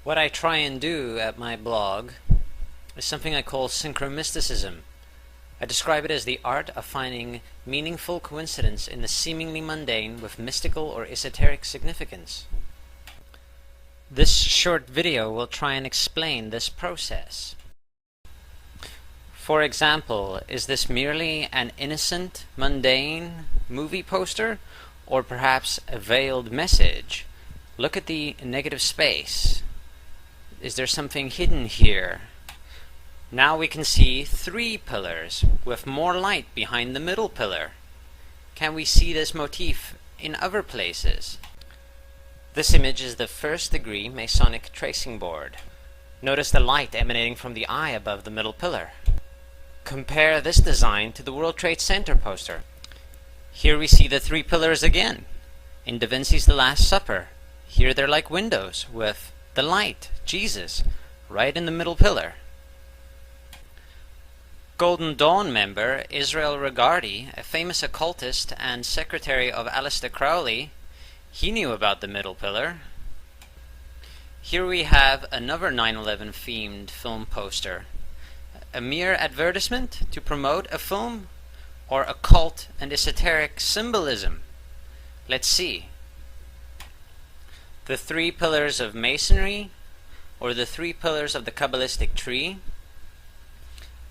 What I try and do at my blog is something I call Synchromysticism. I describe it as the art of finding meaningful coincidence in the seemingly mundane with mystical or esoteric significance. This short video will try and explain this process. For example, is this merely an innocent, mundane movie poster, or perhaps a veiled message? Look at the negative space. Is there something hidden here? Now we can see three pillars with more light behind the middle pillar. Can we see this motif in other places? This image is the first degree Masonic tracing board. Notice the light emanating from the eye above the middle pillar. Compare this design to the World Trade Center poster. Here we see the three pillars again. In Da Vinci's The Last Supper, here they're like windows with the light, Jesus, right in the middle pillar. Golden Dawn member Israel Regardie, a famous occultist and secretary of Aleister Crowley, he knew about the middle pillar. Here we have another 9/11 themed film poster. A mere advertisement to promote a film, or occult and esoteric symbolism? Let's see. The three pillars of Masonry, or the three pillars of the Kabbalistic tree,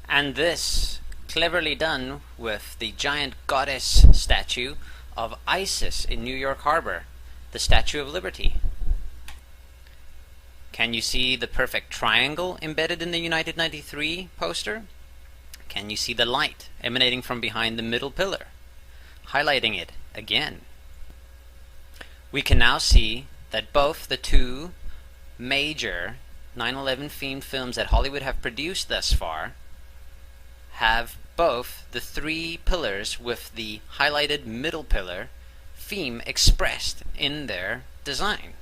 and this, cleverly done with the giant goddess statue of Isis in New York Harbor, the Statue of Liberty. Can you see the perfect triangle embedded in the United 93 poster? Can you see the light emanating from behind the middle pillar, highlighting it again? We can now see that both the two major 9/11 themed films that Hollywood have produced thus far have both the three pillars with the highlighted middle pillar theme expressed in their design.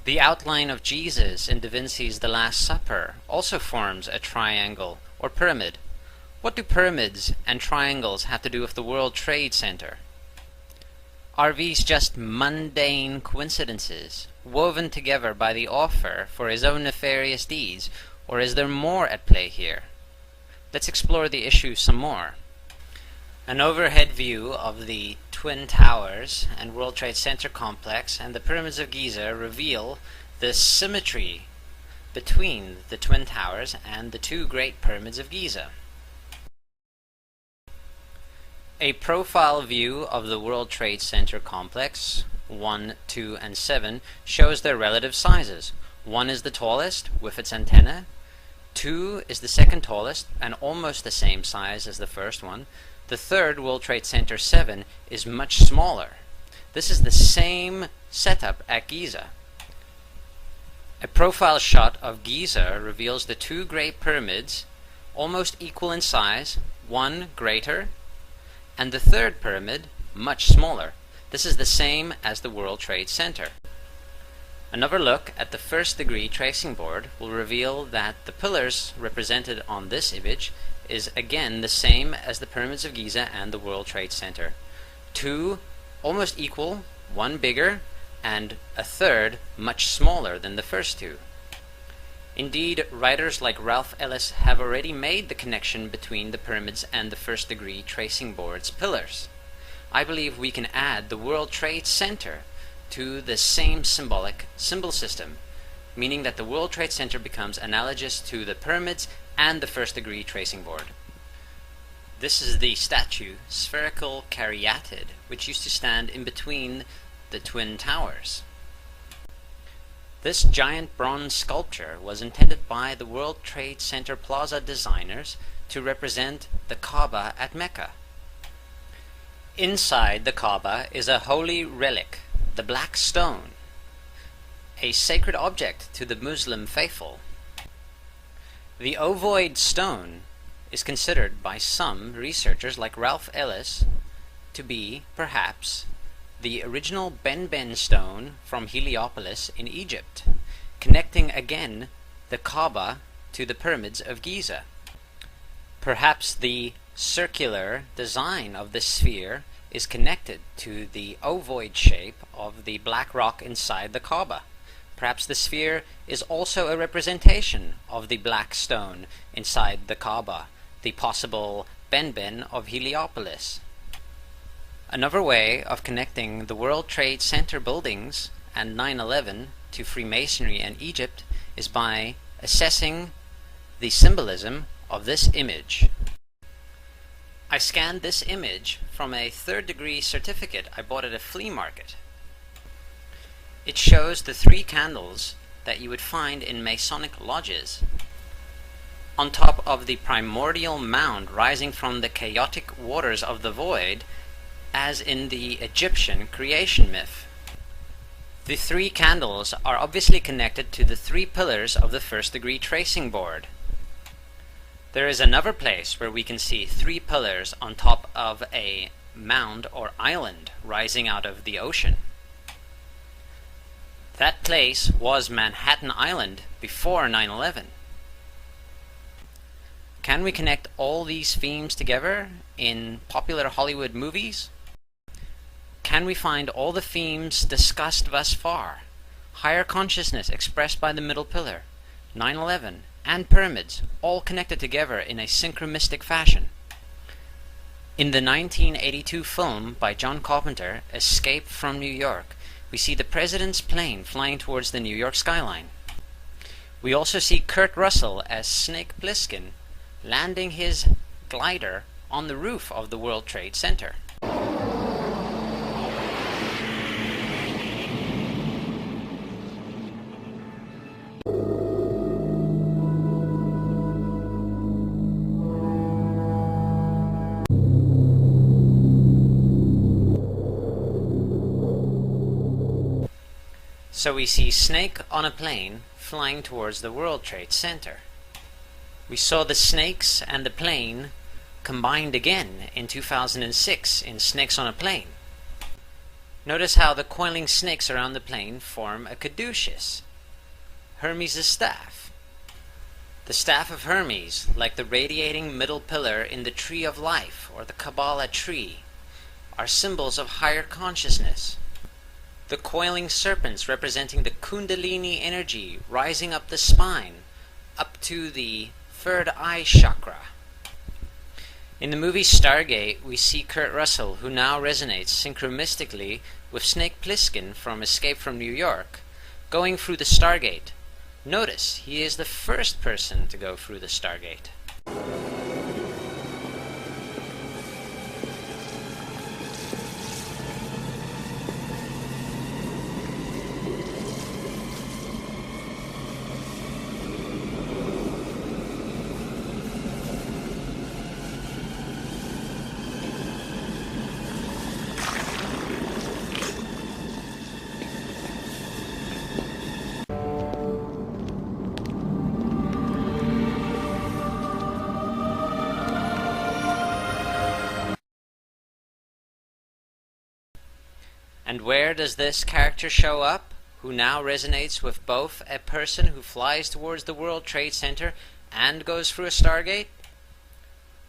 The outline of Jesus in Da Vinci's The Last Supper also forms a triangle or pyramid. What do pyramids and triangles have to do with the World Trade Center? Are these just mundane coincidences, woven together by the author for his own nefarious deeds, or is there more at play here? Let's explore the issue some more. An overhead view of the Twin Towers and World Trade Center complex and the Pyramids of Giza reveal the symmetry between the Twin Towers and the two Great Pyramids of Giza. A profile view of the World Trade Center complex, 1, 2, and 7, shows their relative sizes. 1 is the tallest with its antenna. 2 is the second tallest and almost the same size as the first one. The third, World Trade Center 7, is much smaller. This is the same setup at Giza. A profile shot of Giza reveals the two Great Pyramids almost equal in size, one greater, and the third pyramid much smaller. This is the same as the World Trade Center. Another look at the first degree tracing board will reveal that the pillars represented on this image is again the same as the Pyramids of Giza and the World Trade Center. Two almost equal, one bigger, and a third much smaller than the first two. Indeed, writers like Ralph Ellis have already made the connection between the pyramids and the first degree tracing board's pillars. I believe we can add the World Trade Center to the same symbol system, meaning that the World Trade Center becomes analogous to the pyramids and the first degree tracing board. This is the statue, spherical caryatid, which used to stand in between the Twin Towers. This giant bronze sculpture was intended by the World Trade Center Plaza designers to represent the Kaaba at Mecca. Inside the Kaaba is a holy relic, the black stone, a sacred object to the Muslim faithful. The ovoid stone is considered by some researchers like Ralph Ellis to be, perhaps, the original Ben stone from Heliopolis in Egypt, connecting again the Kaaba to the Pyramids of Giza. Perhaps the circular design of the sphere is connected to the ovoid shape of the black rock inside the Kaaba. Perhaps the sphere is also a representation of the black stone inside the Kaaba, the possible Benben of Heliopolis. Another way of connecting the World Trade Center buildings and 9/11 to Freemasonry and Egypt is by assessing the symbolism of this image. I scanned this image from a third-degree certificate I bought at a flea market. It shows the 3 candles that you would find in Masonic lodges on top of the primordial mound rising from the chaotic waters of the void, as in the Egyptian creation myth. The 3 candles are obviously connected to the 3 pillars of the first-degree tracing board. There is another place where we can see 3 pillars on top of a mound or island rising out of the ocean. That place was Manhattan Island before 9/11. Can we connect all these themes together in popular Hollywood movies? Can we find all the themes discussed thus far? Higher consciousness expressed by the middle pillar, 9/11, and pyramids, all connected together in a synchromistic fashion. In the 1982 film by John Carpenter, Escape from New York, we see the president's plane flying towards the New York skyline. We also see Kurt Russell as Snake Plissken landing his glider on the roof of the World Trade Center. So we see Snake on a plane flying towards the World Trade Center. We saw the snakes and the plane combined again in 2006 in Snakes on a Plane. Notice how the coiling snakes around the plane form a caduceus, Hermes' staff. The staff of Hermes, like the radiating middle pillar in the Tree of Life or the Kabbalah tree, are symbols of higher consciousness. The coiling serpents representing the Kundalini energy rising up the spine, up to the third eye chakra. In the movie Stargate, we see Kurt Russell, who now resonates synchromistically with Snake Plissken from Escape from New York, going through the Stargate. Notice, he is the first person to go through the Stargate. And where does this character show up, who now resonates with both a person who flies towards the World Trade Center and goes through a Stargate?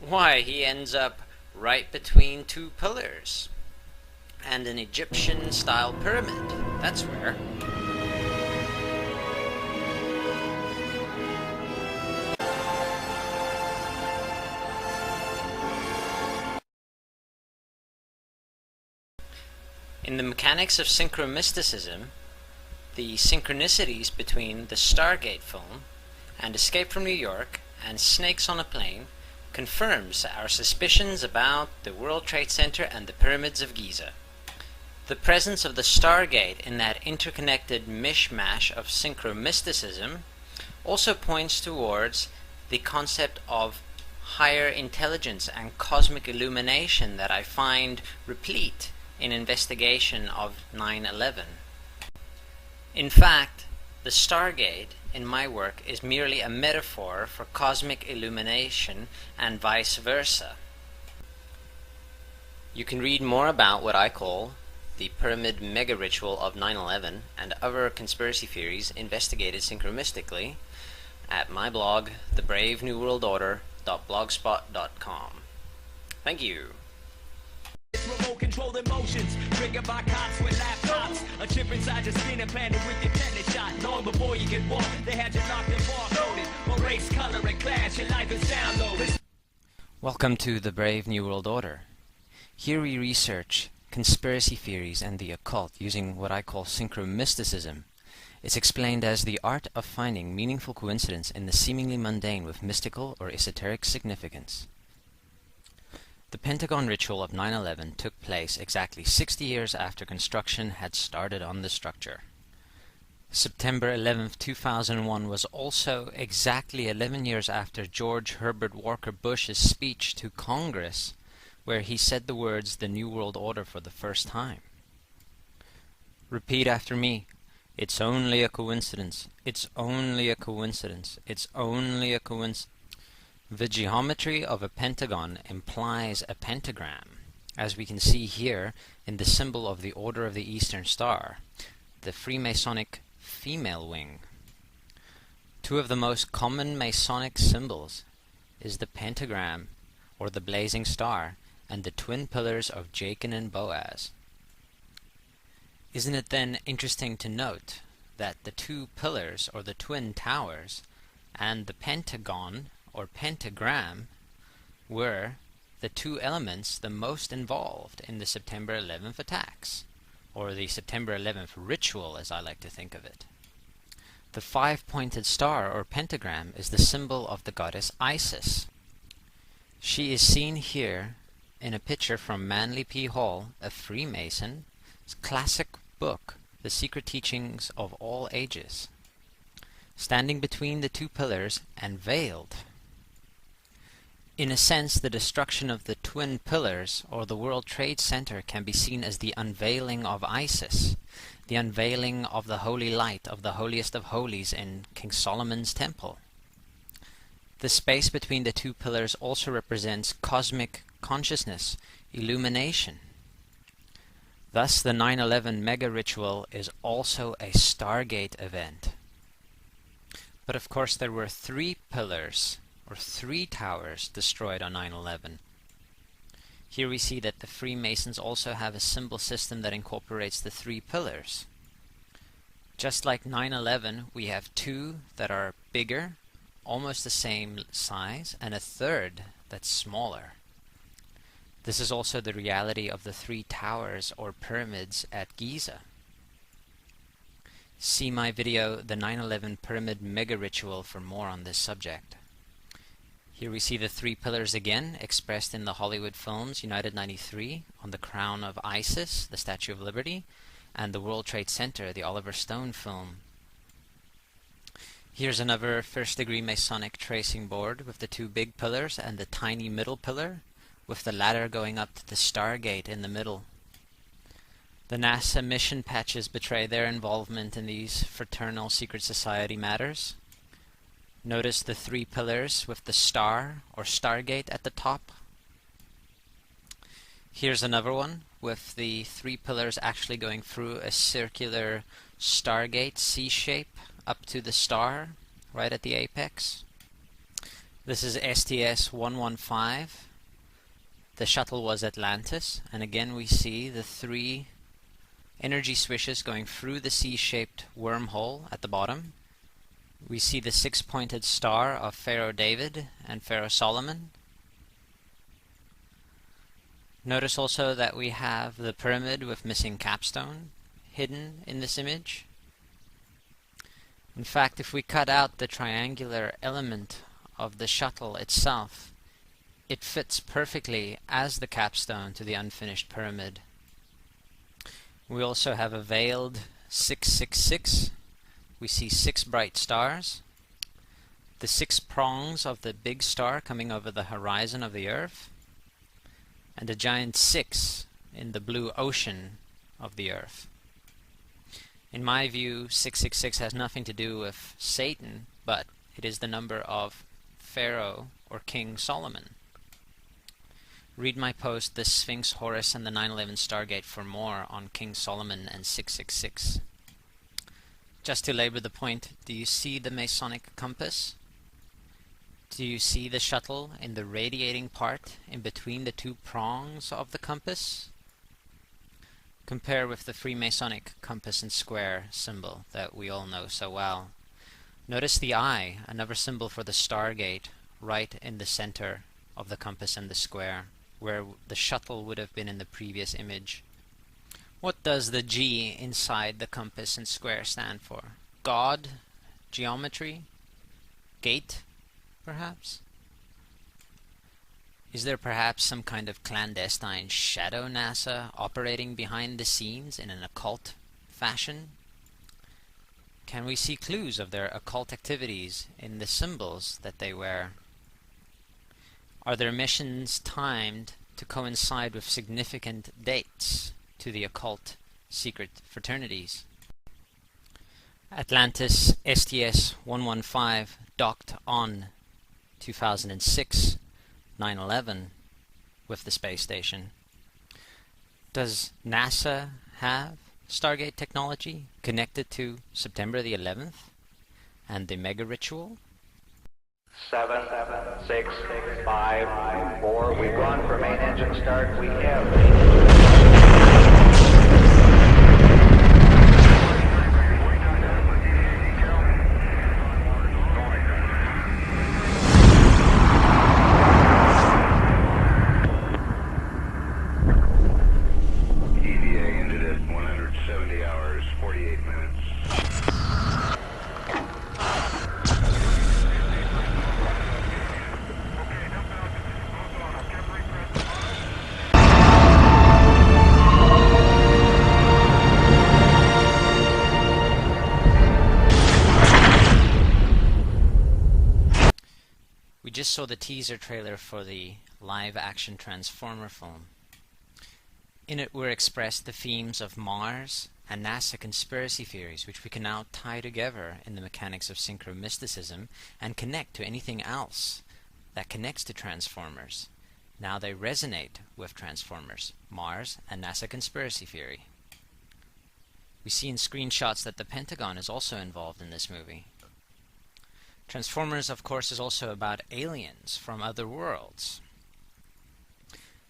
Why, he ends up right between 2 pillars and an Egyptian-style pyramid. That's where. In the mechanics of Synchromysticism, the synchronicities between the Stargate film and Escape from New York and Snakes on a Plane confirms our suspicions about the World Trade Center and the Pyramids of Giza. The presence of the Stargate in that interconnected mishmash of Synchromysticism also points towards the concept of higher intelligence and cosmic illumination that I find replete in investigation of 9/11. In fact, the Stargate in my work is merely a metaphor for cosmic illumination and vice versa. You can read more about what I call the pyramid mega ritual of 9/11 and other conspiracy theories investigated synchromistically at my blog, thebravenewworldorder.blogspot.com. Thank you. Remote controlled emotions triggered by cops with laptops. A chip inside your skin implanted with your tetanus shot. long before you could walk. They had you locked and barcoded. But race, color, and class, your life is downloaded. Welcome to the Brave New World Order. Here we research conspiracy theories and the occult using what I call Synchromysticism. It's explained as the art of finding meaningful coincidence in the seemingly mundane with mystical or esoteric significance. The Pentagon ritual of 9/11 took place exactly 60 years after construction had started on the structure. September 11th, 2001 was also exactly 11 years after George Herbert Walker Bush's speech to Congress, where he said the words, "The New World Order," for the first time. Repeat after me. It's only a coincidence. It's only a coincidence. It's only a coincidence. The geometry of a pentagon implies a pentagram, as we can see here in the symbol of the Order of the Eastern Star, the Freemasonic female wing. Two of the most common Masonic symbols is the pentagram, or the blazing star, and the twin pillars of Jachin and Boaz. Isn't it then interesting to note that the two pillars, or the twin towers, and the pentagon, or pentagram, were the two elements the most involved in the September 11th attacks, or the September 11th ritual, as I like to think of it. The five-pointed star, or pentagram, is the symbol of the goddess Isis. She is seen here in a picture from Manly P. Hall, a Freemason, classic book, The Secret Teachings of All Ages, standing between the two pillars and veiled. In a sense, the destruction of the twin pillars, or the World Trade Center, can be seen as the unveiling of Isis, the unveiling of the holy light of the holiest of holies in King Solomon's temple. The space between the two pillars also represents cosmic consciousness, illumination. Thus, the 9/11 mega ritual is also a Stargate event. But of course, there were three pillars, or three towers, destroyed on 9/11. Here we see that the Freemasons also have a symbol system that incorporates the three pillars. Just like 9/11, we have two that are bigger, almost the same size, and a third that's smaller. This is also the reality of the three towers or pyramids at Giza. See my video, The 9/11 Pyramid Mega Ritual, for more on this subject. Here we see the three pillars again, expressed in the Hollywood films United 93, on the crown of Isis, the Statue of Liberty, and the World Trade Center, the Oliver Stone film. Here's another first-degree Masonic tracing board with the two big pillars and the tiny middle pillar, with the ladder going up to the Stargate in the middle. The NASA mission patches betray their involvement in these fraternal secret society matters. Notice the three pillars with the star, or Stargate, at the top. Here's another one with the three pillars actually going through a circular Stargate C-shape up to the star, right at the apex. This is STS-115. The shuttle was Atlantis, and again we see the three energy swishes going through the C-shaped wormhole at the bottom. We see the six-pointed star of Pharaoh David and Pharaoh Solomon. Notice also that we have the pyramid with missing capstone hidden in this image. In fact, if we cut out the triangular element of the shuttle itself, it fits perfectly as the capstone to the unfinished pyramid. We also have a veiled 666. We see six bright stars. The six prongs of the big star coming over the horizon of the Earth. And a giant 6 in the blue ocean of the Earth. In my view, 666 has nothing to do with Satan, but it is the number of Pharaoh or King Solomon. Read my post, The Sphinx, Horus, and the 9/11 Stargate, for more on King Solomon and 666. Just to labor the point, do you see the Masonic compass? Do you see the shuttle in the radiating part in between the two prongs of the compass? Compare with the Freemasonic compass and square symbol that we all know so well. Notice the eye, another symbol for the Stargate, right in the center of the compass and the square, where the shuttle would have been in the previous image. What does the G inside the compass and square stand for? God? Geometry? Gate, perhaps? Is there perhaps some kind of clandestine shadow NASA operating behind the scenes in an occult fashion? Can we see clues of their occult activities in the symbols that they wear? Are their missions timed to coincide with significant dates to the occult secret fraternities? Atlantis STS-115 docked on 2006 9/11 with the space station. Does NASA have Stargate technology connected to September the 11th and the mega ritual? 7, 6, 5, 4. We've gone for main engine start. We have main engine. Just saw the teaser trailer for the live-action Transformer film. In it were expressed the themes of Mars and NASA conspiracy theories, which we can now tie together in the mechanics of Synchromysticism and connect to anything else that connects to Transformers. Now they resonate with Transformers, Mars, and NASA conspiracy theory. We see in screenshots that the Pentagon is also involved in this movie. Transformers, of course, is also about aliens from other worlds.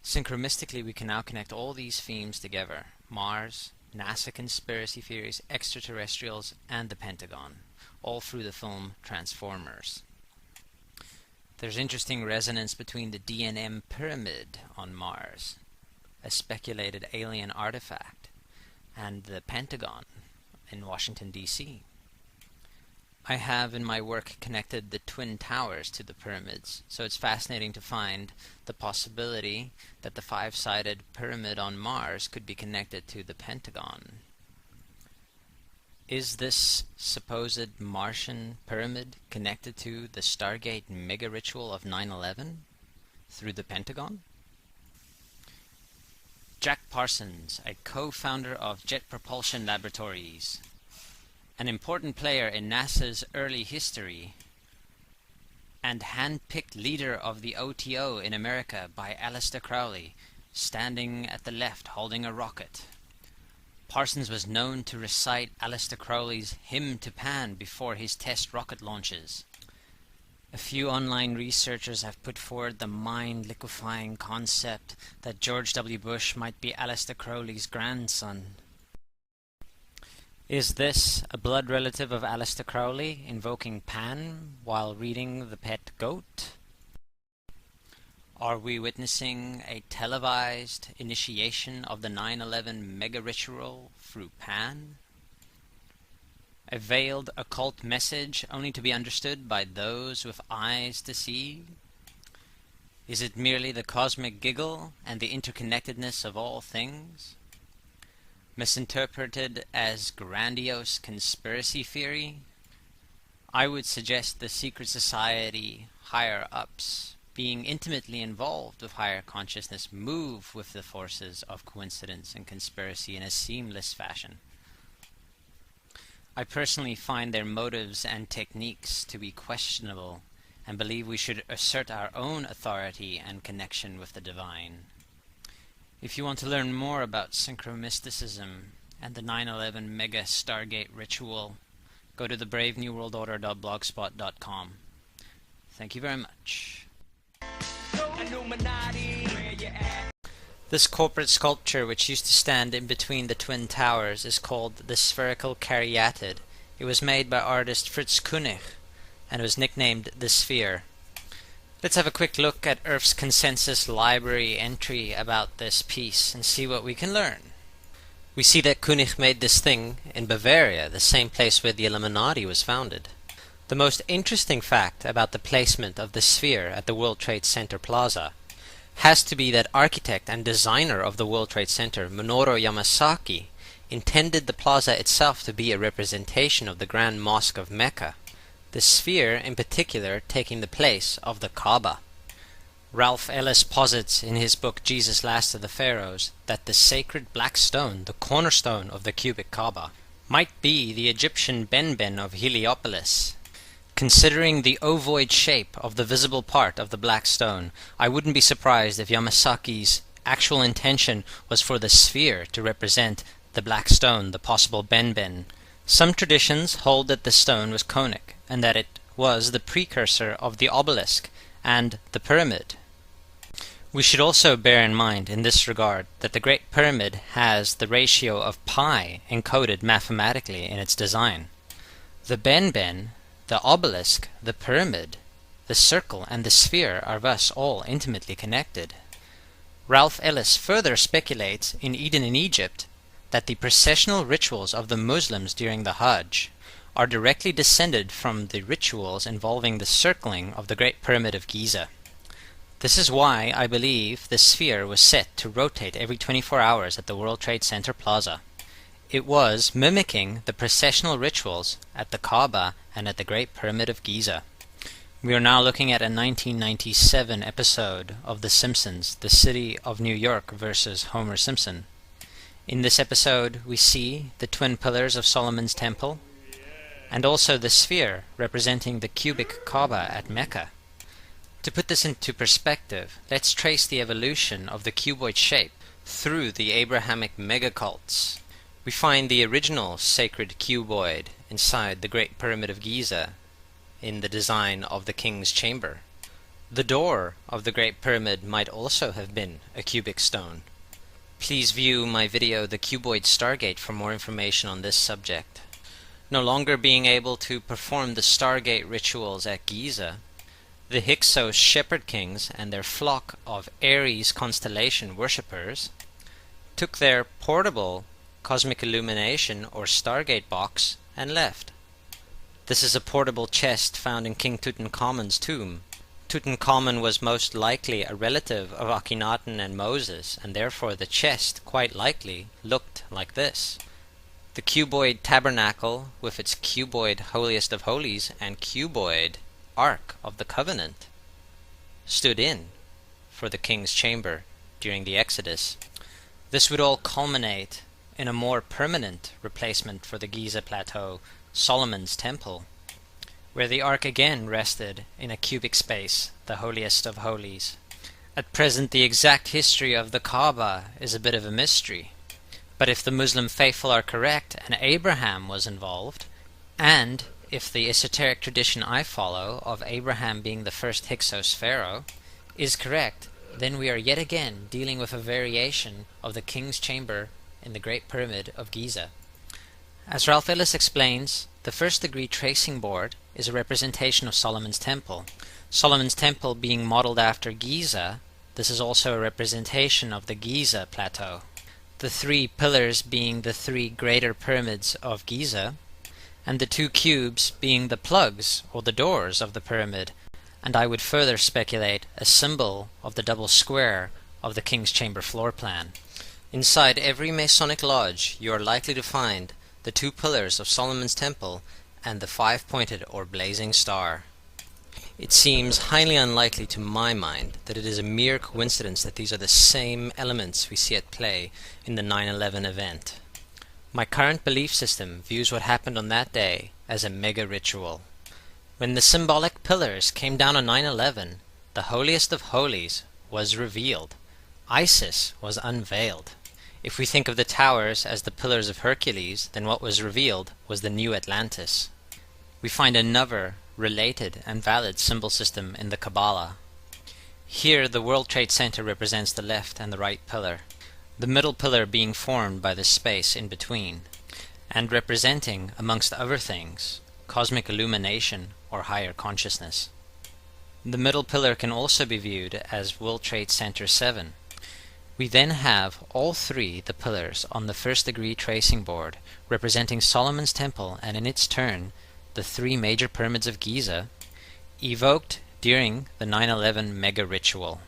Synchromistically, we can now connect all these themes together: Mars, NASA conspiracy theories, extraterrestrials, and the Pentagon, all through the film Transformers. There's interesting resonance between the D&M pyramid on Mars, a speculated alien artifact, and the Pentagon in Washington, D.C. I have in my work connected the Twin Towers to the pyramids, so it's fascinating to find the possibility that the five-sided pyramid on Mars could be connected to the Pentagon. Is this supposed Martian pyramid connected to the Stargate mega ritual of 9/11 through the Pentagon? Jack Parsons, a co-founder of Jet Propulsion Laboratories, an important player in NASA's early history, and hand-picked leader of the OTO in America by Aleister Crowley, standing at the left holding a rocket. Parsons was known to recite Aleister Crowley's Hymn to Pan before his test rocket launches. A few online researchers have put forward the mind-liquefying concept that George W. Bush might be Aleister Crowley's grandson. Is this a blood relative of Aleister Crowley invoking Pan while reading The Pet Goat? Are we witnessing a televised initiation of the 9/11 mega ritual through Pan? A veiled occult message only to be understood by those with eyes to see? Is it merely the cosmic giggle and the interconnectedness of all things? Misinterpreted as grandiose conspiracy theory? I would suggest the secret society higher-ups, being intimately involved with higher consciousness, move with the forces of coincidence and conspiracy in a seamless fashion. I personally find their motives and techniques to be questionable and believe we should assert our own authority and connection with the divine. If you want to learn more about Synchromysticism and the 9/11 mega Stargate ritual, go to thebravenewworldorder.blogspot.com. Thank you very much. This corporate sculpture, which used to stand in between the twin towers, is called the spherical caryatid. It was made by artist Fritz Koenig, and was nicknamed the Sphere. Let's have a quick look at Earth's consensus library entry about this piece and see what we can learn. We see that Koenig made this thing in Bavaria, the same place where the Illuminati was founded. The most interesting fact about the placement of the sphere at the World Trade Center Plaza has to be that architect and designer of the World Trade Center, Minoru Yamasaki, intended the plaza itself to be a representation of the Grand Mosque of Mecca, the sphere in particular taking the place of the Kaaba. Ralph Ellis posits in his book Jesus Last of the Pharaohs that the sacred black stone, the cornerstone of the cubic Kaaba, might be the Egyptian Benben of Heliopolis. Considering the ovoid shape of the visible part of the black stone, I wouldn't be surprised if Yamasaki's actual intention was for the sphere to represent the black stone, the possible Benben. Some traditions hold that the stone was conic, and that it was the precursor of the obelisk and the pyramid. We should also bear in mind in this regard that the Great Pyramid has the ratio of pi encoded mathematically in its design. The Benben, the obelisk, the pyramid, the circle, and the sphere are thus all intimately connected. Ralph Ellis further speculates in Eden in Egypt that the processional rituals of the Muslims during the Hajj are directly descended from the rituals involving the circling of the Great Pyramid of Giza. This is why I believe the sphere was set to rotate every 24 hours at the World Trade Center Plaza. It was mimicking the processional rituals at the Kaaba and at the Great Pyramid of Giza. We are now looking at a 1997 episode of The Simpsons, The City of New York versus Homer Simpson. In this episode, we see the twin pillars of Solomon's Temple, and also the sphere representing the cubic Kaaba at Mecca. To put this into perspective, let's trace the evolution of the cuboid shape through the Abrahamic megacults. We find the original sacred cuboid inside the Great Pyramid of Giza in the design of the King's Chamber. The door of the Great Pyramid might also have been a cubic stone. Please view my video The Cuboid Stargate for more information on this subject. No longer being able to perform the Stargate rituals at Giza, the Hyksos Shepherd Kings and their flock of Aries constellation worshippers took their portable cosmic illumination or Stargate box and left. This is a portable chest found in King Tutankhamun's tomb. Tutankhamun was most likely a relative of Akhenaten and Moses, and therefore the chest quite likely looked like this. The cuboid tabernacle with its cuboid holiest of holies and cuboid Ark of the Covenant stood in for the King's Chamber during the Exodus. This would all culminate in a more permanent replacement for the Giza Plateau, Solomon's Temple, where the Ark again rested in a cubic space, the holiest of holies. At present, the exact history of the Kaaba is a bit of a mystery, but if the Muslim faithful are correct and Abraham was involved, and if the esoteric tradition I follow of Abraham being the first Hyksos pharaoh is correct, then we are yet again dealing with a variation of the King's Chamber in the Great Pyramid of Giza. As Ralph Ellis explains, the first degree tracing board is a representation of Solomon's Temple. Solomon's Temple being modeled after Giza, this is also a representation of the Giza Plateau. The three pillars being the three greater pyramids of Giza, and the two cubes being the plugs or the doors of the pyramid, and I would further speculate a symbol of the double square of the King's Chamber floor plan. Inside every Masonic lodge you are likely to find the two pillars of Solomon's Temple and the five-pointed or blazing star. It seems highly unlikely to my mind that it is a mere coincidence that these are the same elements we see at play in the 9/11 event. My current belief system views what happened on that day as a mega ritual. When the symbolic pillars came down on 9/11, the holiest of holies was revealed. Isis was unveiled. If we think of the towers as the pillars of Hercules, then what was revealed was the new Atlantis. We find another related and valid symbol system in the Kabbalah. Here the World Trade Center represents the left and the right pillar, the middle pillar being formed by the space in between, and representing, amongst other things, cosmic illumination or higher consciousness. The middle pillar can also be viewed as World Trade Center 7. We then have all three the pillars on the first degree tracing board representing Solomon's Temple and in its turn the three major pyramids of Giza evoked during the 9/11 mega ritual.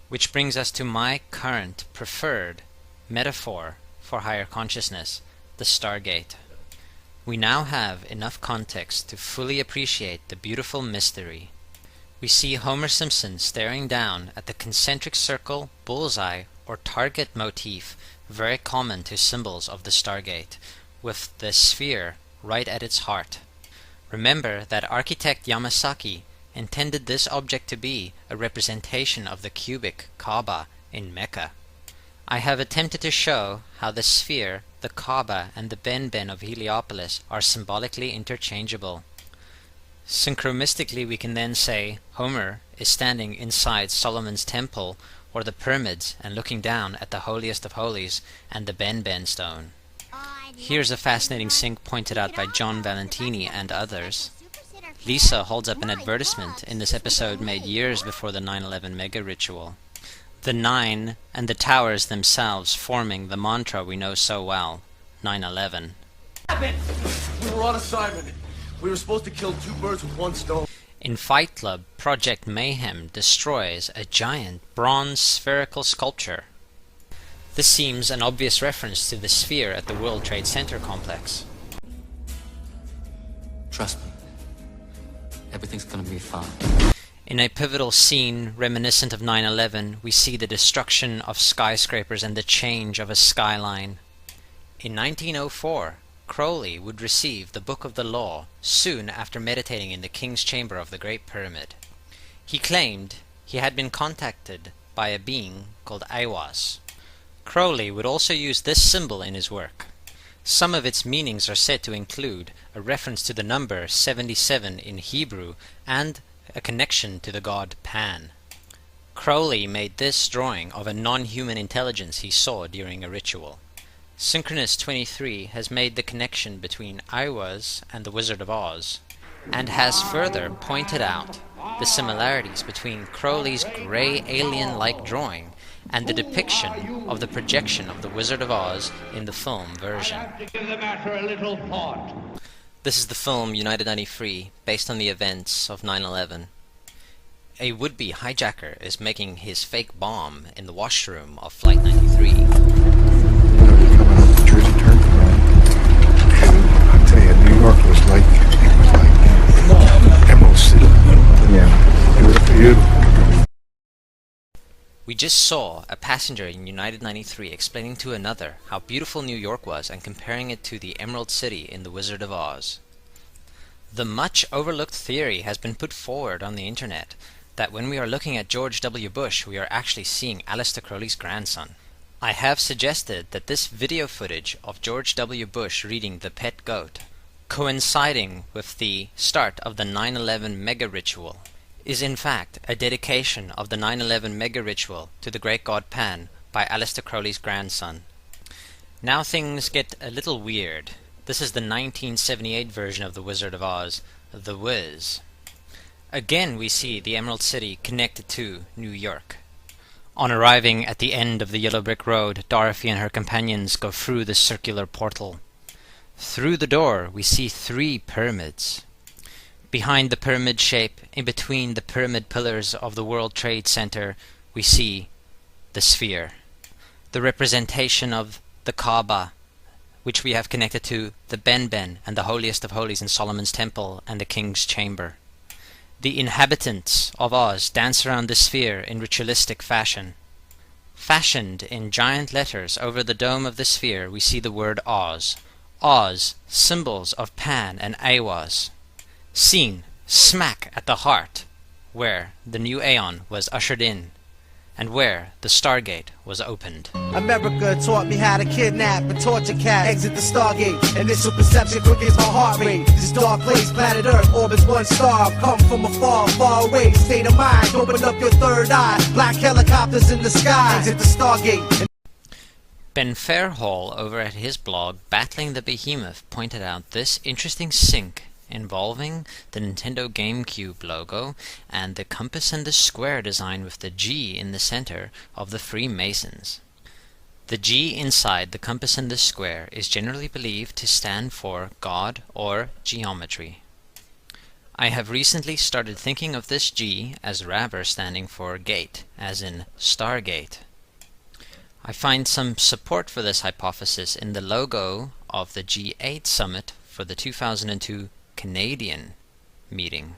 Which brings us to my current preferred metaphor for higher consciousness, the Stargate. We now have enough context to fully appreciate the beautiful mystery. We see Homer Simpson staring down at the concentric circle, bullseye, or target motif very common to symbols of the Stargate, with the sphere right at its heart. Remember that architect Yamasaki intended this object to be a representation of the cubic Kaaba in Mecca. I have attempted to show how the sphere, the Kaaba, and the Ben of Heliopolis are symbolically interchangeable. Synchromystically we can then say Homer is standing inside Solomon's Temple or the pyramids and looking down at the holiest of holies and the Ben stone. Here's a fascinating sync pointed out by John Valentini and others. Lisa holds up an advertisement in this episode made years before the 9/11 mega ritual. The 9 and the towers themselves forming the mantra we know so well, 9/11. We were on assignment. We were supposed to kill two birds with one stone. In Fight Club, Project Mayhem destroys a giant bronze spherical sculpture. This seems an obvious reference to the sphere at the World Trade Center complex. Trust me. Everything's gonna be fine. In a pivotal scene reminiscent of 9/11, we see the destruction of skyscrapers and the change of a skyline. In 1904, Crowley would receive the Book of the Law soon after meditating in the King's Chamber of the Great Pyramid. He claimed he had been contacted by a being called Aiwas. Crowley would also use this symbol in his work. Some of its meanings are said to include a reference to the number 77 in Hebrew and a connection to the god Pan. Crowley made this drawing of a non-human intelligence he saw during a ritual. Synchronist 23 has made the connection between Aiwas and the Wizard of Oz, and has further pointed out the similarities between Crowley's grey alien-like drawing and the depiction of the projection of the Wizard of Oz in the film version. Give the matter a little thought. This is the film United 93, based on the events of 9/11. A would-be hijacker is making his fake bomb in the washroom of Flight 93. Coming up the Jersey Turnpike, and I'll tell you, New York was like Emerald City. Yeah, it was beautiful. We just saw a passenger in United 93 explaining to another how beautiful New York was and comparing it to the Emerald City in The Wizard of Oz. The much overlooked theory has been put forward on the internet that when we are looking at George W. Bush, we are actually seeing Aleister Crowley's grandson. I have suggested that this video footage of George W. Bush reading The Pet Goat, coinciding with the start of the 9/11 mega ritual, is in fact a dedication of the 9/11 mega ritual to the great god Pan by Aleister Crowley's grandson. Now things get a little weird. This is the 1978 version of The Wizard of Oz, The Wiz. Again we see the Emerald City connected to New York. On arriving at the end of the yellow brick road, Dorothy and her companions go through the circular portal. Through the door we see 3 pyramids. Behind the pyramid shape, in between the pyramid pillars of the World Trade Center, we see the sphere, the representation of the Kaaba, which we have connected to the Ben and the holiest of holies in Solomon's Temple and the King's Chamber. The inhabitants of Oz dance around the sphere in ritualistic fashion. Fashioned in giant letters over the dome of the sphere, we see the word Oz. Oz, symbols of Pan and Aiwas. Seen smack at the heart, where the new Aeon was ushered in. and where the Stargate was opened. America taught me how to kidnap and torture cats. Exit the Stargate. Initial perception quickens my heart rate. This dark place, planet Earth, orbits one star. Come from afar, far away. State of mind, open up your third eye. Black helicopters in the sky. Exit the Stargate. Ben Fairhall, over at his blog, Battling the Behemoth, pointed out this interesting sync involving the Nintendo GameCube logo and the compass and the square design with the G in the center of the Freemasons. The G inside the compass and the square is generally believed to stand for God or geometry. I have recently started thinking of this G as rather standing for gate, as in Stargate. I find some support for this hypothesis in the logo of the G8 summit for the 2002 Canadian meeting.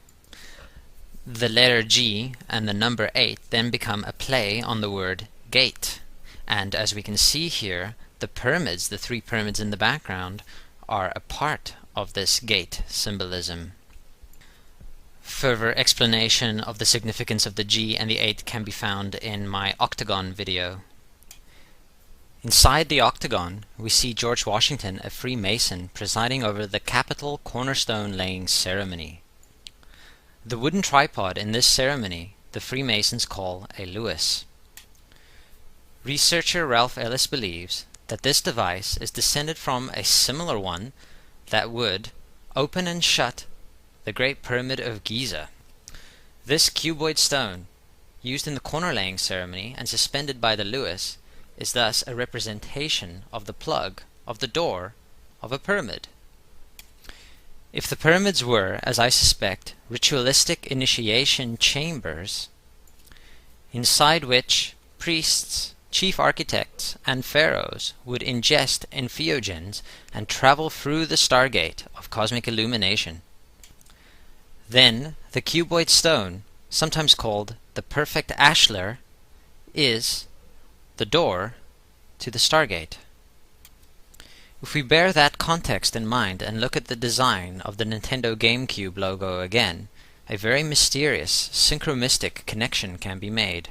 The letter G and the number 8 then become a play on the word gate, and as we can see here, the pyramids, the 3 pyramids in the background, are a part of this gate symbolism. Further explanation of the significance of the G and the 8 can be found in my octagon video. Inside the octagon, we see George Washington, a Freemason, presiding over the Capitol cornerstone laying ceremony. The wooden tripod in this ceremony the Freemasons call a Lewis. Researcher Ralph Ellis believes that this device is descended from a similar one that would open and shut the Great Pyramid of Giza. This cuboid stone, used in the corner laying ceremony and suspended by the Lewis, is thus a representation of the plug of the door of a pyramid. If the pyramids were, as I suspect, ritualistic initiation chambers, inside which priests, chief architects, and pharaohs would ingest entheogens and travel through the Stargate of cosmic illumination, then the cuboid stone, sometimes called the perfect ashlar, is the door to the Stargate. If we bear that context in mind and look at the design of the Nintendo GameCube logo again, a very mysterious, synchromistic connection can be made.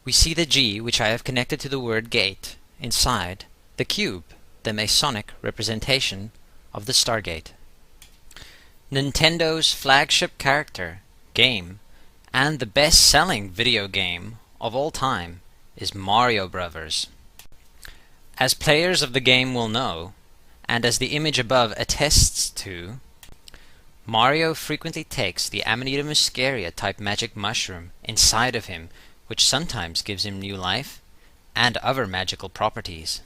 We see the G, which I have connected to the word gate, inside the cube, the Masonic representation of the Stargate. Nintendo's flagship character, game, and the best-selling video game of all time is Mario Brothers. As players of the game will know, and as the image above attests to, Mario frequently takes the Amanita muscaria type magic mushroom inside of him, which sometimes gives him new life and other magical properties.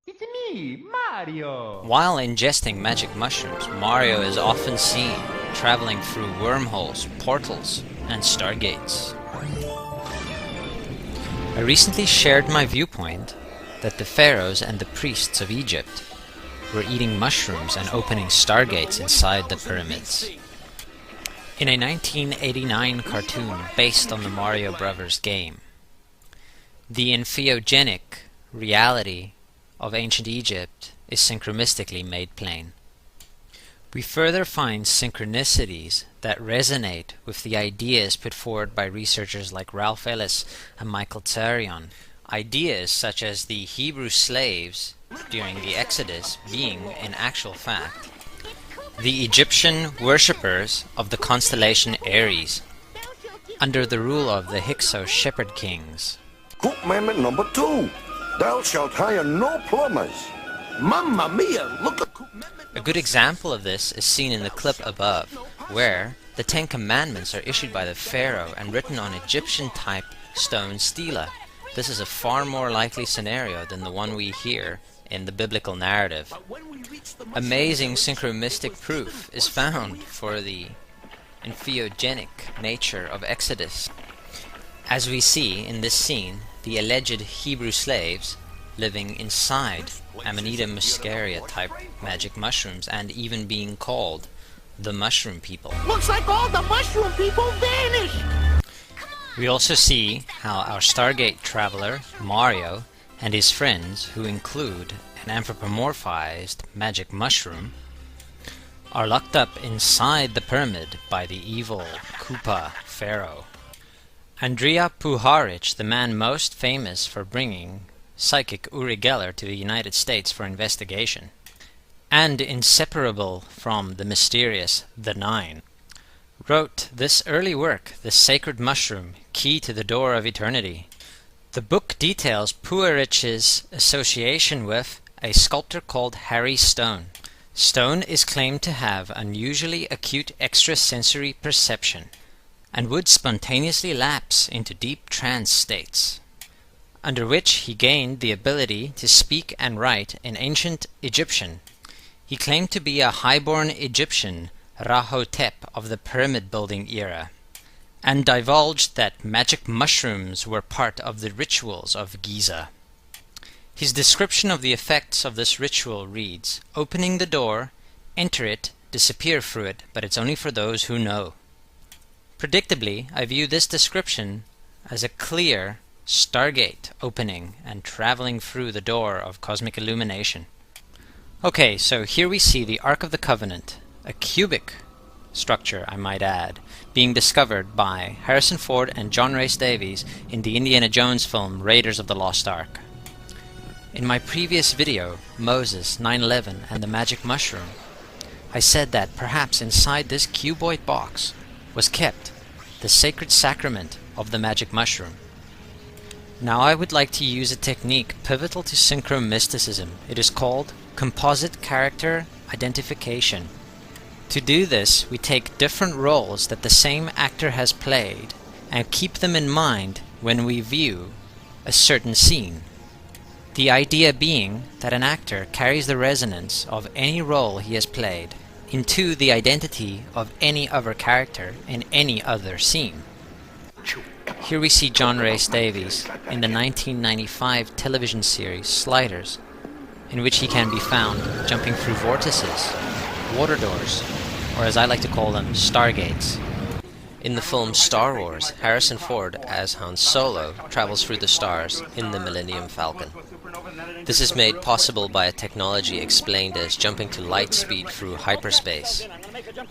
It's me, Mario! While ingesting magic mushrooms, Mario is often seen traveling through wormholes, portals, and stargates. I recently shared my viewpoint that the pharaohs and the priests of Egypt were eating mushrooms and opening stargates inside the pyramids. In a 1989 cartoon based on the Mario Brothers game, the entheogenic reality of ancient Egypt is synchromistically made plain. We further find synchronicities that resonate with the ideas put forward by researchers like Ralph Ellis and Michael Tsarion. Ideas such as the Hebrew slaves during the Exodus being, in actual fact, the Egyptian worshippers of the constellation Aries, under the rule of the Hyksos shepherd kings. Commandment number 2. Thou shalt hire no plumbers. Mamma mia, look at A good example of this is seen in the clip above, where the 10 Commandments are issued by the Pharaoh and written on Egyptian-type stone stela. This is a far more likely scenario than the one we hear in the biblical narrative. Amazing synchromistic proof is found for the entheogenic nature of Exodus. As we see in this scene, the alleged Hebrew slaves living inside Amanita muscaria type magic mushrooms and even being called the Mushroom People. Looks like all the mushroom people vanished! We also see how our Stargate traveler, Mario, and his friends, who include an anthropomorphized magic mushroom, are locked up inside the pyramid by the evil Koopa Pharaoh. Andrija Puharic, the man most famous for bringing psychic Uri Geller to the United States for investigation, and inseparable from the mysterious The Nine, wrote this early work, The Sacred Mushroom, Key to the Door of Eternity. The book details Puharic's association with a sculptor called Harry Stone. Stone is claimed to have unusually acute extrasensory perception and would spontaneously lapse into deep trance states, under which he gained the ability to speak and write in ancient Egyptian. He claimed to be a highborn Egyptian Rahotep of the pyramid-building era, and divulged that magic mushrooms were part of the rituals of Giza. His description of the effects of this ritual reads, "Opening the door, enter it, disappear through it, but it's only for those who know." Predictably, I view this description as a clear Stargate opening and traveling through the door of cosmic illumination. Okay, so here we see the Ark of the Covenant, a cubic structure, I might add, being discovered by Harrison Ford and John Rhys Davies in the Indiana Jones film Raiders of the Lost Ark. In my previous video, Moses, 9/11, and the Magic Mushroom, I said that perhaps inside this cuboid box was kept the sacred sacrament of the magic mushroom. Now I would like to use a technique pivotal to Synchromysticism. It is called composite character identification. To do this, we take different roles that the same actor has played and keep them in mind when we view a certain scene. The idea being that an actor carries the resonance of any role he has played into the identity of any other character in any other scene. Here we see John Rhys Davies in the 1995 television series Sliders, in which he can be found jumping through vortices, water doors, or as I like to call them, Stargates. In the film Star Wars, Harrison Ford as Han Solo travels through the stars in the Millennium Falcon. This is made possible by a technology explained as jumping to light speed through hyperspace.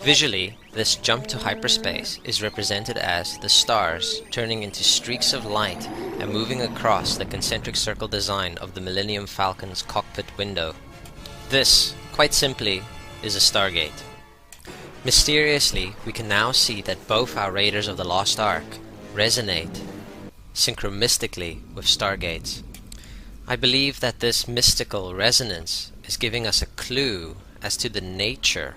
Visually, this jump to hyperspace is represented as the stars turning into streaks of light and moving across the concentric circle design of the Millennium Falcon's cockpit window. This, quite simply, is a Stargate. Mysteriously, we can now see that both our Raiders of the Lost Ark resonate synchromistically with Stargates. I believe that this mystical resonance is giving us a clue as to the nature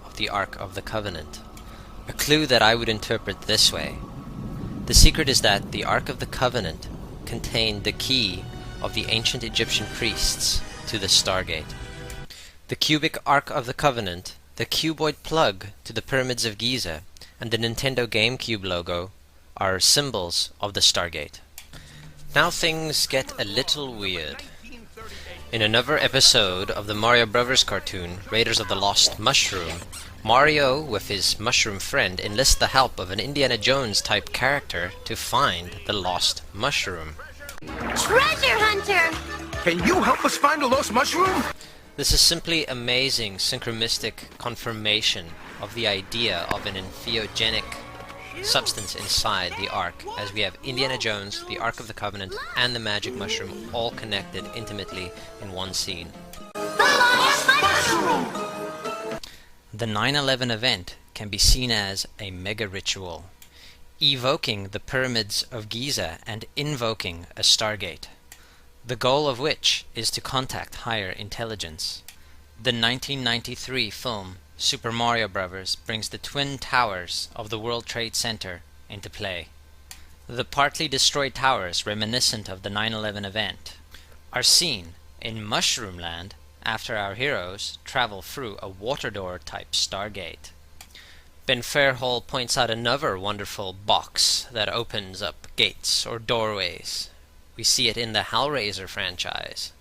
of the Ark of the Covenant. A clue that I would interpret this way. The secret is that the Ark of the Covenant contained the key of the ancient Egyptian priests to the Stargate. The cubic Ark of the Covenant, the cuboid plug to the pyramids of Giza, and the Nintendo GameCube logo are symbols of the Stargate. Now things get a little weird. In another episode of the Mario Brothers cartoon, Raiders of the Lost Mushroom, Mario, with his mushroom friend, enlists the help of an Indiana Jones type character to find the lost mushroom. Treasure hunter! Can you help us find a lost mushroom? This is simply amazing synchromistic confirmation of the idea of an entheogenic substance inside the Ark, as we have Indiana Jones, the Ark of the Covenant, and the Magic Mushroom all connected intimately in one scene. The 9/11 event can be seen as a mega ritual, evoking the pyramids of Giza and invoking a Stargate, the goal of which is to contact higher intelligence. The 1993 film Super Mario Bros. Brings the twin towers of the World Trade Center into play. The partly destroyed towers, reminiscent of the 9/11 event, are seen in Mushroom Land after our heroes travel through a water door type Stargate. Ben Fairhall points out another wonderful box that opens up gates or doorways. We see it in the Hellraiser franchise.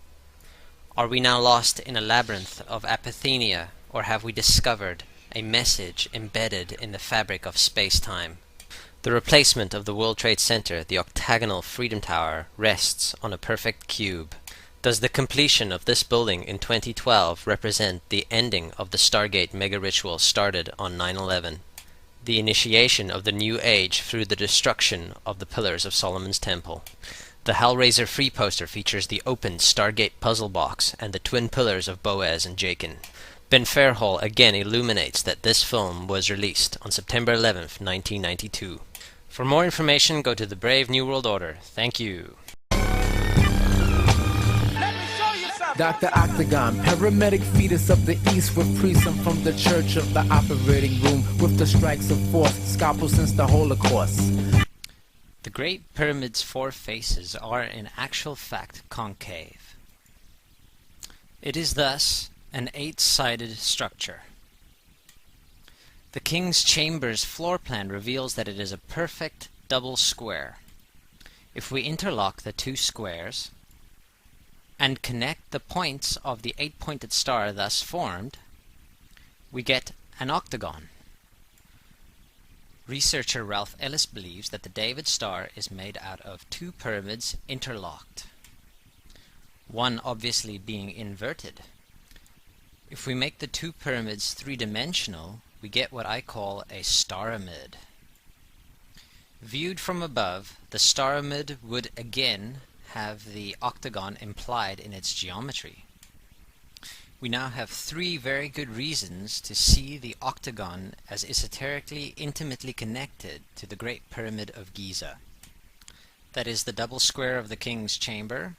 Are we now lost in a labyrinth of apathenia, or have we discovered a message embedded in the fabric of space-time? The replacement of the World Trade Center, the octagonal Freedom Tower, rests on a perfect cube. Does the completion of this building in 2012 represent the ending of the Stargate mega ritual started on 9/11? the initiation of the new age through the destruction of the pillars of Solomon's Temple. The Hellraiser free poster features the opened Stargate puzzle box and the twin pillars of Boaz and Jachin. Ben Fairhall again illuminates that this film was released on September 11th, 1992. For more information, go to the Brave New World Order. Thank you. Dr. Octagon, paramedic fetus of the East with priesthood from the church of the operating room with the strikes of force, scalpel since the Holocaust. The Great Pyramid's 4 faces are in actual fact concave. It is thus an 8-sided structure. The King's Chamber's floor plan reveals that it is a perfect double square. If we interlock the 2 squares and connect the points of the 8-pointed star thus formed, we get an octagon. Researcher Ralph Ellis believes that the David star is made out of 2 pyramids interlocked, one obviously being inverted. If we make the 2 pyramids 3-dimensional, we get what I call a staramid. Viewed from above, the staramid would again have the octagon implied in its geometry. We now have 3 very good reasons to see the octagon as esoterically intimately connected to the Great Pyramid of Giza. That is the double square of the King's Chamber,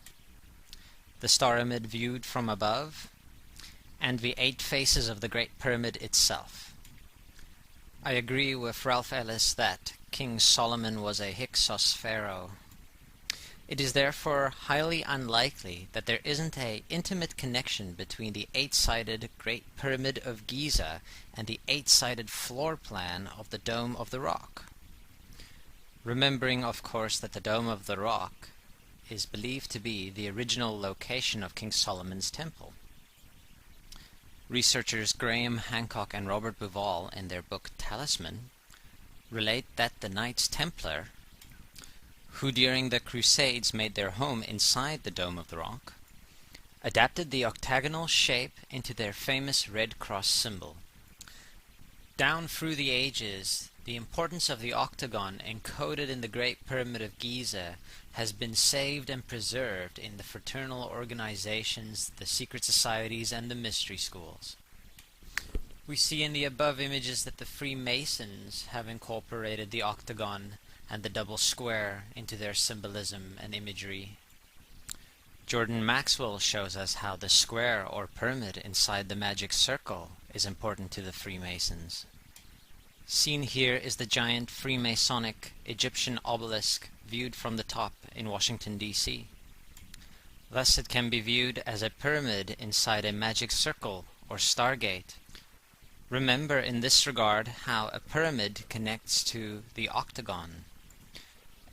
the staramid viewed from above, and the 8 faces of the Great Pyramid itself. I agree with Ralph Ellis that King Solomon was a Hyksos pharaoh. It is therefore highly unlikely that there isn't an intimate connection between the 8-sided Great Pyramid of Giza and the 8-sided floor plan of the Dome of the Rock. Remembering, of course, that the Dome of the Rock is believed to be the original location of King Solomon's Temple. Researchers Graham Hancock and Robert Bouval, in their book Talisman, relate that the Knights Templar, who during the Crusades made their home inside the Dome of the Rock, adapted the octagonal shape into their famous Red Cross symbol. Down through the ages, the importance of the octagon encoded in the Great Pyramid of Giza has been saved and preserved in the fraternal organizations, the secret societies, and the mystery schools. We see in the above images that the Freemasons have incorporated the octagon and the double square into their symbolism and imagery. Jordan Maxwell shows us how the square or pyramid inside the magic circle is important to the Freemasons. Seen here is the giant Freemasonic Egyptian obelisk viewed from the top in Washington, D.C. Thus it can be viewed as a pyramid inside a magic circle or Stargate. Remember in this regard how a pyramid connects to the octagon.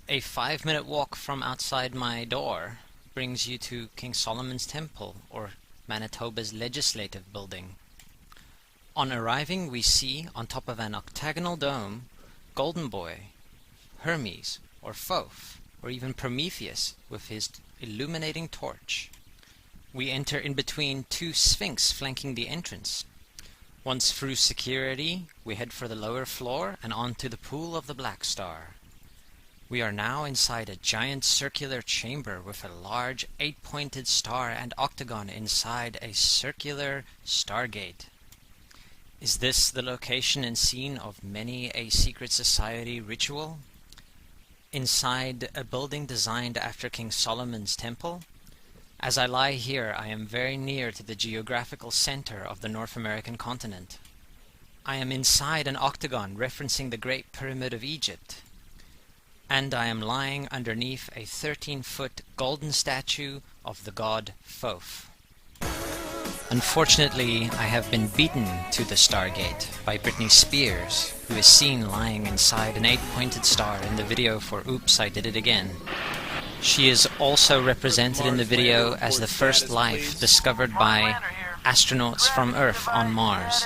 A 5-minute walk from outside my door brings you to King Solomon's Temple, or Manitoba's legislative building. On arriving, we see, on top of an octagonal dome, Golden Boy, Hermes, or Thoth, or even Prometheus with his illuminating torch. We enter in between 2 sphinx flanking the entrance. Once through security, we head for the lower floor and onto the pool of the Black Star. We are now inside a giant circular chamber with a large 8-pointed star and octagon inside a circular Stargate. Is this the location and scene of many a secret society ritual? Inside a building designed after King Solomon's Temple? As I lie here, I am very near to the geographical center of the North American continent. I am inside an octagon referencing the Great Pyramid of Egypt. And I am lying underneath a 13-foot golden statue of the god Thoth. Unfortunately, I have been beaten to the Stargate by Britney Spears, who is seen lying inside an 8-pointed star in the video for Oops, I Did It Again. She is also represented in the video as the first life discovered by astronauts from Earth on Mars.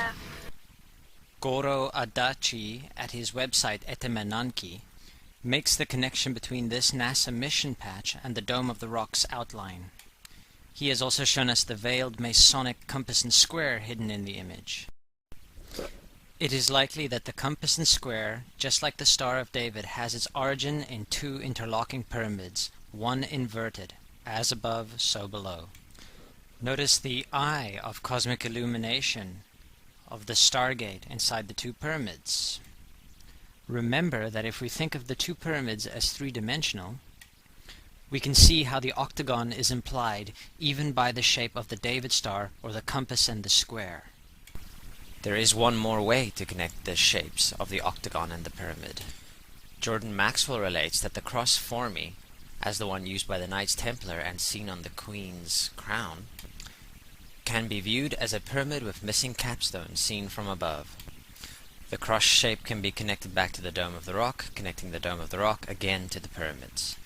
Goro Adachi, at his website Etemenanki, makes the connection between this NASA mission patch and the Dome of the Rock's outline. He has also shown us the veiled Masonic compass and square hidden in the image. It is likely that the compass and square, just like the Star of David, has its origin in two interlocking pyramids, one inverted, as above, so below. Notice the eye of cosmic illumination of the Stargate inside the two pyramids. Remember that if we think of the two pyramids as three-dimensional, we can see how the octagon is implied even by the shape of the David star or the compass and the square. There is one more way to connect the shapes of the octagon and the pyramid. Jordan Maxwell relates that the cross formy, as the one used by the Knights Templar and seen on the Queen's crown, can be viewed as a pyramid with missing capstones seen from above. The cross shape can be connected back to the Dome of the Rock, connecting the Dome of the Rock again to the pyramids.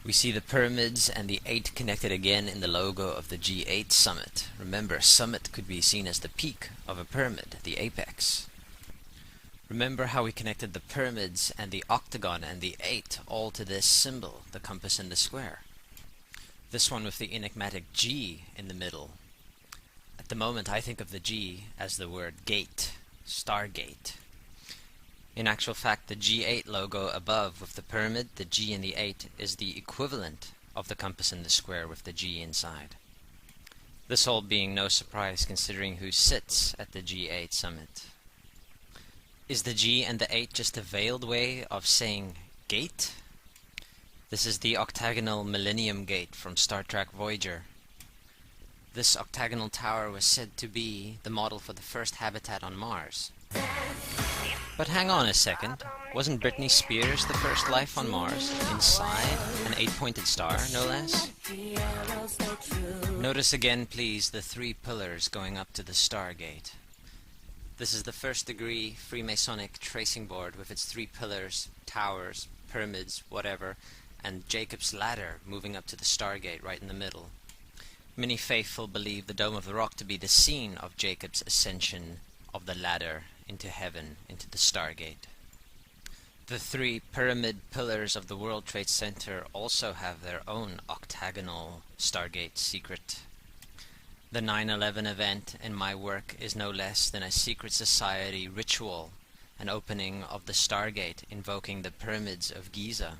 We see the pyramids and the 8 connected again in the logo of the G8 summit. Remember, summit could be seen as the peak of a pyramid, the apex. Remember how we connected the pyramids and the octagon and the 8 all to this symbol, the compass and the square. This one with the enigmatic G in the middle. At the moment I think of the G as the word gate, Stargate. In actual fact, the G8 logo above with the pyramid, the G and the 8, is the equivalent of the compass and the square with the G inside. This all being no surprise considering who sits at the G8 summit. Is the G and the 8 just a veiled way of saying gate? This is the octagonal Millennium Gate from Star Trek Voyager. This octagonal tower was said to be the model for the first habitat on Mars. But hang on a second, wasn't Britney Spears the first life on Mars, inside an 8-pointed star, no less? Notice again, please, the 3 pillars going up to the Stargate. This is the first degree Freemasonic tracing board with its 3 pillars, towers, pyramids, whatever, and Jacob's ladder moving up to the Stargate right in the middle. Many faithful believe the Dome of the Rock to be the scene of Jacob's ascension of the ladder into heaven, into the Stargate. The 3 pyramid pillars of the World Trade Center also have their own octagonal Stargate secret. The 9/11 event in my work is no less than a secret society ritual, an opening of the Stargate invoking the pyramids of Giza.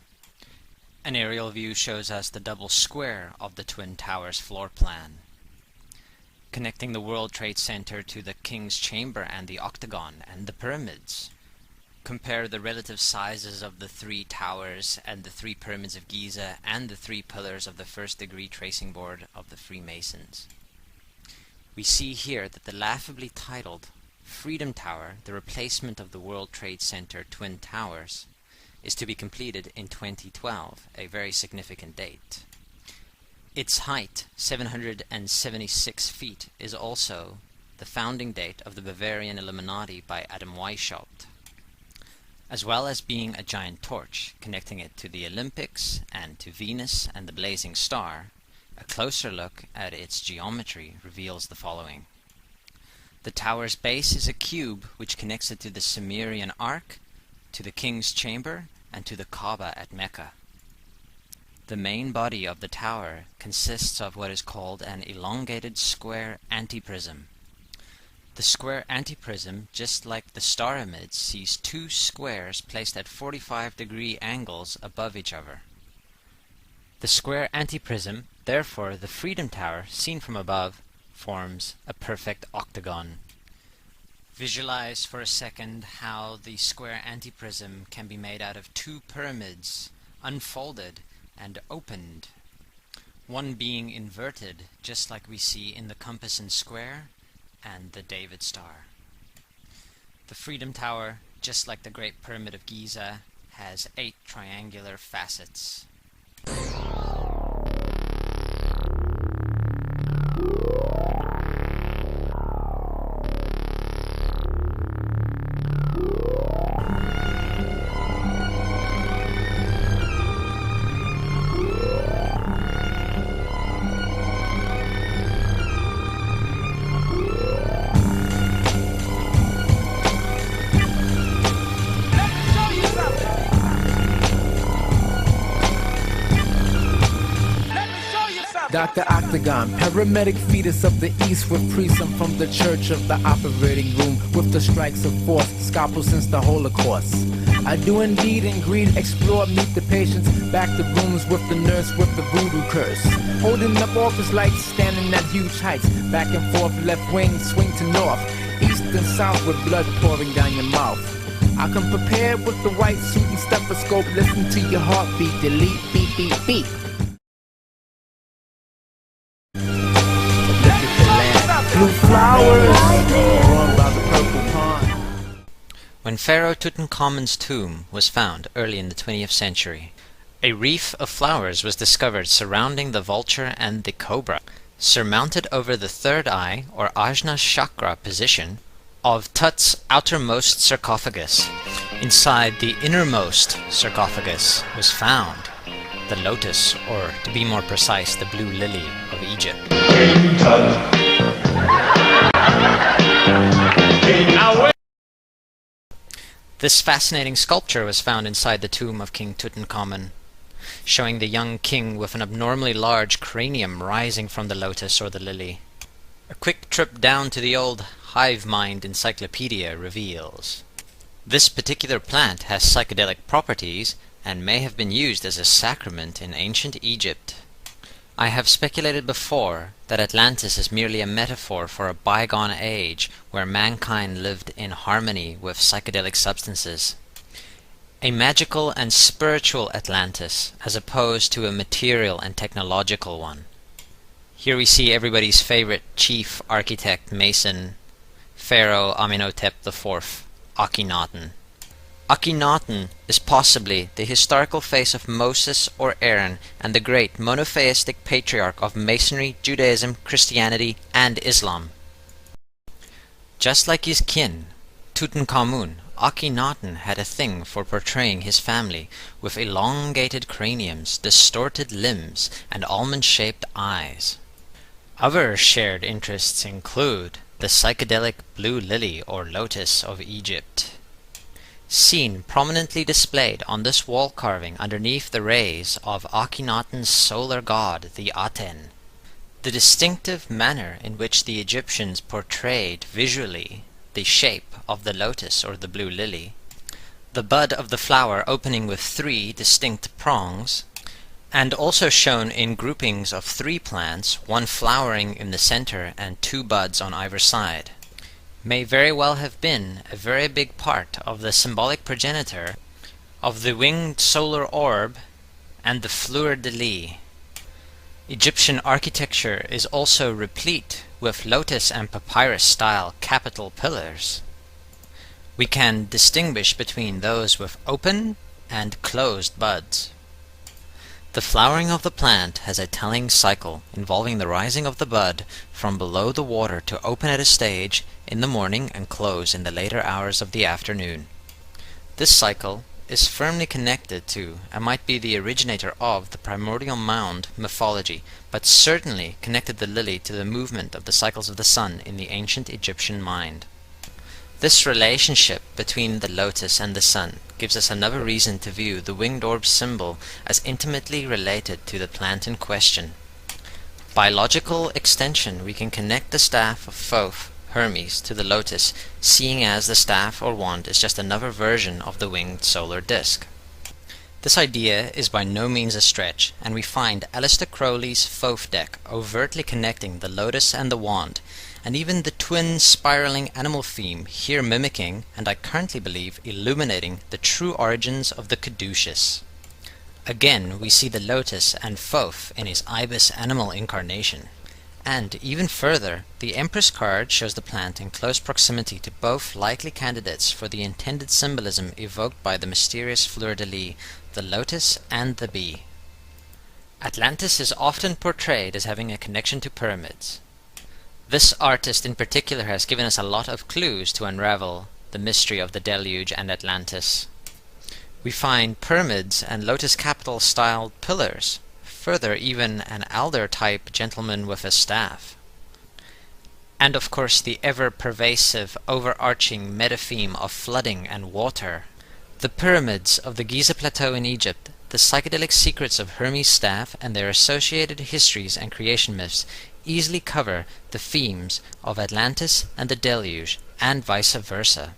An aerial view shows us the double square of the Twin Towers floor plan, connecting the World Trade Center to the King's Chamber and the Octagon and the pyramids. Compare the relative sizes of the 3 towers and the 3 pyramids of Giza and the 3 pillars of the first degree tracing board of the Freemasons. We see here that the laughably titled Freedom Tower, the replacement of the World Trade Center Twin Towers, is to be completed in 2012, a very significant date. Its height, 776 feet, is also the founding date of the Bavarian Illuminati by Atum Weishaupt, as well as being a giant torch connecting it to the Olympics and to Venus and the blazing star. A closer look at its geometry reveals the following. The tower's base is a cube which connects it to the Sumerian Ark, to the King's Chamber, and to the Kaaba at Mecca. The main body of the tower consists of what is called an elongated square antiprism. The square antiprism, just like the star image, sees 2 squares placed at 45-degree angles above each other. The square antiprism, therefore the Freedom Tower, seen from above, forms a perfect octagon. Visualize for a second how the square antiprism can be made out of 2 pyramids, unfolded and opened, one being inverted, just like we see in the compass and square and the David star. The Freedom Tower, just like the Great Pyramid of Giza, has 8 triangular facets. Dr. Octagon, paramedic fetus of the east with precinct from the church of the operating room with the strikes of force, scalpel since the Holocaust. I do indeed and greed, explore, meet the patients, back to rooms with the nurse with the voodoo curse. Holding up office lights, standing at huge heights, back and forth, left wing, swing to north, east and south with blood pouring down your mouth. I come prepared with the white suit and stethoscope, listen to your heartbeat, delete, beep, beep, beep. Blue flowers, drawn by the purple pond. When Pharaoh Tutankhamun's tomb was found early in the 20th century, a wreath of flowers was discovered surrounding the vulture and the cobra, surmounted over the third eye or Ajna chakra position of Tut's outermost sarcophagus. Inside the innermost sarcophagus was found the lotus, or to be more precise, the blue lily of Egypt. This fascinating sculpture was found inside the tomb of King Tutankhamun, showing the young king with an abnormally large cranium rising from the lotus or the lily. A quick trip down to the old Hive Mind encyclopedia reveals this particular plant has psychedelic properties and may have been used as a sacrament in ancient Egypt. I have speculated before that Atlantis is merely a metaphor for a bygone age where mankind lived in harmony with psychedelic substances. A magical and spiritual Atlantis as opposed to a material and technological one. Here we see everybody's favorite chief architect mason, Pharaoh Amenhotep IV, Akhenaten. Akhenaten is possibly the historical face of Moses or Aaron and the great monotheistic patriarch of Masonry, Judaism, Christianity, and Islam. Just like his kin, Tutankhamun, Akhenaten had a thing for portraying his family with elongated craniums, distorted limbs, and almond-shaped eyes. Other shared interests include the psychedelic blue lily or lotus of Egypt, seen prominently displayed on this wall carving underneath the rays of Akhenaten's solar god, the Aten. The distinctive manner in which the Egyptians portrayed visually the shape of the lotus or the blue lily, the bud of the flower opening with 3 distinct prongs, and also shown in groupings of 3 plants, 1 flowering in the center and 2 buds on either side, may very well have been a very big part of the symbolic progenitor of the winged solar orb and the fleur-de-lis. Egyptian architecture is also replete with lotus and papyrus-style capital pillars. We can distinguish between those with open and closed buds. The flowering of the plant has a telling cycle involving the rising of the bud from below the water to open at a stage in the morning and close in the later hours of the afternoon. This cycle is firmly connected to, and might be the originator of, the primordial mound mythology, but certainly connected the lily to the movement of the cycles of the sun in the ancient Egyptian mind. This relationship between the lotus and the sun gives us another reason to view the winged orb symbol as intimately related to the plant in question. By logical extension, we can connect the staff of Thoth, Hermes, to the lotus, seeing as the staff or wand is just another version of the winged solar disk. This idea is by no means a stretch, and we find Aleister Crowley's Thoth deck overtly connecting the lotus and the wand, and even the twin spiraling animal theme here mimicking, and I currently believe illuminating, the true origins of the caduceus. Again, we see the lotus and Thoth in his ibis animal incarnation. And even further, the Empress card shows the plant in close proximity to both likely candidates for the intended symbolism evoked by the mysterious fleur-de-lis, the lotus and the bee. Atlantis is often portrayed as having a connection to pyramids. This artist in particular has given us a lot of clues to unravel the mystery of the deluge and Atlantis. We find pyramids and lotus capital styled pillars, further even an alder-type gentleman with a staff. And of course the ever-pervasive, overarching meta-theme of flooding and water. The pyramids of the Giza Plateau in Egypt the psychedelic secrets of Hermes' staff and their associated histories and creation myths easily cover the themes of Atlantis and the deluge, and vice versa.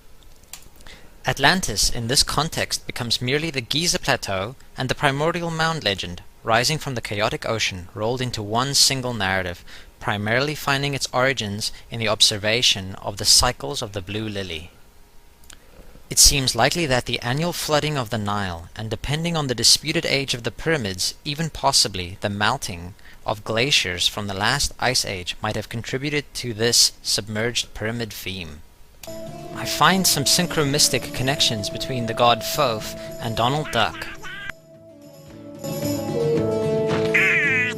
Atlantis in this context becomes merely the Giza Plateau and the primordial mound legend, rising from the chaotic ocean, rolled into one single narrative, primarily finding its origins in the observation of the cycles of the blue lily. It seems likely that the annual flooding of the Nile, and depending on the disputed age of the pyramids, even possibly the melting of glaciers from the last ice age, might have contributed to this submerged pyramid theme. I find some synchromystic connections between the god Thoth and Donald Duck.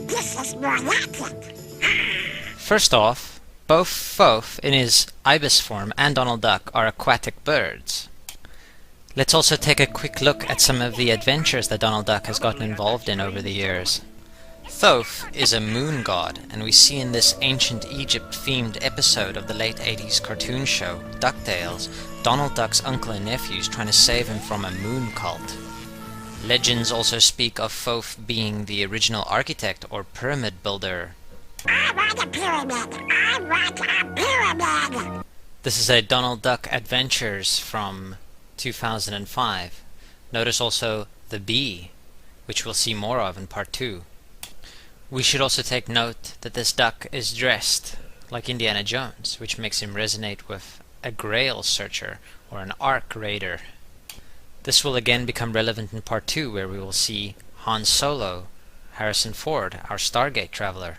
This is more like it. First off, both Thoth in his ibis form and Donald Duck are aquatic birds. Let's also take a quick look at some of the adventures that Donald Duck has gotten involved in over the years. Thoth is a moon god, and we see in this ancient Egypt-themed episode of the late 80s cartoon show, DuckTales, Donald Duck's uncle and nephews trying to save him from a moon cult. Legends also speak of Thoth being the original architect or pyramid builder. I want a pyramid. I want a pyramid. This is a Donald Duck Adventures from 2005. Notice also the bee, which we'll see more of in part 2. We should also take note that this duck is dressed like Indiana Jones, which makes him resonate with a Grail searcher or an Ark raider. This will again become relevant in part 2, where we will see Han Solo, Harrison Ford, our Stargate traveler.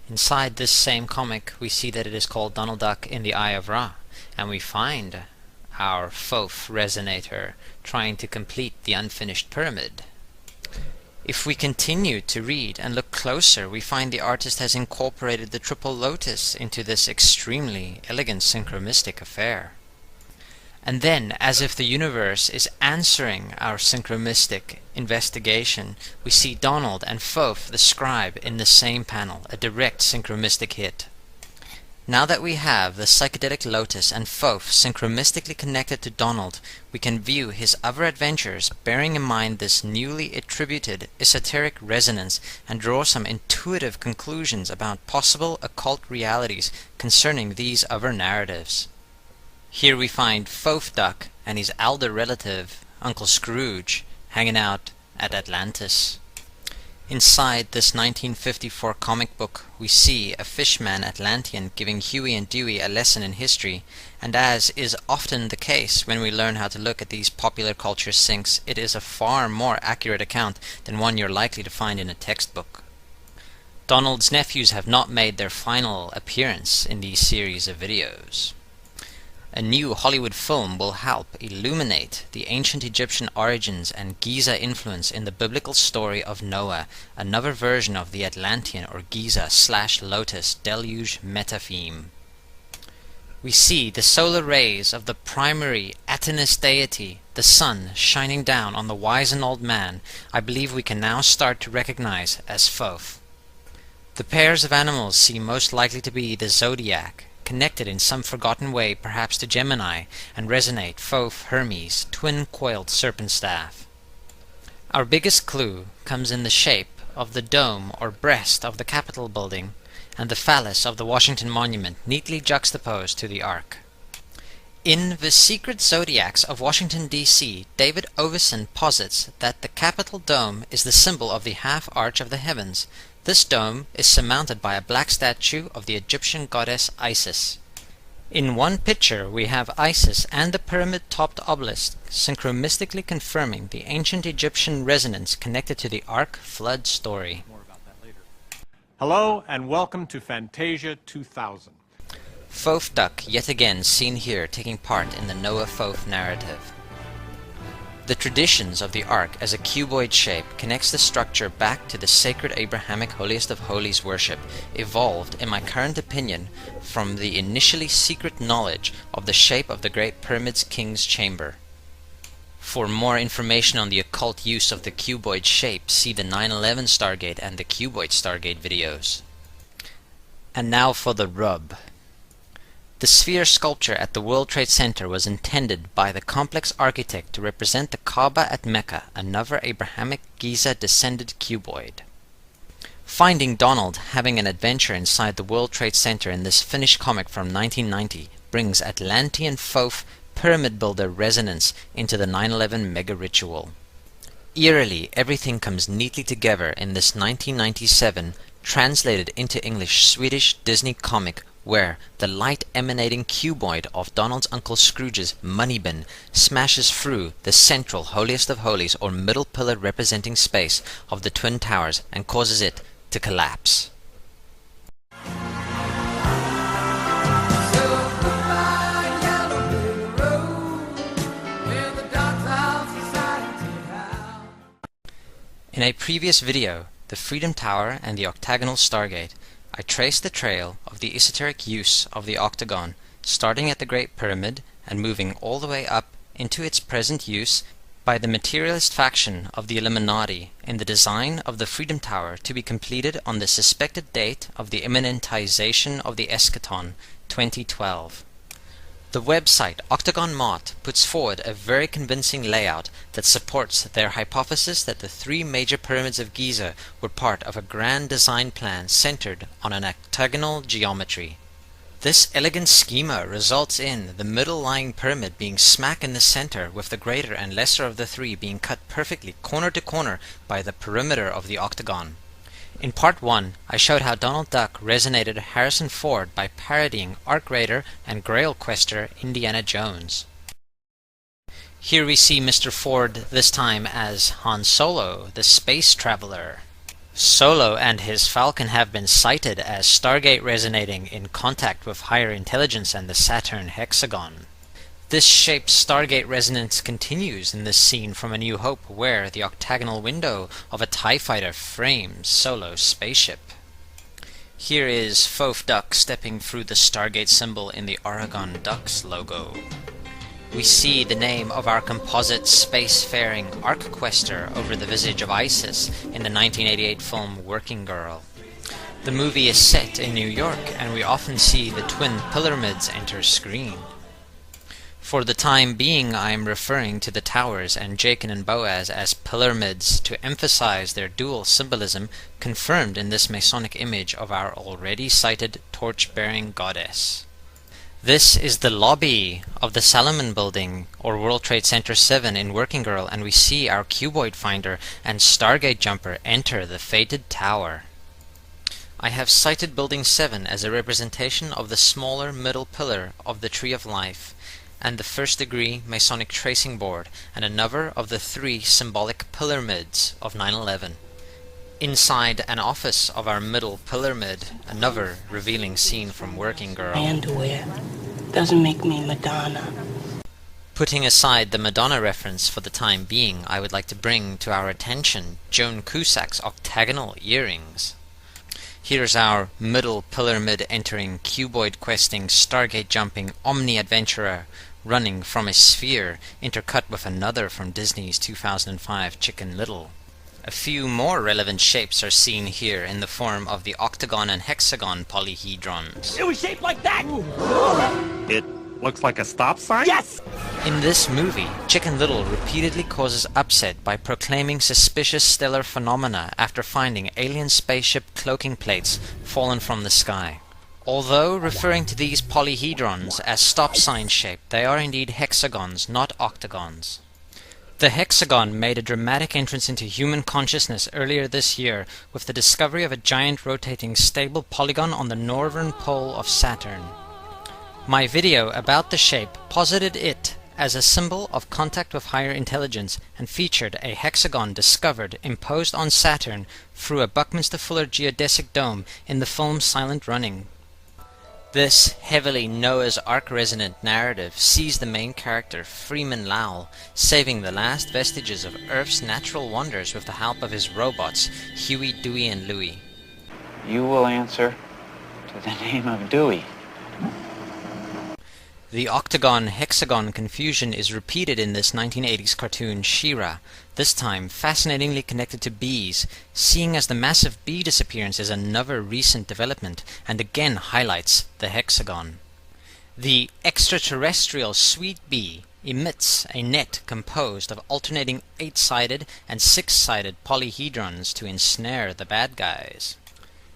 Inside this same comic, we see that it is called Donald Duck in the Eye of Ra, and we find our Thoth resonator trying to complete the unfinished pyramid. If we continue to read and look closer, we find the artist has incorporated the triple lotus into this extremely elegant synchromystic affair. And then, as if the universe is answering our synchromystic investigation, we see Donald and Thoth the scribe in the same panel, a direct synchromystic hit. Now that we have the psychedelic lotus and Thoth synchromystically connected to Donald, we can view his other adventures bearing in mind this newly attributed esoteric resonance and draw some intuitive conclusions about possible occult realities concerning these other narratives. Here we find Thoth Duck and his elder relative, Uncle Scrooge, hanging out at Atlantis. Inside this 1954 comic book, we see a fishman Atlantean giving Huey and Dewey a lesson in history, and as is often the case when we learn how to look at these popular culture syncs, it is a far more accurate account than one you're likely to find in a textbook. Donald's nephews have not made their final appearance in these series of videos. A new Hollywood film will help illuminate the ancient Egyptian origins and Giza influence in the biblical story of Noah, another version of the Atlantean or Giza/Lotus deluge metatheme. We see the solar rays of the primary Atenus deity, the sun, shining down on the wizened old man I believe we can now start to recognize as Thoth. The pairs of animals seem most likely to be the zodiac, connected in some forgotten way perhaps to Gemini, and resonate Thoth Hermes, twin-coiled serpent staff. Our biggest clue comes in the shape of the dome or breast of the Capitol building and the phallus of the Washington Monument neatly juxtaposed to the Ark. In The Secret Zodiacs of Washington, D.C., David Overson posits that the Capitol dome is the symbol of the half-arch of the heavens. This dome is surmounted by a black statue of the Egyptian goddess Isis. In one picture we have Isis and the pyramid-topped obelisk synchromystically confirming the ancient Egyptian resonance connected to the Ark flood story. More about that later. Hello and welcome to Fantasia 2000. Thoth Duck yet again seen here taking part in the Noah Thoth narrative. The traditions of the Ark as a cuboid shape connects the structure back to the sacred Abrahamic holiest of holies worship, evolved, in my current opinion, from the initially secret knowledge of the shape of the Great Pyramid's King's Chamber. For more information on the occult use of the cuboid shape, see the 9/11 Stargate and the Cuboid Stargate videos. And now for the rub. The sphere sculpture at the World Trade Center was intended by the complex architect to represent the Kaaba at Mecca, another Abrahamic Giza-descended cuboid. Finding Donald having an adventure inside the World Trade Center in this Finnish comic from 1990 brings Atlantean Thoth pyramid builder resonance into the 9/11 mega ritual. Eerily, everything comes neatly together in this 1997 translated into English Swedish Disney comic where the light emanating cuboid of Donald's Uncle Scrooge's money bin smashes through the central holiest of holies or middle pillar representing space of the Twin Towers and causes it to collapse. In a previous video, the Freedom Tower and the octagonal Stargate, I traced the trail of the esoteric use of the octagon, starting at the Great Pyramid and moving all the way up into its present use by the materialist faction of the Illuminati in the design of the Freedom Tower to be completed on the suspected date of the immanentization of the eschaton, 2012. The website Octagon Mart puts forward a very convincing layout that supports their hypothesis that the three major pyramids of Giza were part of a grand design plan centered on an octagonal geometry. This elegant schema results in the middle-lying pyramid being smack in the center, with the greater and lesser of the three being cut perfectly corner to corner by the perimeter of the octagon. In part 1, I showed how Donald Duck resonated Harrison Ford by parodying Ark Raider and Grail Quester Indiana Jones. Here we see Mr. Ford this time as Han Solo, the space traveler. Solo and his Falcon have been cited as Stargate resonating in contact with higher intelligence and the Saturn hexagon. This shaped Stargate resonance continues in this scene from A New Hope, where the octagonal window of a TIE fighter frames Solo's spaceship. Here is Thoth Duck stepping through the Stargate symbol in the Oregon Ducks logo. We see the name of our composite spacefaring Ark Quester over the visage of Isis in the 1988 film Working Girl. The movie is set in New York, and we often see the twin pyramids enter screen. For the time being, I am referring to the towers and Jachin and Boaz as pyramids to emphasize their dual symbolism confirmed in this Masonic image of our already cited torch-bearing goddess. This is the lobby of the Salomon Building, or World Trade Center 7 in Working Girl, and we see our cuboid finder and Stargate jumper enter the fated tower. I have cited Building 7 as a representation of the smaller middle pillar of the Tree of Life, and the first-degree Masonic tracing board, and another of the three symbolic pyramids of 9/11. Inside an office of our middle pyramid, another revealing scene from Working Girl. My underwear doesn't make me Madonna. Putting aside the Madonna reference for the time being, I would like to bring to our attention Joan Cusack's octagonal earrings. Here's our middle pyramid entering cuboid questing, Stargate jumping, omni-adventurer running from a sphere intercut with another from Disney's 2005 Chicken Little. A few more relevant shapes are seen here in the form of the octagon and hexagon polyhedrons. It was shaped like that! It looks like a stop sign? Yes! In this movie, Chicken Little repeatedly causes upset by proclaiming suspicious stellar phenomena after finding alien spaceship cloaking plates fallen from the sky. Although referring to these polyhedrons as stop sign shaped, they are indeed hexagons, not octagons. The hexagon made a dramatic entrance into human consciousness earlier this year with the discovery of a giant rotating stable polygon on the northern pole of Saturn. My video about the shape posited it as a symbol of contact with higher intelligence and featured a hexagon discovered imposed on Saturn through a Buckminster Fuller geodesic dome in the film Silent Running. This heavily Noah's Ark resonant narrative sees the main character, Freeman Lowell, saving the last vestiges of Earth's natural wonders with the help of his robots, Huey, Dewey, and Louie. You will answer to the name of Dewey. The octagon-hexagon confusion is repeated in this 1980s cartoon She-Ra, this time fascinatingly connected to bees, seeing as the massive bee disappearance is another recent development and again highlights the hexagon. The extraterrestrial sweet bee emits a net composed of alternating 8-sided and 6-sided polyhedrons to ensnare the bad guys.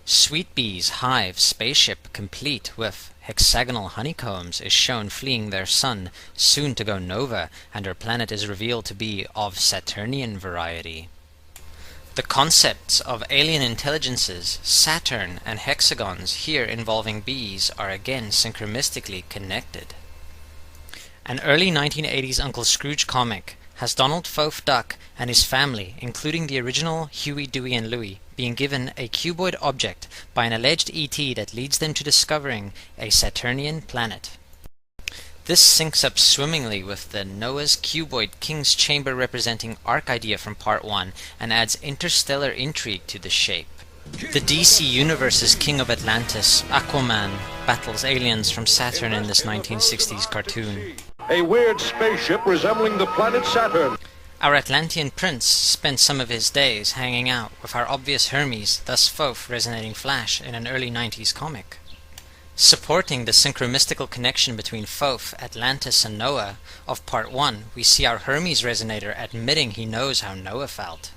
Sweet bee's hive spaceship, complete with hexagonal honeycombs, is shown fleeing their sun, soon to go nova, and her planet is revealed to be of Saturnian variety. The concepts of alien intelligences, Saturn, and hexagons, here involving bees, are again synchromistically connected. An early 1980s Uncle Scrooge comic has Donald Fof Duck and his family, including the original Huey, Dewey, and Louie, being given a cuboid object by an alleged ET that leads them to discovering a Saturnian planet. This syncs up swimmingly with the Noah's cuboid King's Chamber representing Ark idea from Part 1 and adds interstellar intrigue to the shape. The DC Universe's King of Atlantis, Aquaman, battles aliens from Saturn in this 1960s cartoon. A weird spaceship resembling the planet Saturn. Our Atlantean prince spent some of his days hanging out with our obvious Hermes, thus Fof resonating Flash in an early 90s comic. Supporting the synchromystical connection between Fof, Atlantis, and Noah of Part 1, we see our Hermes resonator admitting he knows how Noah felt.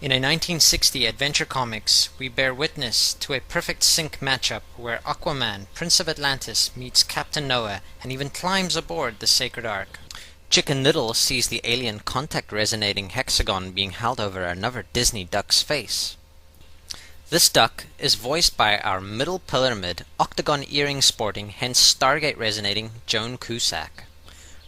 In a 1960 adventure comics, we bear witness to a perfect sync matchup where Aquaman, Prince of Atlantis, meets Captain Noah and even climbs aboard the Sacred Ark. Chicken Little sees the alien contact resonating hexagon being held over another Disney duck's face. This duck is voiced by our middle pillar-mid, octagon earring sporting, hence Stargate resonating Joan Cusack.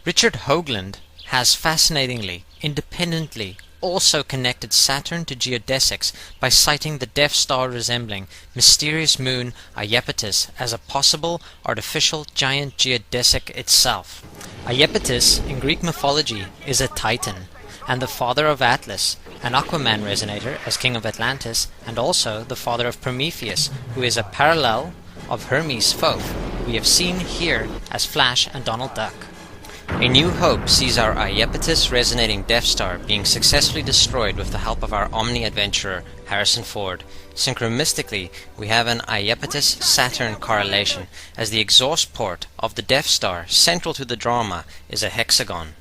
Richard Hoagland has fascinatingly, independently, also connected Saturn to geodesics by citing the Death Star resembling mysterious moon Iapetus as a possible artificial giant geodesic itself. Iapetus in Greek mythology is a titan and the father of Atlas, an Aquaman resonator as king of Atlantis, and also the father of Prometheus, who is a parallel of Hermes Fof, we have seen here as Flash and Donald Duck. A New Hope sees our Iapetus resonating Death Star being successfully destroyed with the help of our Omni-adventurer Harrison Ford. Synchromystically, we have an Iapetus-Saturn correlation, as the exhaust port of the Death Star, central to the drama, is a hexagon.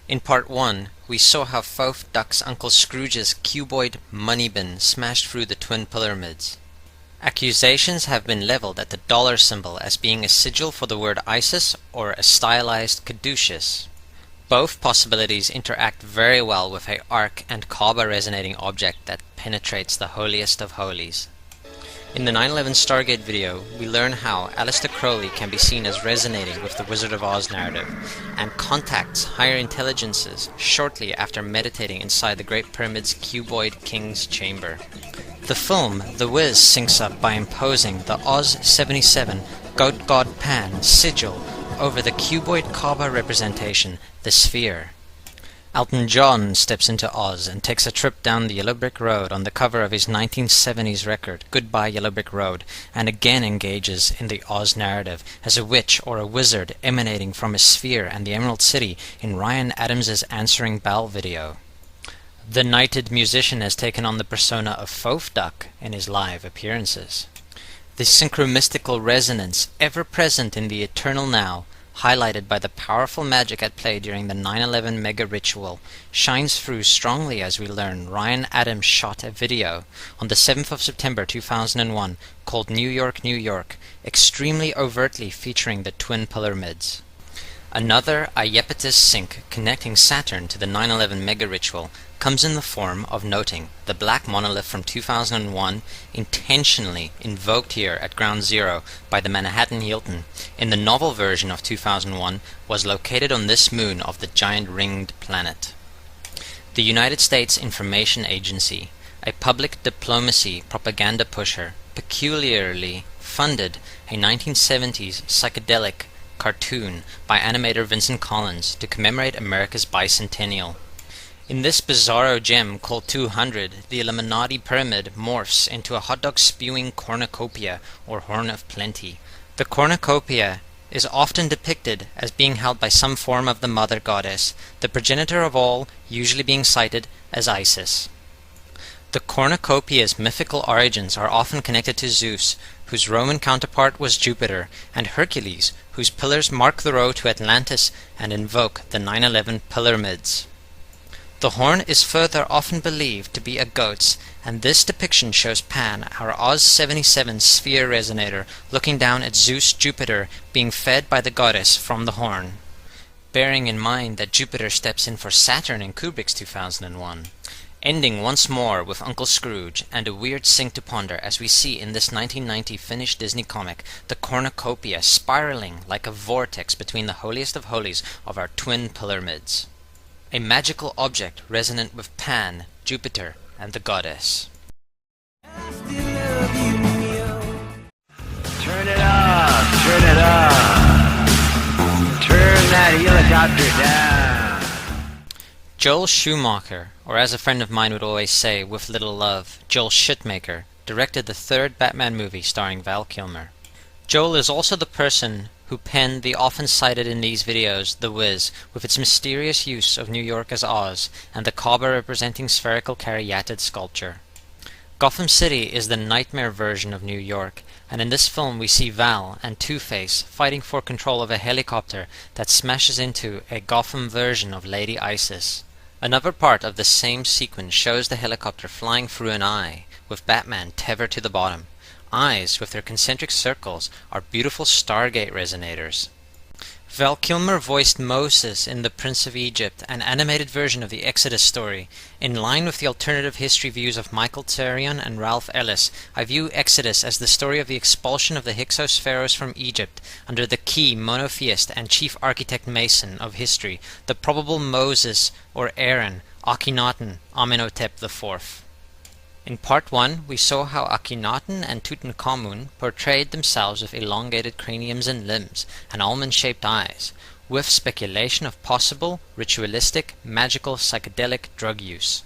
In Part 1, we saw how Fof Duck's Uncle Scrooge's cuboid money bin smashed through the twin pyramids. Accusations have been leveled at the dollar symbol as being a sigil for the word ISIS or a stylized caduceus. Both possibilities interact very well with a Ark and Kaaba resonating object that penetrates the holiest of holies. In the 9/11 Stargate video, we learn how Aleister Crowley can be seen as resonating with the Wizard of Oz narrative, and contacts higher intelligences shortly after meditating inside the Great Pyramid's cuboid King's Chamber. The film The Wiz syncs up by imposing the Oz-77 Goat God Pan sigil over the cuboid Kaaba representation, the Sphere. Elton John steps into Oz and takes a trip down the yellow brick road on the cover of his 1970s record, Goodbye Yellow Brick Road, and again engages in the Oz narrative as a witch or a wizard emanating from a sphere and the Emerald City in Ryan Adams's Answering Bell video. The knighted musician has taken on the persona of Fof Duck in his live appearances. The synchromystical resonance ever present in the eternal now, highlighted by the powerful magic at play during the 9/11 mega ritual, shines through strongly as we learn Ryan Adams shot a video on the 7th of September 2001 called New York, New York, extremely overtly featuring the twin pyramids. Another Iapetus sync connecting Saturn to the 9/11 mega ritual comes in the form of noting the black monolith from 2001 intentionally invoked here at Ground Zero by the Manhattan Hilton in the novel version of 2001 was located on this moon of the giant ringed planet. The United States Information Agency, a public diplomacy propaganda pusher, peculiarly funded a 1970s psychedelic cartoon by animator Vincent Collins to commemorate America's bicentennial. In this bizarro gem called 200, the Illuminati pyramid morphs into a hot-dog-spewing cornucopia or horn of plenty. The cornucopia is often depicted as being held by some form of the mother goddess, the progenitor of all usually being cited as Isis. The cornucopia's mythical origins are often connected to Zeus, whose Roman counterpart was Jupiter, and Hercules, whose pillars mark the road to Atlantis and invoke the 9/11 pyramids. The horn is further often believed to be a goat's, and this depiction shows Pan, our Oz-77 sphere resonator, looking down at Zeus Jupiter being fed by the goddess from the horn. Bearing in mind that Jupiter steps in for Saturn in Kubrick's 2001. Ending once more with Uncle Scrooge and a weird sync to ponder as we see in this 1990 Finnish Disney comic the cornucopia spiraling like a vortex between the holiest of holies of our twin pyramids. A magical object resonant with Pan, Jupiter, and the goddess. Turn it up, turn it up. Turn that helicopter down. Joel Schumacher, or as a friend of mine would always say, with little love, Joel Shitmaker, directed the third Batman movie starring Val Kilmer. Joel is also the person who penned the often cited in these videos The Wiz, with its mysterious use of New York as Oz, and the Kaaba representing spherical caryatid sculpture. Gotham City is the nightmare version of New York, and in this film we see Val and Two-Face fighting for control of a helicopter that smashes into a Gotham version of Lady Isis. Another part of the same sequence shows the helicopter flying through an eye, with Batman tethered to the bottom. Eyes, with their concentric circles, are beautiful Stargate resonators. Val Kilmer voiced Moses in The Prince of Egypt, an animated version of the Exodus story. In line with the alternative history views of Michael Tsarion and Ralph Ellis, I view Exodus as the story of the expulsion of the Hyksos pharaohs from Egypt under the key monotheist and chief architect Mason of history, the probable Moses or Aaron, Akhenaten, Amenhotep IV. In part 1, we saw how Akhenaten and Tutankhamun portrayed themselves with elongated craniums and limbs, and almond-shaped eyes, with speculation of possible, ritualistic, magical, psychedelic drug use.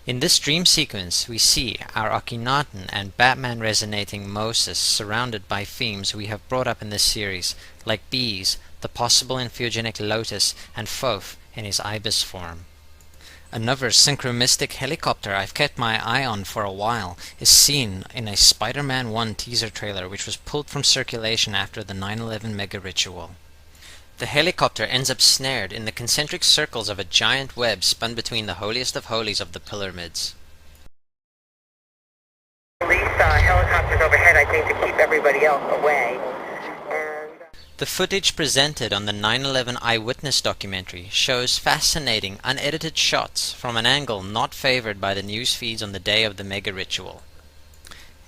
In this dream sequence, we see our Akhenaten and Batman resonating Moses surrounded by themes we have brought up in this series, like bees, the possible entheogenic lotus, and Thoth in his ibis form. Another synchromystic helicopter I've kept my eye on for a while is seen in a Spider-Man 1 teaser trailer which was pulled from circulation after the 9/11 mega ritual. The helicopter ends up snared in the concentric circles of a giant web spun between the holiest of holies of the pyramids. These helicopters overhead, I think, to keep everybody else away. The footage presented on the 9/11 Eyewitness documentary shows fascinating, unedited shots from an angle not favored by the news feeds on the day of the mega ritual.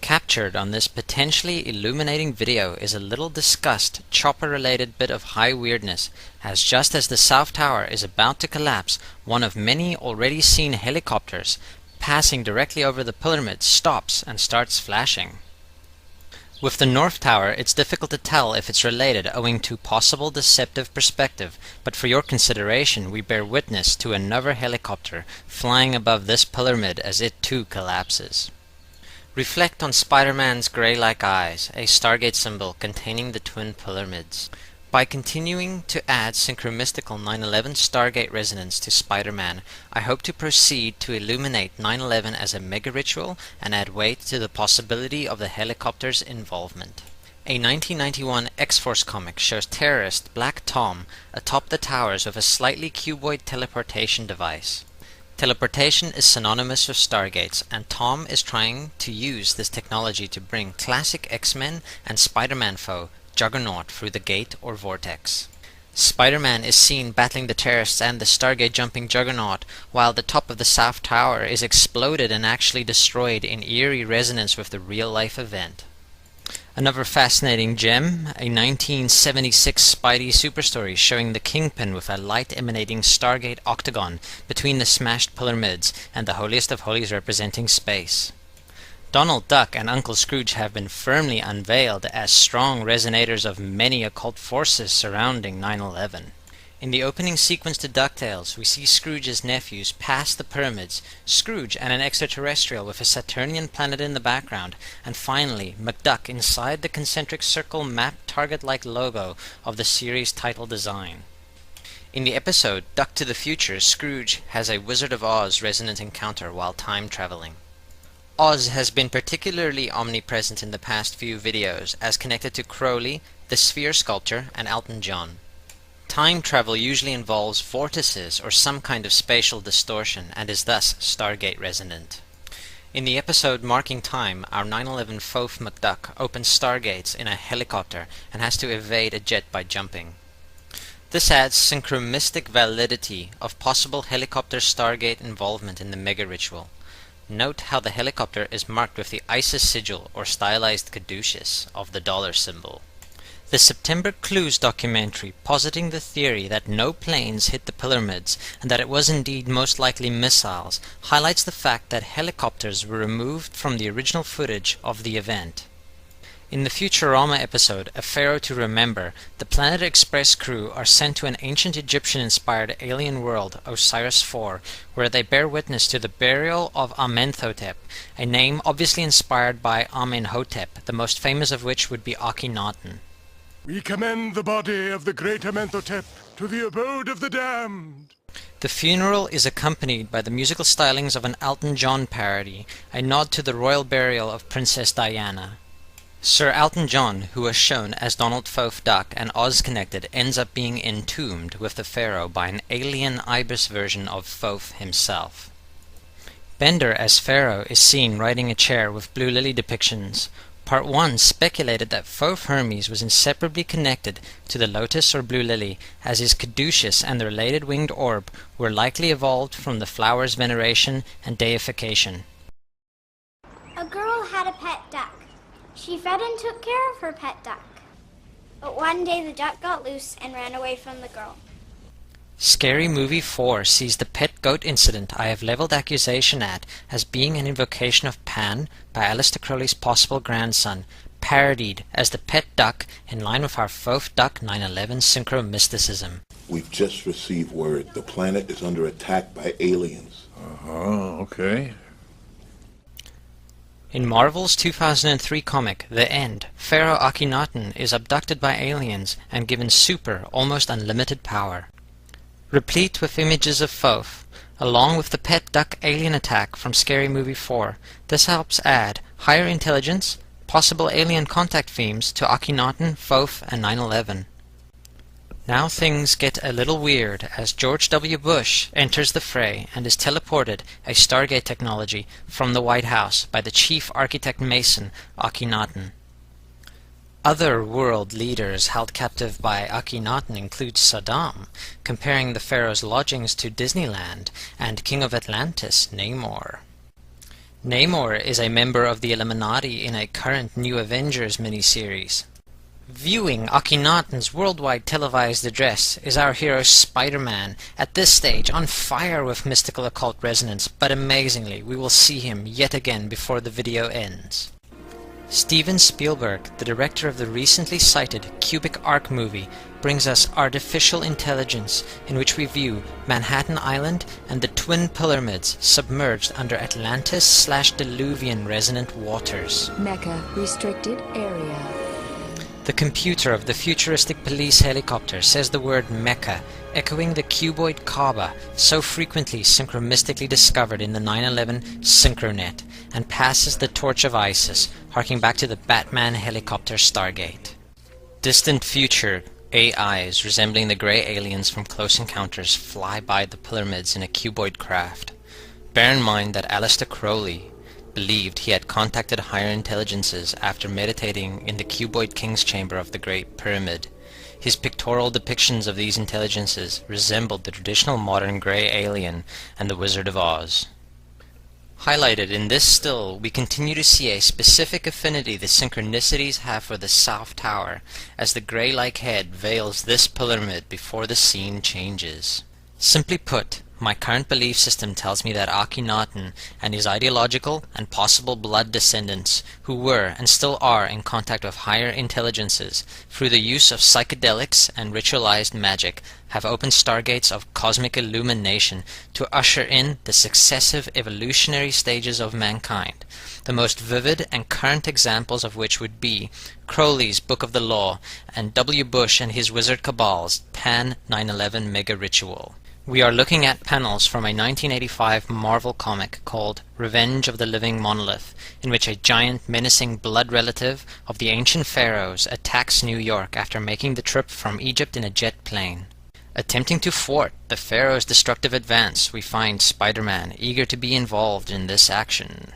Captured on this potentially illuminating video is a little discussed, chopper-related bit of high weirdness, as just as the South Tower is about to collapse, one of many already seen helicopters passing directly over the pyramid stops and starts flashing. With the North Tower, it's difficult to tell if it's related owing to possible deceptive perspective, but for your consideration we bear witness to another helicopter flying above this pyramid as it too collapses. Reflect on Spider-Man's grey-like eyes, a Stargate symbol containing the twin pyramids. By continuing to add synchromystical 9/11 Stargate resonance to Spider-Man, I hope to proceed to illuminate 9/11 as a mega-ritual and add weight to the possibility of the helicopter's involvement. A 1991 X-Force comic shows terrorist Black Tom atop the towers with a slightly cuboid teleportation device. Teleportation is synonymous with Stargates, and Tom is trying to use this technology to bring classic X-Men and Spider-Man foe Juggernaut through the gate or vortex. Spider-Man is seen battling the terrorists and the Stargate jumping Juggernaut, while the top of the South Tower is exploded and actually destroyed in eerie resonance with the real-life event. Another fascinating gem, a 1976 Spidey superstory showing the Kingpin with a light-emanating Stargate octagon between the smashed pyramids and the holiest of holies representing space. Donald Duck and Uncle Scrooge have been firmly unveiled as strong resonators of many occult forces surrounding 9/11. In the opening sequence to DuckTales, we see Scrooge's nephews pass the pyramids, Scrooge and an extraterrestrial with a Saturnian planet in the background, and finally McDuck inside the concentric circle map target-like logo of the series title design. In the episode Duck to the Future, Scrooge has a Wizard of Oz resonant encounter while time traveling. Oz has been particularly omnipresent in the past few videos, as connected to Crowley, the Sphere Sculpture, and Elton John. Time travel usually involves vortices or some kind of spatial distortion, and is thus Stargate resonant. In the episode Marking Time, our 9/11 Fof McDuck opens Stargates in a helicopter and has to evade a jet by jumping. This adds synchromistic validity of possible helicopter Stargate involvement in the mega ritual. Note how the helicopter is marked with the ISIS sigil or stylized caduceus of the dollar symbol. The September Clues documentary, positing the theory that no planes hit the pyramids and that it was indeed most likely missiles, highlights the fact that helicopters were removed from the original footage of the event. In the Futurama episode, A Pharaoh to Remember, the Planet Express crew are sent to an ancient Egyptian-inspired alien world, Osiris IV, where they bear witness to the burial of Amenhotep, a name obviously inspired by Amenhotep, the most famous of which would be Akhenaten. We commend the body of the great Amenhotep to the abode of the damned. The funeral is accompanied by the musical stylings of an Elton John parody, a nod to the royal burial of Princess Diana. Sir Elton John, who was shown as Donald Fof Duck and Oz-connected, ends up being entombed with the pharaoh by an alien ibis version of Fof himself. Bender as pharaoh is seen riding a chair with Blue Lily depictions. Part 1 speculated that Fof Hermes was inseparably connected to the lotus or blue lily, as his caduceus and the related winged orb were likely evolved from the flower's veneration and deification. A girl had a pet duck. She fed and took care of her pet duck. But one day the duck got loose and ran away from the girl. Scary Movie 4 sees the pet goat incident I have leveled accusation at as being an invocation of Pan by Aleister Crowley's possible grandson, parodied as the pet duck in line with our Fof Duck 9/11 Synchromysticism. We've just received word the planet is under attack by aliens. Okay. In Marvel's 2003 comic, The End, Pharaoh Akhenaten is abducted by aliens and given super, almost unlimited power. Replete with images of Fof, along with the pet duck alien attack from Scary Movie 4, this helps add higher intelligence, possible alien contact themes to Akhenaten, Fof, and 9/11. Now things get a little weird as George W. Bush enters the fray and is teleported, a Stargate technology, from the White House by the chief architect Mason, Akhenaten. Other world leaders held captive by Akhenaten include Saddam, comparing the pharaoh's lodgings to Disneyland, and King of Atlantis, Namor. Namor is a member of the Illuminati in a current New Avengers miniseries. Viewing Akhenaten's worldwide televised address is our hero Spider-Man, at this stage on fire with mystical occult resonance, but amazingly we will see him yet again before the video ends. Steven Spielberg, the director of the recently cited Cubic Ark movie, brings us artificial intelligence in which we view Manhattan Island and the Twin Pyramids submerged under Atlantis/Diluvian resonant waters. Mecca restricted area. The computer of the futuristic police helicopter says the word Mecca, echoing the cuboid Kaaba, so frequently synchromistically discovered in the 9/11 Synchronet, and passes the torch of ISIS, harking back to the Batman helicopter Stargate. Distant future AIs resembling the grey aliens from Close Encounters fly by the pyramids in a cuboid craft. Bear in mind that Aleister Crowley believed he had contacted higher intelligences after meditating in the cuboid king's chamber of the Great Pyramid. His pictorial depictions of these intelligences resembled the traditional modern grey alien and the Wizard of Oz. Highlighted in this still, we continue to see a specific affinity the synchronicities have for the South Tower, as the grey-like head veils this pyramid before the scene changes. Simply put, my current belief system tells me that Akhenaten and his ideological and possible blood descendants, who were and still are in contact with higher intelligences, through the use of psychedelics and ritualized magic, have opened stargates of cosmic illumination to usher in the successive evolutionary stages of mankind, the most vivid and current examples of which would be Crowley's Book of the Law, and W. Bush and his Wizard Cabal's Pan 9/11 Mega Ritual. We are looking at panels from a 1985 Marvel comic called Revenge of the Living Monolith, in which a giant menacing blood relative of the ancient pharaohs attacks New York after making the trip from Egypt in a jet plane. Attempting to thwart the pharaoh's destructive advance, we find Spider-Man eager to be involved in this action.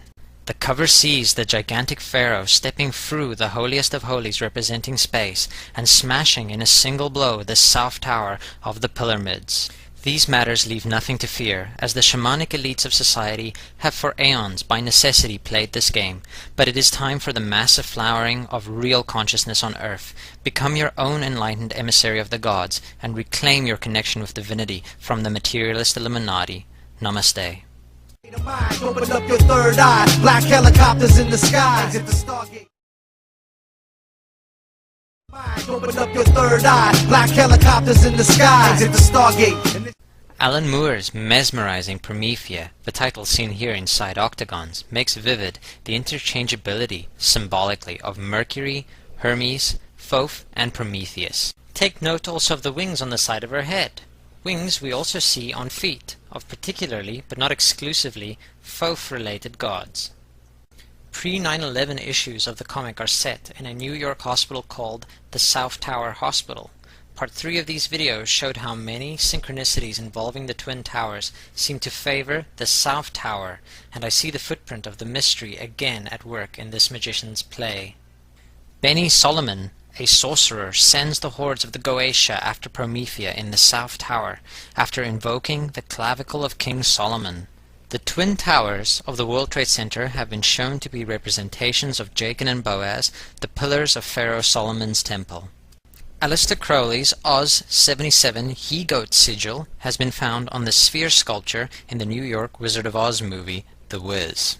The cover sees the gigantic pharaoh stepping through the holiest of holies representing space and smashing in a single blow the South Tower of the pyramids. These matters leave nothing to fear, as the shamanic elites of society have for aeons by necessity played this game, but it is time for the massive flowering of real consciousness on Earth. Become your own enlightened emissary of the gods, and reclaim your connection with divinity from the materialist Illuminati. Namaste. Open up your third eye, black helicopters in the skies at the Stargate. Open up your third eye, black helicopters in the skies at the Stargate. Alan Moore's mesmerizing Promethea, the title seen here inside octagons, makes vivid the interchangeability, symbolically, of Mercury, Hermes, Thoth, and Prometheus. Take note also of the wings on the side of her head. Wings we also see on feet, of particularly, but not exclusively, Thoth-related gods. Pre-9/11 issues of the comic are set in a New York hospital called the South Tower Hospital. Part 3 of these videos showed how many synchronicities involving the Twin Towers seem to favor the South Tower, and I see the footprint of the mystery again at work in this magician's play. Benny Solomon, a sorcerer, sends the hordes of the Goetia after Promethea in the South Tower, after invoking the clavicle of King Solomon. The Twin Towers of the World Trade Center have been shown to be representations of Jachin and Boaz, the pillars of Pharaoh Solomon's temple. Aleister Crowley's Oz 77 he-goat sigil has been found on the sphere sculpture in the New York Wizard of Oz movie, The Wiz.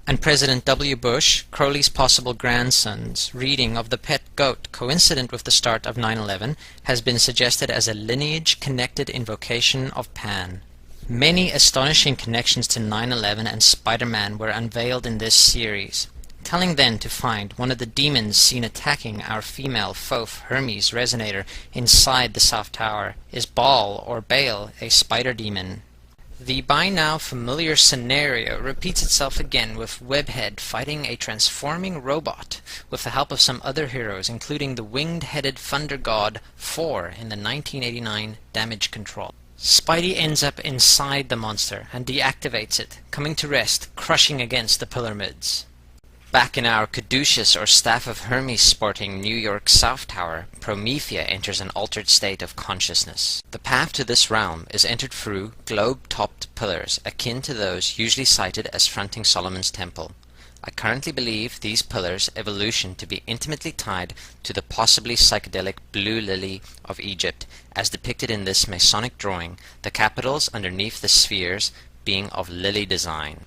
And President W. Bush, Crowley's possible grandson's reading of the pet goat coincident with the start of 9/11 has been suggested as a lineage-connected invocation of Pan. Many astonishing connections to 9/11 and Spider-Man were unveiled in this series. Telling then to find one of the demons seen attacking our female Thoth Hermes resonator inside the South Tower is Baal or Baal, a spider demon. The by now familiar scenario repeats itself again with Webhead fighting a transforming robot with the help of some other heroes, including the winged-headed thunder god Thor in the 1989 Damage Control. Spidey ends up inside the monster and deactivates it, coming to rest, crushing against the pyramids. Back in our caduceus or staff of Hermes sporting New York South Tower, Promethea enters an altered state of consciousness. The path to this realm is entered through globe-topped pillars akin to those usually cited as fronting Solomon's temple. I currently believe these pillars' evolution to be intimately tied to the possibly psychedelic blue lily of Egypt, as depicted in this Masonic drawing, the capitals underneath the spheres being of lily design.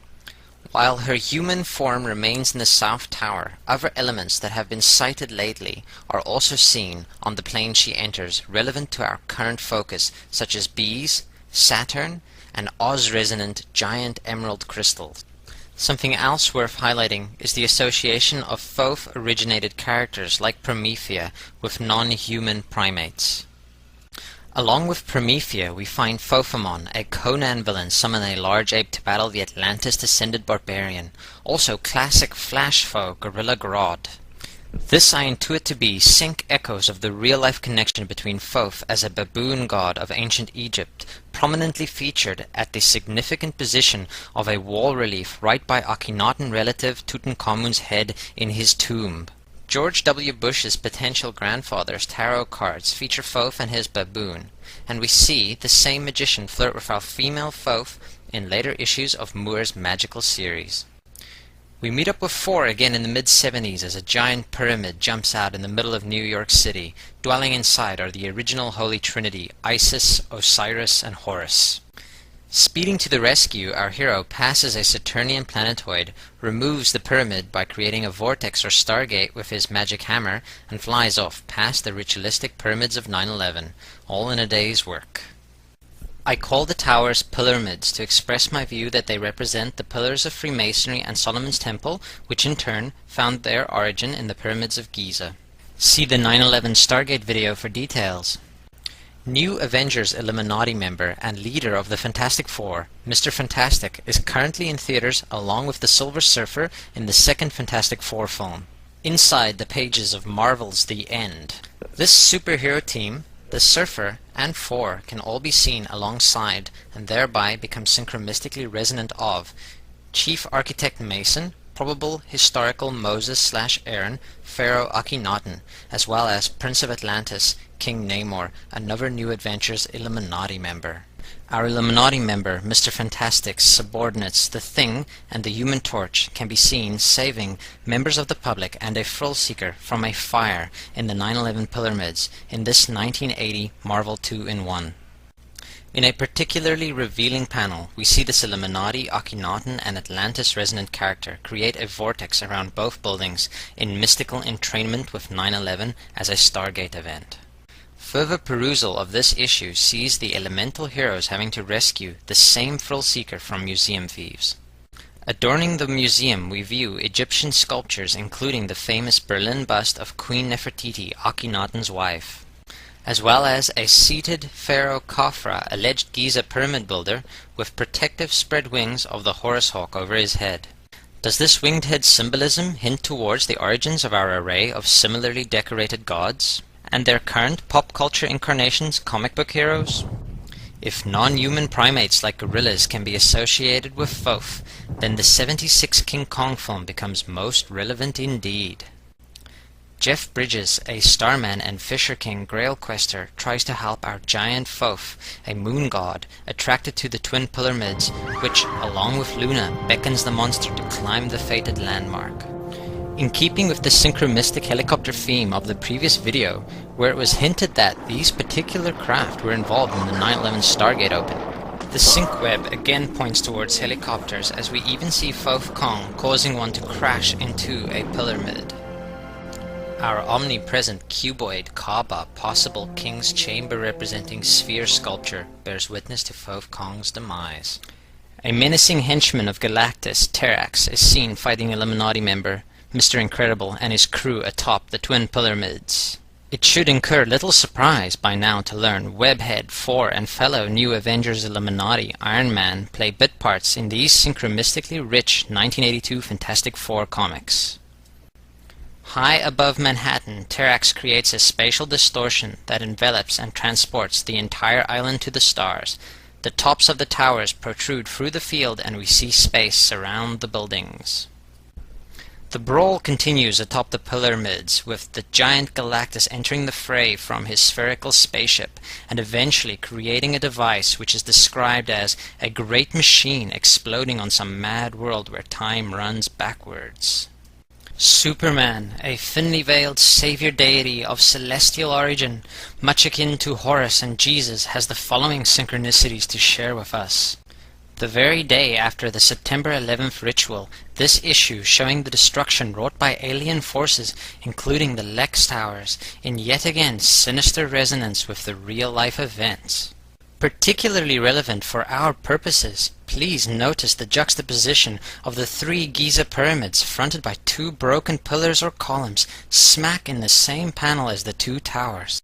While her human form remains in the South Tower, other elements that have been cited lately are also seen on the plane she enters, relevant to our current focus, such as bees, Saturn, and Oz-resonant giant emerald crystals. Something else worth highlighting is the association of Thoth-originated characters like Promethea with non-human primates. Along with Promethea, we find Phothamon, a Conan villain, summon a large ape to battle the Atlantis-descended barbarian. Also classic Flash foe, Gorilla Grodd. This I intuit to be sync echoes of the real-life connection between Thoth as a baboon god of ancient Egypt, prominently featured at the significant position of a wall relief right by Akhenaten relative Tutankhamun's head in his tomb. George W. Bush's potential grandfather's tarot cards feature Thoth and his baboon, and we see the same magician flirt with our female Thoth in later issues of Moore's magical series. We meet up with Thor again in the mid-70s as a giant pyramid jumps out in the middle of New York City. Dwelling inside are the original Holy Trinity, Isis, Osiris, and Horus. Speeding to the rescue, our hero passes a Saturnian planetoid, removes the pyramid by creating a vortex or stargate with his magic hammer, and flies off past the ritualistic pyramids of 9/11, all in a day's work. I call the towers pyramids to express my view that they represent the pillars of Freemasonry and Solomon's Temple, which in turn found their origin in the pyramids of Giza. See the 9/11 Stargate video for details. New Avengers Illuminati member and leader of the Fantastic Four, Mr. Fantastic, is currently in theaters along with the Silver Surfer in the second Fantastic Four film, inside the pages of Marvel's The End. This superhero team, the Surfer and Four, can all be seen alongside and thereby become synchromistically resonant of Chief Architect Mason, probable historical Moses/Aaron, Pharaoh Akhenaten, as well as Prince of Atlantis, King Namor, another New Adventures Illuminati member. Our Illuminati member, Mr. Fantastic's subordinates, the Thing and the Human Torch, can be seen saving members of the public and a Frill Seeker from a fire in the 9/11 pyramids in this 1980 Marvel 2-in-1. In a particularly revealing panel, we see this Illuminati, Akhenaten, and Atlantis resonant character create a vortex around both buildings in mystical entrainment with 9/11 as a Stargate event. Further perusal of this issue sees the elemental heroes having to rescue the same Frill Seeker from museum thieves. Adorning the museum, we view Egyptian sculptures including the famous Berlin bust of Queen Nefertiti, Akhenaten's wife, as well as a seated Pharaoh Khafra, alleged Giza pyramid builder, with protective spread wings of the Horus hawk over his head. Does this winged head symbolism hint towards the origins of our array of similarly decorated gods, and their current pop culture incarnations, comic book heroes? If non-human primates like gorillas can be associated with Thoth, then the 76 King Kong film becomes most relevant indeed. Jeff Bridges, a Starman and Fisher King Grail quester, tries to help our giant Thoth, a moon god, attracted to the twin pyramids, which, along with Luna, beckons the monster to climb the fated landmark. In keeping with the synchromistic helicopter theme of the previous video, where it was hinted that these particular craft were involved in the 9/11 Stargate Open, the sync web again points towards helicopters, as we even see Thoth Kong causing one to crash into a pyramid. Our omnipresent cuboid Kaaba, possible King's Chamber representing sphere sculpture, bears witness to Thoth Kong's demise. A menacing henchman of Galactus, Terrax, is seen fighting Illuminati member Mr. Incredible and his crew atop the twin pyramids. It should incur little surprise by now to learn Webhead, Four, and fellow New Avengers Illuminati Iron Man play bit parts in these synchromistically rich 1982 Fantastic Four comics. High above Manhattan, Terrax creates a spatial distortion that envelops and transports the entire island to the stars. The tops of the towers protrude through the field and we see space surround the buildings. The brawl continues atop the pyramids, with the giant Galactus entering the fray from his spherical spaceship and eventually creating a device which is described as a great machine exploding on some mad world where time runs backwards. Superman, a thinly veiled savior deity of celestial origin, much akin to Horus and Jesus, has the following synchronicities to share with us. The very day after the September 11th ritual, this issue showing the destruction wrought by alien forces, including the Lex Towers, in yet again sinister resonance with the real-life events. Particularly relevant for our purposes, please notice the juxtaposition of the three Giza pyramids fronted by two broken pillars or columns, smack in the same panel as the two towers.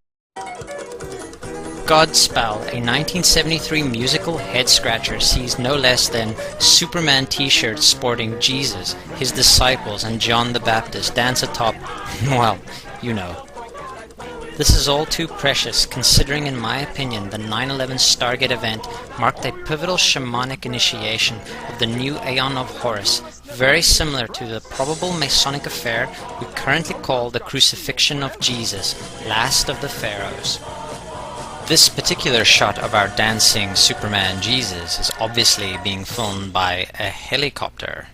Godspell, a 1973 musical head-scratcher, sees no less than Superman t-shirts sporting Jesus, his disciples, and John the Baptist dance atop, well, you know. This is all too precious, considering, in my opinion, the 9/11 Stargate event marked a pivotal shamanic initiation of the new Aeon of Horus, very similar to the probable Masonic affair we currently call the Crucifixion of Jesus, last of the Pharaohs. This particular shot of our dancing Superman Jesus is obviously being filmed by a helicopter.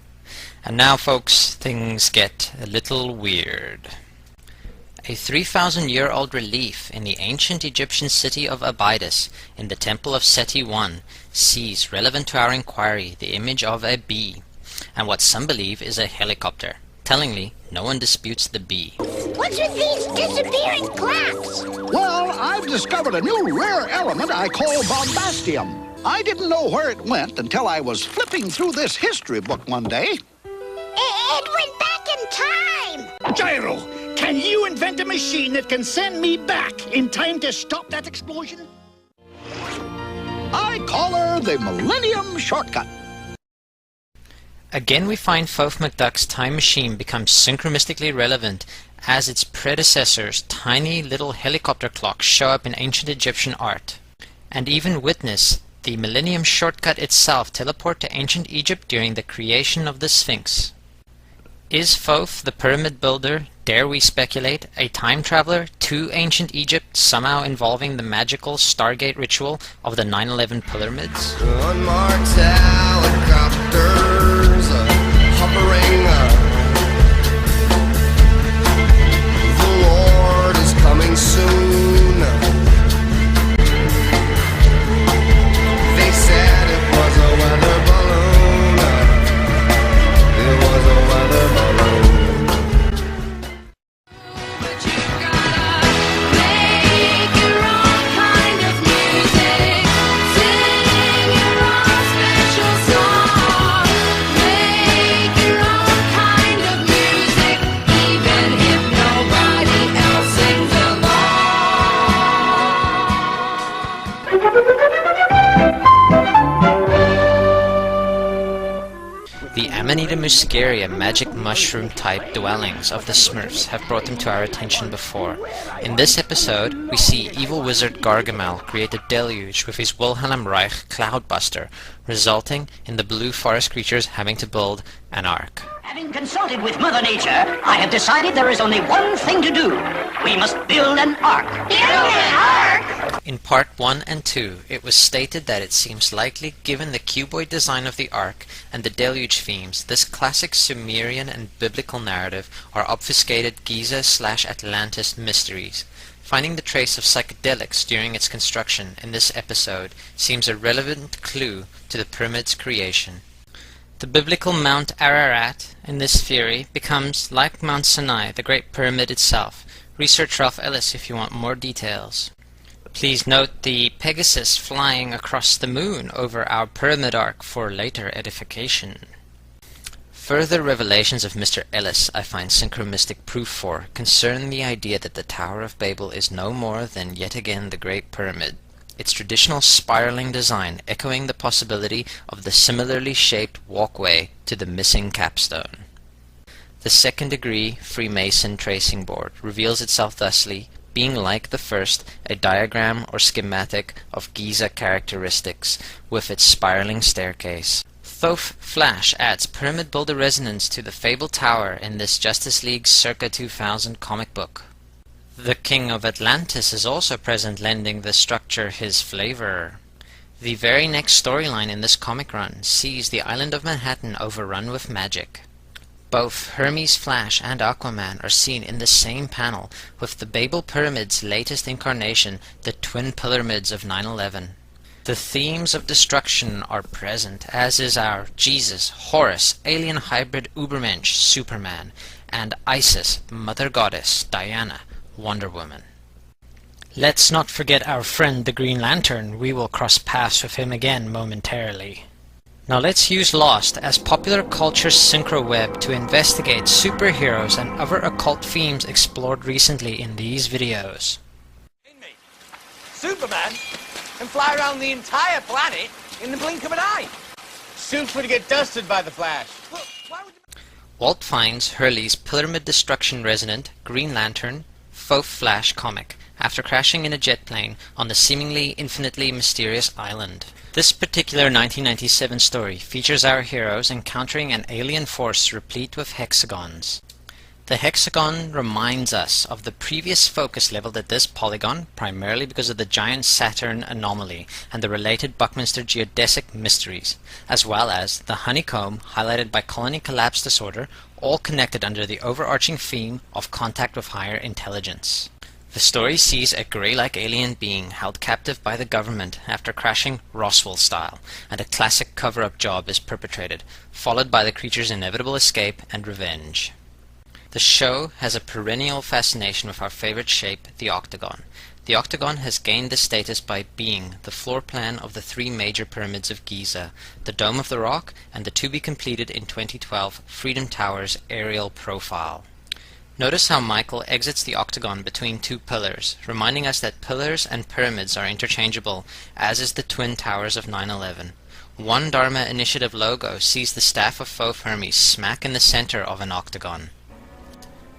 And now, folks, things get a little weird. A 3,000-year-old relief in the ancient Egyptian city of Abydos in the Temple of Seti I sees, relevant to our inquiry, the image of a bee, and what some believe is a helicopter. Tellingly, no one disputes the bee. What's with these disappearing clocks? Well, I've discovered a new rare element I call bombastium. I didn't know where it went until I was flipping through this history book one day. It went back in time! Gyro! Can you invent a machine that can send me back in time to stop that explosion? I call her the Millennium Shortcut. Again, we find Fof McDuck's time machine becomes synchromistically relevant as its predecessors' tiny little helicopter clocks show up in ancient Egyptian art, and even witness the Millennium Shortcut itself teleport to ancient Egypt during the creation of the Sphinx. Is Fof, the pyramid builder, dare we speculate, a time traveler to ancient Egypt, somehow involving the magical Stargate ritual of the 9/11 pyramids? Unmarked helicopters hovering. The Lord is coming soon. They said it was a weather balloon. It was a weather balloon. The Amanita muscaria magic mushroom-type dwellings of the Smurfs have brought them to our attention before. In this episode, we see evil wizard Gargamel create a deluge with his Wilhelm Reich Cloudbuster, resulting in the blue forest creatures having to build an ark. Having consulted with Mother Nature, I have decided there is only one thing to do. We must build an ark. Build an ark! In part 1 and 2, it was stated that it seems likely, given the cuboid design of the ark and the deluge themes, this classic Sumerian and biblical narrative are obfuscated Giza/Atlantis mysteries. Finding the trace of psychedelics during its construction in this episode seems a relevant clue to the pyramid's creation. The biblical Mount Ararat in this theory becomes, like Mount Sinai, the Great Pyramid itself. Research Ralph Ellis if you want more details. Please note the Pegasus flying across the moon over our pyramid ark for later edification. Further revelations of Mr. Ellis I find synchromistic proof for concern the idea that the Tower of Babel is no more than yet again the Great Pyramid, its traditional spiraling design echoing the possibility of the similarly shaped walkway to the missing capstone. The second-degree Freemason tracing board reveals itself thusly, being like the first, a diagram or schematic of Giza characteristics with its spiraling staircase. Thoth Flash adds pyramid builder resonance to the fabled tower in this Justice League circa 2000 comic book. The King of Atlantis is also present, lending the structure his flavor. The very next storyline in this comic run sees the island of Manhattan overrun with magic. Both Hermes Flash and Aquaman are seen in the same panel, with the Babel Pyramid's latest incarnation, the Twin Pyramids of 9/11. The themes of destruction are present, as is our Jesus, Horus, alien hybrid Ubermensch, Superman, and Isis, Mother Goddess, Diana, Wonder Woman. Let's not forget our friend the Green Lantern. We will cross paths with him again momentarily. Now let's use Lost as popular culture synchro web to investigate superheroes and other occult themes explored recently in these videos. Superman can fly around the entire planet in the blink of an eye. Suits would get dusted by the Flash. Look, why would you... Walt finds Hurley's Pyramid Destruction Resonant Green Lantern Thoth Flash comic after crashing in a jet plane on the seemingly infinitely mysterious island. This particular 1997 story features our heroes encountering an alien force replete with hexagons. The hexagon reminds us of the previous focus leveled at this polygon, primarily because of the giant Saturn anomaly and the related Buckminster geodesic mysteries, as well as the honeycomb highlighted by colony collapse disorder, all connected under the overarching theme of contact with higher intelligence. The story sees a grey-like alien being held captive by the government after crashing Roswell style, and a classic cover-up job is perpetrated, followed by the creature's inevitable escape and revenge. The show has a perennial fascination with our favorite shape, the octagon. The octagon has gained this status by being the floor plan of the three major pyramids of Giza, the Dome of the Rock, and the to-be-completed in 2012 Freedom Tower's aerial profile. Notice how Michael exits the octagon between two pillars, reminding us that pillars and pyramids are interchangeable, as is the Twin Towers of 9/11. One Dharma Initiative logo sees the staff of Faux Hermes smack in the center of an octagon.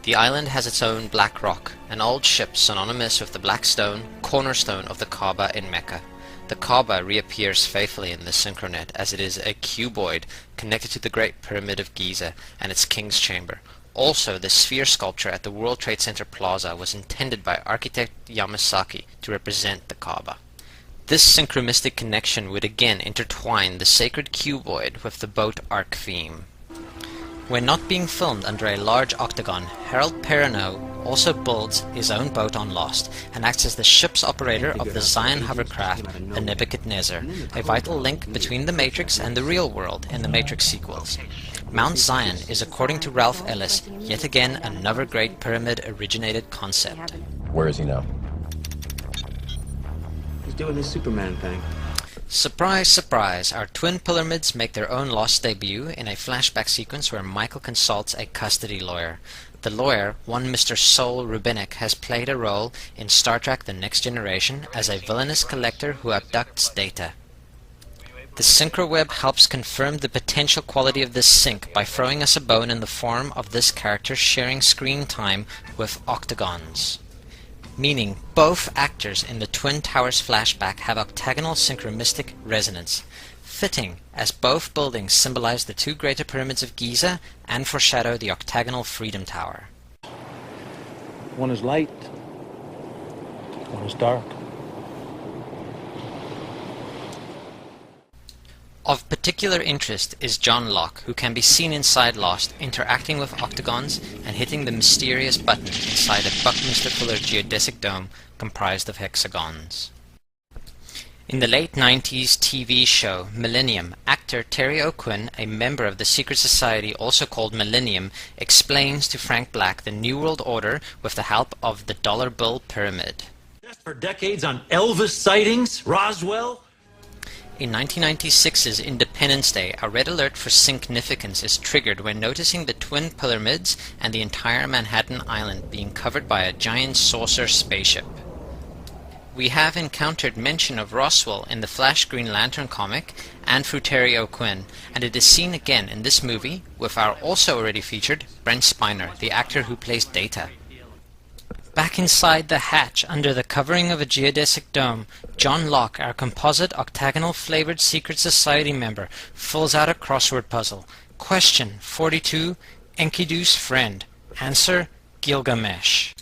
The island has its own black rock, an old ship synonymous with the black stone, cornerstone of the Kaaba in Mecca. The Kaaba reappears faithfully in the Synchronet as it is a cuboid connected to the Great Pyramid of Giza and its King's Chamber. Also, the sphere sculpture at the World Trade Center Plaza was intended by architect Yamasaki to represent the Kaaba. This synchromistic connection would again intertwine the sacred cuboid with the boat arc theme. When not being filmed under a large octagon, Harold Perrineau also builds his own boat on Lost and acts as the ship's operator of the Zion hovercraft, the Nebuchadnezzar, a vital link between the Matrix and the real world in the Matrix sequels. Mount Zion is, according to Ralph Ellis, yet again another Great Pyramid-originated concept. Where is he now? He's doing his Superman thing. Surprise, surprise, our twin pyramids make their own Lost debut in a flashback sequence where Michael consults a custody lawyer. The lawyer, one Mr. Sol Rubinek, has played a role in Star Trek The Next Generation as a villainous collector who abducts data. The Synchroweb helps confirm the potential quality of this sync by throwing us a bone in the form of this character sharing screen time with octagons. Meaning both actors in the Twin Towers flashback have octagonal synchromistic resonance, fitting as both buildings symbolize the two greater pyramids of Giza and foreshadow the octagonal Freedom Tower. One is light, one is dark. Of particular interest is John Locke, who can be seen inside Lost interacting with octagons and hitting the mysterious button inside a Buckminster Fuller geodesic dome comprised of hexagons. In the late 90s TV show Millennium, actor Terry O'Quinn, a member of the secret society also called Millennium, explains to Frank Black the New World Order with the help of the Dollar Bill Pyramid. For decades on Elvis sightings, Roswell. In 1996's Independence Day, a red alert for significance is triggered when noticing the twin pyramids and the entire Manhattan Island being covered by a giant saucer spaceship. We have encountered mention of Roswell in the Flash Green Lantern comic and through Terry O'Quinn, and it is seen again in this movie with our also already featured Brent Spiner, the actor who plays Data. Back inside the hatch, under the covering of a geodesic dome, John Locke, our composite octagonal-flavored secret society member, fills out a crossword puzzle. Question 42, Enkidu's friend. Answer, Gilgamesh.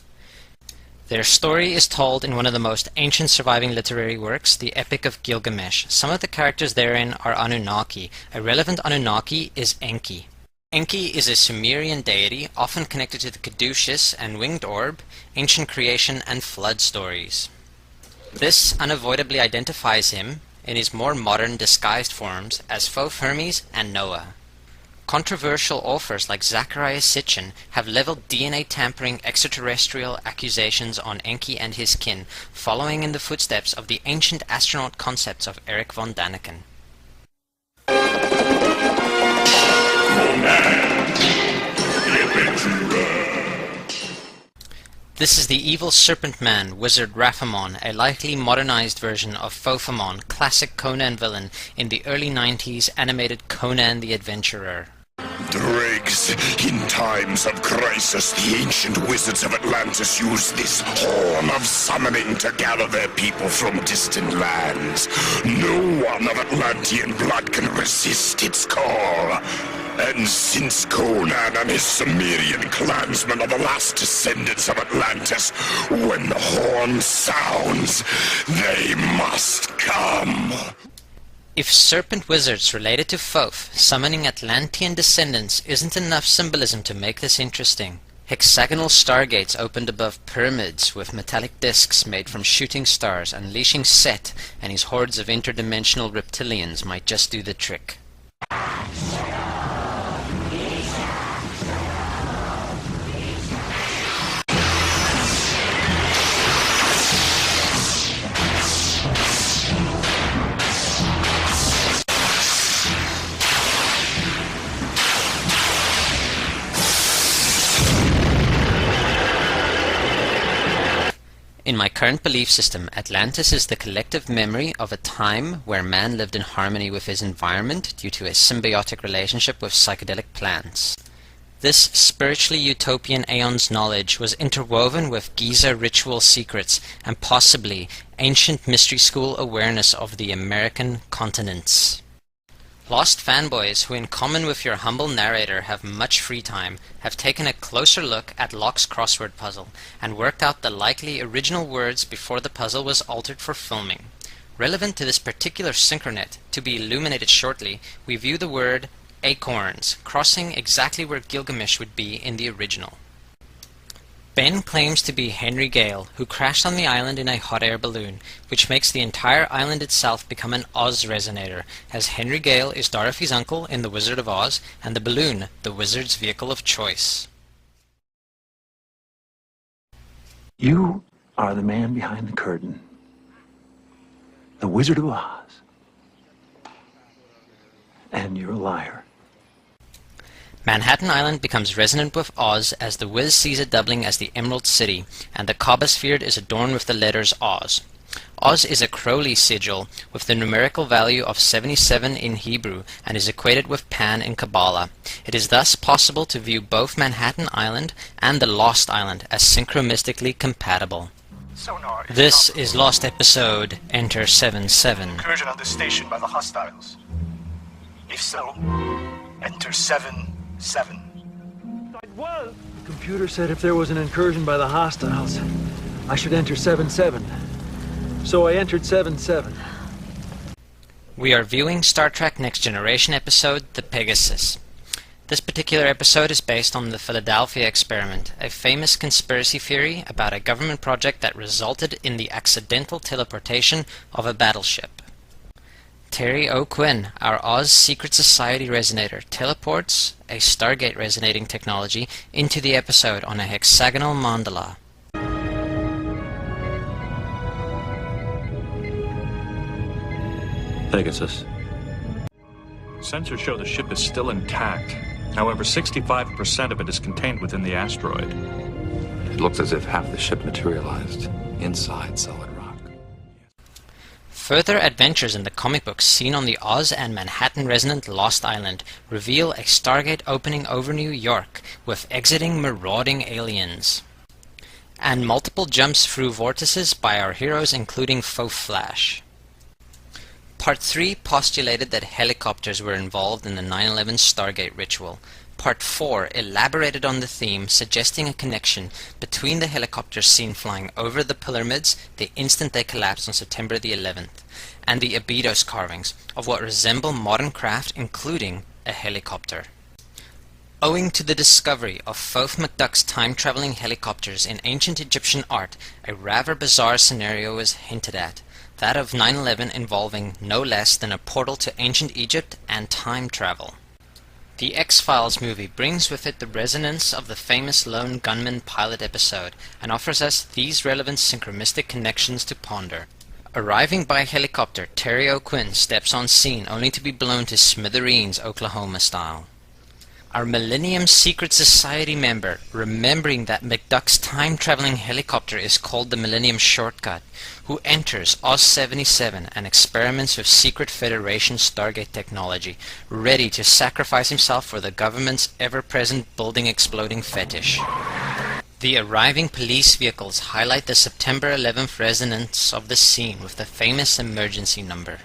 Their story is told in one of the most ancient surviving literary works, the Epic of Gilgamesh. Some of the characters therein are Anunnaki. A relevant Anunnaki is Enki. Enki is a Sumerian deity, often connected to the Caduceus and Winged Orb, ancient creation and flood stories. This unavoidably identifies him, in his more modern disguised forms, as Faux Hermes and Noah. Controversial authors like Zecharia Sitchin have leveled DNA tampering extraterrestrial accusations on Enki and his kin, following in the footsteps of the ancient astronaut concepts of Eric von Daniken. This is the evil serpent man, Wizard Raphamon, a likely modernized version of Fophamon, classic Conan villain in the early 90s animated Conan the Adventurer. Dregs, in times of crisis, the ancient wizards of Atlantis used this horn of summoning to gather their people from distant lands. No one of Atlantean blood can resist its call. And since Conan and his Sumerian clansmen are the last descendants of Atlantis, when the horn sounds, they must come. If serpent wizards related to Thoth summoning Atlantean descendants isn't enough symbolism to make this interesting, hexagonal stargates opened above pyramids with metallic discs made from shooting stars unleashing Set and his hordes of interdimensional reptilians might just do the trick. In my current belief system, Atlantis is the collective memory of a time where man lived in harmony with his environment due to a symbiotic relationship with psychedelic plants. This spiritually utopian aeon's knowledge was interwoven with Giza ritual secrets and possibly ancient mystery school awareness of the American continents. Lost fanboys who, in common with your humble narrator, have much free time, have taken a closer look at Locke's crossword puzzle and worked out the likely original words before the puzzle was altered for filming. Relevant to this particular synchronet, to be illuminated shortly, we view the word acorns, crossing exactly where Gilgamesh would be in the original. Ben claims to be Henry Gale, who crashed on the island in a hot air balloon, which makes the entire island itself become an Oz resonator, as Henry Gale is Dorothy's uncle in The Wizard of Oz, and the balloon the wizard's vehicle of choice. You are the man behind the curtain. The Wizard of Oz. And you're a liar. Manhattan Island becomes resonant with Oz as the Wiz sees it doubling as the Emerald City, and the Cobosphere is adorned with the letters Oz. Oz is a Crowley sigil with the numerical value of 77 in Hebrew and is equated with Pan in Kabbalah. It is thus possible to view both Manhattan Island and the Lost Island as synchromystically compatible. Sonar This is Lost Episode Enter 77. Incursion on this station by the hostiles. If so, enter 77. The computer said if there was an incursion by the hostiles, I should enter 77. So I entered 77. We are viewing Star Trek Next Generation episode The Pegasus. This particular episode is based on the Philadelphia experiment, a famous conspiracy theory about a government project that resulted in the accidental teleportation of a battleship. Terry O'Quinn, our Oz Secret Society resonator, teleports a Stargate resonating technology into the episode on a hexagonal mandala. Pegasus. Sensors show the ship is still intact. However, 65% of it is contained within the asteroid. It looks as if half the ship materialized inside solid rock. Further adventures in the comic books seen on the Oz and Manhattan resonant Lost Island reveal a Stargate opening over New York with exiting marauding aliens, and multiple jumps through vortices by our heroes, including Faux Flash. Part 3 postulated that helicopters were involved in the 9/11 Stargate ritual. Part 4 elaborated on the theme, suggesting a connection between the helicopters seen flying over the pyramids the instant they collapsed on September the 11th, and the Abydos carvings of what resemble modern craft, including a helicopter. Owing to the discovery of Thoth McDuck's time-traveling helicopters in ancient Egyptian art, a rather bizarre scenario is hinted at, that of 9/11 involving no less than a portal to ancient Egypt and time travel. The X-Files movie brings with it the resonance of the famous Lone Gunman pilot episode and offers us these relevant synchromistic connections to ponder. Arriving by helicopter, Terry O'Quinn steps on scene only to be blown to smithereens, Oklahoma style. Our Millennium Secret Society member, remembering that McDuck's time-traveling helicopter is called the Millennium Shortcut, who enters Oz-77 and experiments with secret Federation Stargate technology, ready to sacrifice himself for the government's ever-present building-exploding fetish. The arriving police vehicles highlight the September 11th resonance of the scene with the famous emergency number.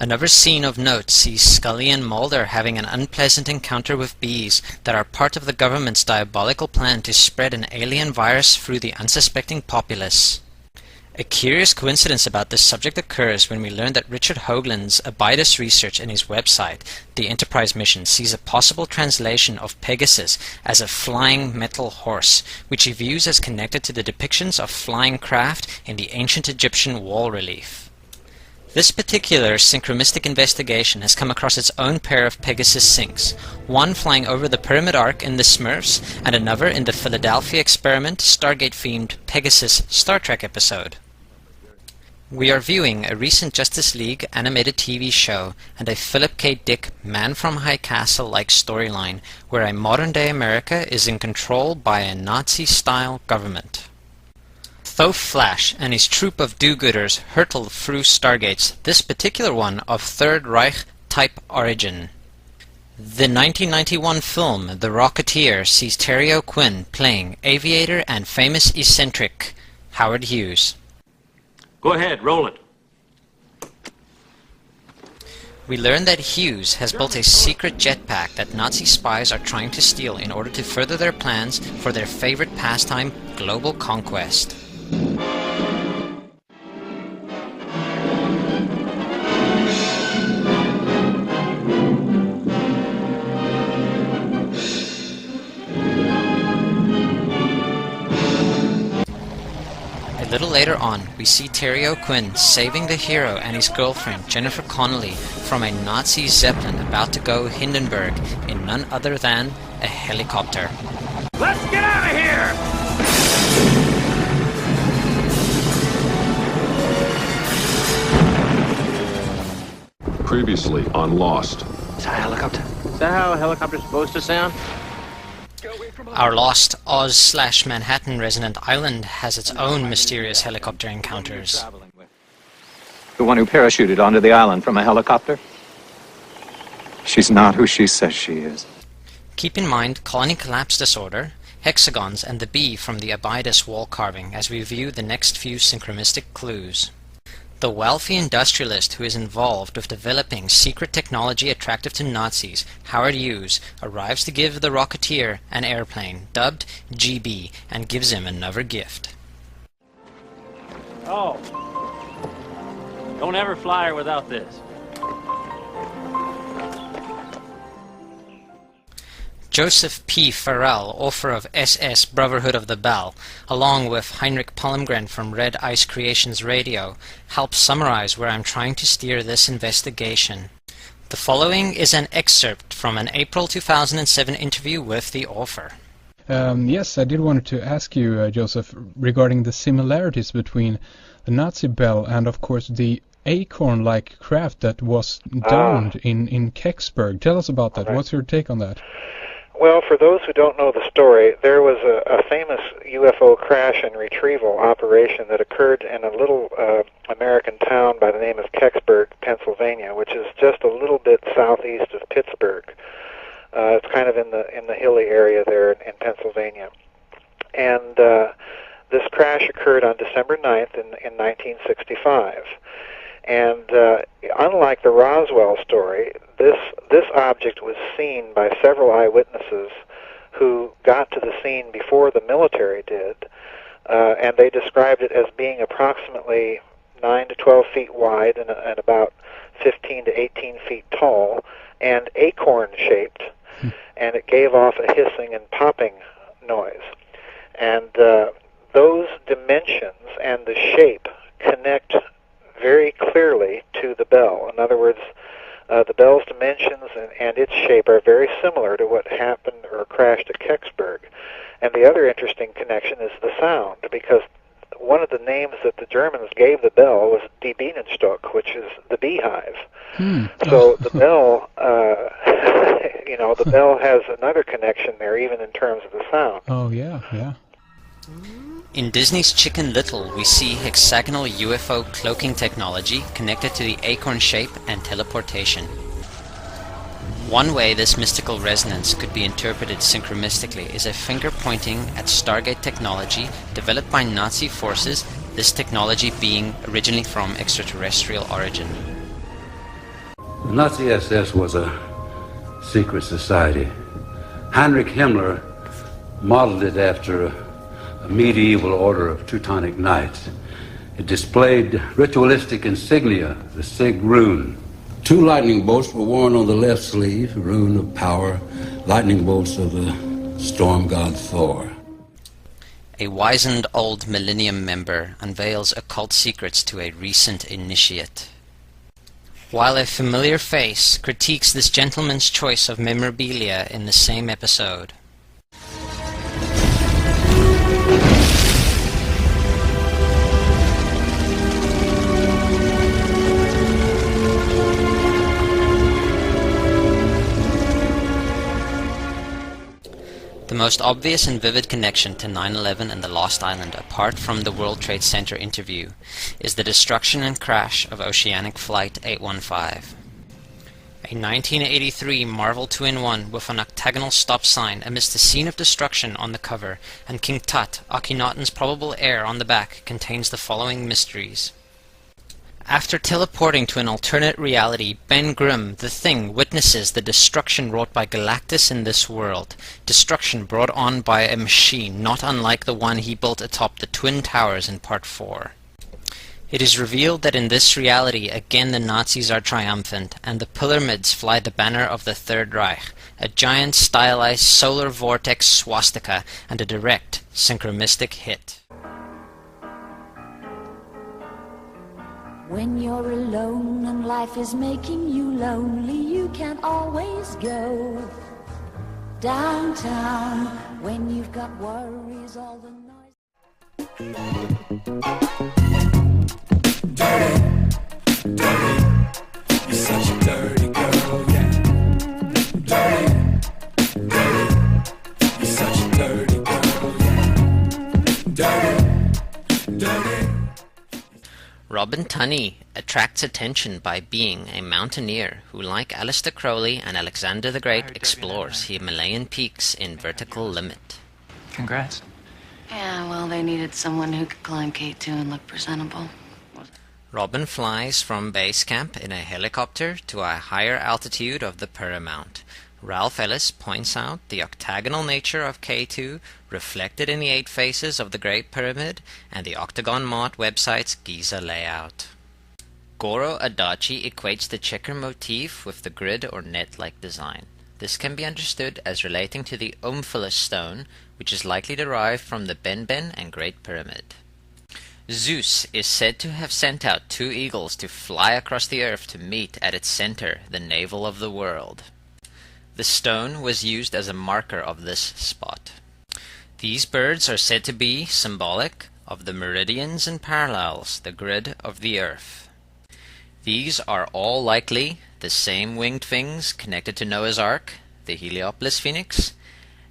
Another scene of note sees Scully and Mulder having an unpleasant encounter with bees that are part of the government's diabolical plan to spread an alien virus through the unsuspecting populace. A curious coincidence about this subject occurs when we learn that Richard Hoagland's Abydos research in his website, The Enterprise Mission, sees a possible translation of Pegasus as a flying metal horse, which he views as connected to the depictions of flying craft in the ancient Egyptian wall relief. This particular synchromistic investigation has come across its own pair of Pegasus syncs, one flying over the Pyramid Arc in the Smurfs, and another in the Philadelphia Experiment Stargate-themed Pegasus Star Trek episode. We are viewing a recent Justice League animated TV show and a Philip K. Dick Man from High Castle-like storyline where a modern-day America is in control by a Nazi-style government. Thoth Flash and his troop of do-gooders hurtle through Stargates, this particular one of Third Reich type origin. The 1991 film The Rocketeer sees Terry O'Quinn playing aviator and famous eccentric Howard Hughes. Go ahead, roll it. We learn that Hughes has built a secret jetpack that Nazi spies are trying to steal in order to further their plans for their favorite pastime, global conquest. A little later on, we see Terry O'Quinn saving the hero and his girlfriend, Jennifer Connelly, from a Nazi Zeppelin about to go Hindenburg in none other than a helicopter. Let's get out of here! Previously on Lost. Is that a helicopter? Is that how a helicopter's supposed to sound? Our lost Oz/Manhattan resident island has its own mysterious helicopter encounters. The one who parachuted onto the island from a helicopter? She's not who she says she is. Keep in mind colony collapse disorder, hexagons, and the bee from the Abydos wall carving as we view the next few synchromistic clues. The wealthy industrialist who is involved with developing secret technology attractive to Nazis, Howard Hughes, arrives to give the Rocketeer an airplane, dubbed GB, and gives him another gift. Oh. Don't ever fly her without this. Joseph P. Farrell, author of SS Brotherhood of the Bell, along with Heinrich Palmgren from Red Ice Creations Radio, helps summarize where I'm trying to steer this investigation. The following is an excerpt from an April 2007 interview with the author. Yes, I did want to ask you, Joseph, regarding the similarities between the Nazi Bell and, of course, the acorn-like craft that was downed in Kecksburg. Tell us about that. What's your take on that? Well, for those who don't know the story, there was a famous UFO crash and retrieval operation that occurred in a little American town by the name of Kecksburg, Pennsylvania, which is just a little bit southeast of Pittsburgh. It's kind of in the hilly area there in Pennsylvania. And this crash occurred on December 9th in 1965. And unlike the Roswell story, this object was seen by several eyewitnesses who got to the scene before the military did, and they described it as being approximately 9 to 12 feet wide and about 15 to 18 feet tall and acorn-shaped, and it gave off a hissing and popping noise. And those dimensions and the shape connect very clearly to the bell. In other words, the bell's dimensions and its shape are very similar to what happened or crashed at Kecksburg. And the other interesting connection is the sound, because one of the names that the Germans gave the bell was Die Bienenstock, which is the beehive. So the bell, the bell has another connection there, even in terms of the sound. Oh, yeah, yeah. In Disney's Chicken Little, we see hexagonal UFO cloaking technology connected to the acorn shape and teleportation. One way this mystical resonance could be interpreted synchromistically is a finger pointing at Stargate technology developed by Nazi forces, this technology being originally from extraterrestrial origin. The Nazi SS was a secret society. Heinrich Himmler modeled it after a medieval order of Teutonic knights. It displayed ritualistic insignia, the Sig rune. 2 lightning bolts were worn on the left sleeve, rune of power, lightning bolts of the storm god Thor. A wizened old Millennium member unveils occult secrets to a recent initiate. While a familiar face critiques this gentleman's choice of memorabilia in the same episode. The most obvious and vivid connection to 9/11 and the Lost Island, apart from the World Trade Center interview, is the destruction and crash of Oceanic Flight 815. A 1983 Marvel 2-in-1 with an octagonal stop sign amidst the scene of destruction on the cover, and King Tut, Akhenaten's probable heir, on the back, contains the following mysteries. After teleporting to an alternate reality, Ben Grimm, the Thing, witnesses the destruction wrought by Galactus in this world, destruction brought on by a machine not unlike the one he built atop the Twin Towers in Part 4. It is revealed that in this reality again the Nazis are triumphant, and the pyramids fly the banner of the Third Reich, a giant stylized solar vortex swastika, and a direct synchromistic hit. When you're alone and life is making you lonely, you can always go downtown. When you've got worries, all the noise. Dirty, dirty, you're such a dirty girl, yeah. Dirty, dirty, you're such a dirty girl, yeah. Dirty, dirty. Robin Tunny attracts attention by being a mountaineer who, like Aleister Crowley and Alexander the Great, explores Himalayan peaks in vertical limit. Congrats. Yeah, well, they needed someone who could climb K2 and look presentable. Robin flies from base camp in a helicopter to a higher altitude of the Paramount. Ralph Ellis points out the octagonal nature of K2 reflected in the 8 faces of the Great Pyramid and the Octagon Mart website's Giza layout. Goro Adachi equates the checker motif with the grid or net-like design. This can be understood as relating to the Omphalos stone, which is likely derived from the Benben and Great Pyramid. Zeus is said to have sent out 2 eagles to fly across the earth to meet at its center, the navel of the world. The stone was used as a marker of this spot. These birds are said to be symbolic of the meridians and parallels, the grid of the earth. These are all likely the same winged things connected to Noah's Ark, the Heliopolis Phoenix,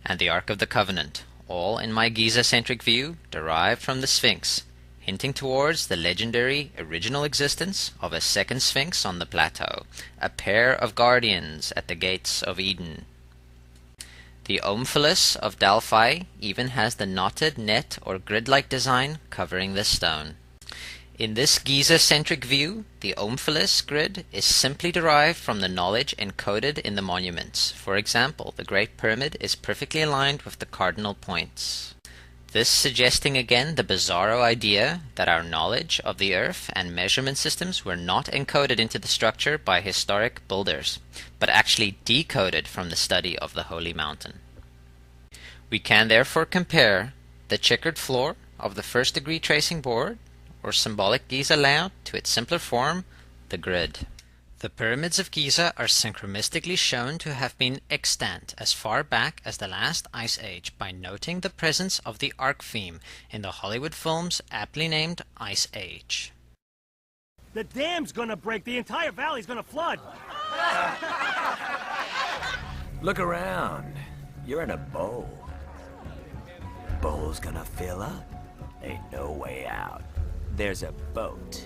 and the Ark of the Covenant, all in my Giza-centric view derived from the Sphinx, hinting towards the legendary original existence of a second Sphinx on the plateau, a pair of guardians at the gates of Eden. The Omphalos of Delphi even has the knotted net or grid-like design covering the stone. In this Giza-centric view, the Omphalos grid is simply derived from the knowledge encoded in the monuments. For example, the Great Pyramid is perfectly aligned with the cardinal points. This suggesting again the bizarro idea that our knowledge of the Earth and measurement systems were not encoded into the structure by historic builders, but actually decoded from the study of the Holy Mountain. We can therefore compare the checkered floor of the first-degree tracing board, or symbolic Giza layout, to its simpler form, the grid. The pyramids of Giza are synchromistically shown to have been extant as far back as the last ice age by noting the presence of the arc theme in the Hollywood films aptly named Ice Age. The dam's gonna break, the entire valley's gonna flood! Look around. You're in a bowl. Bowl's gonna fill up. Ain't no way out. There's a boat.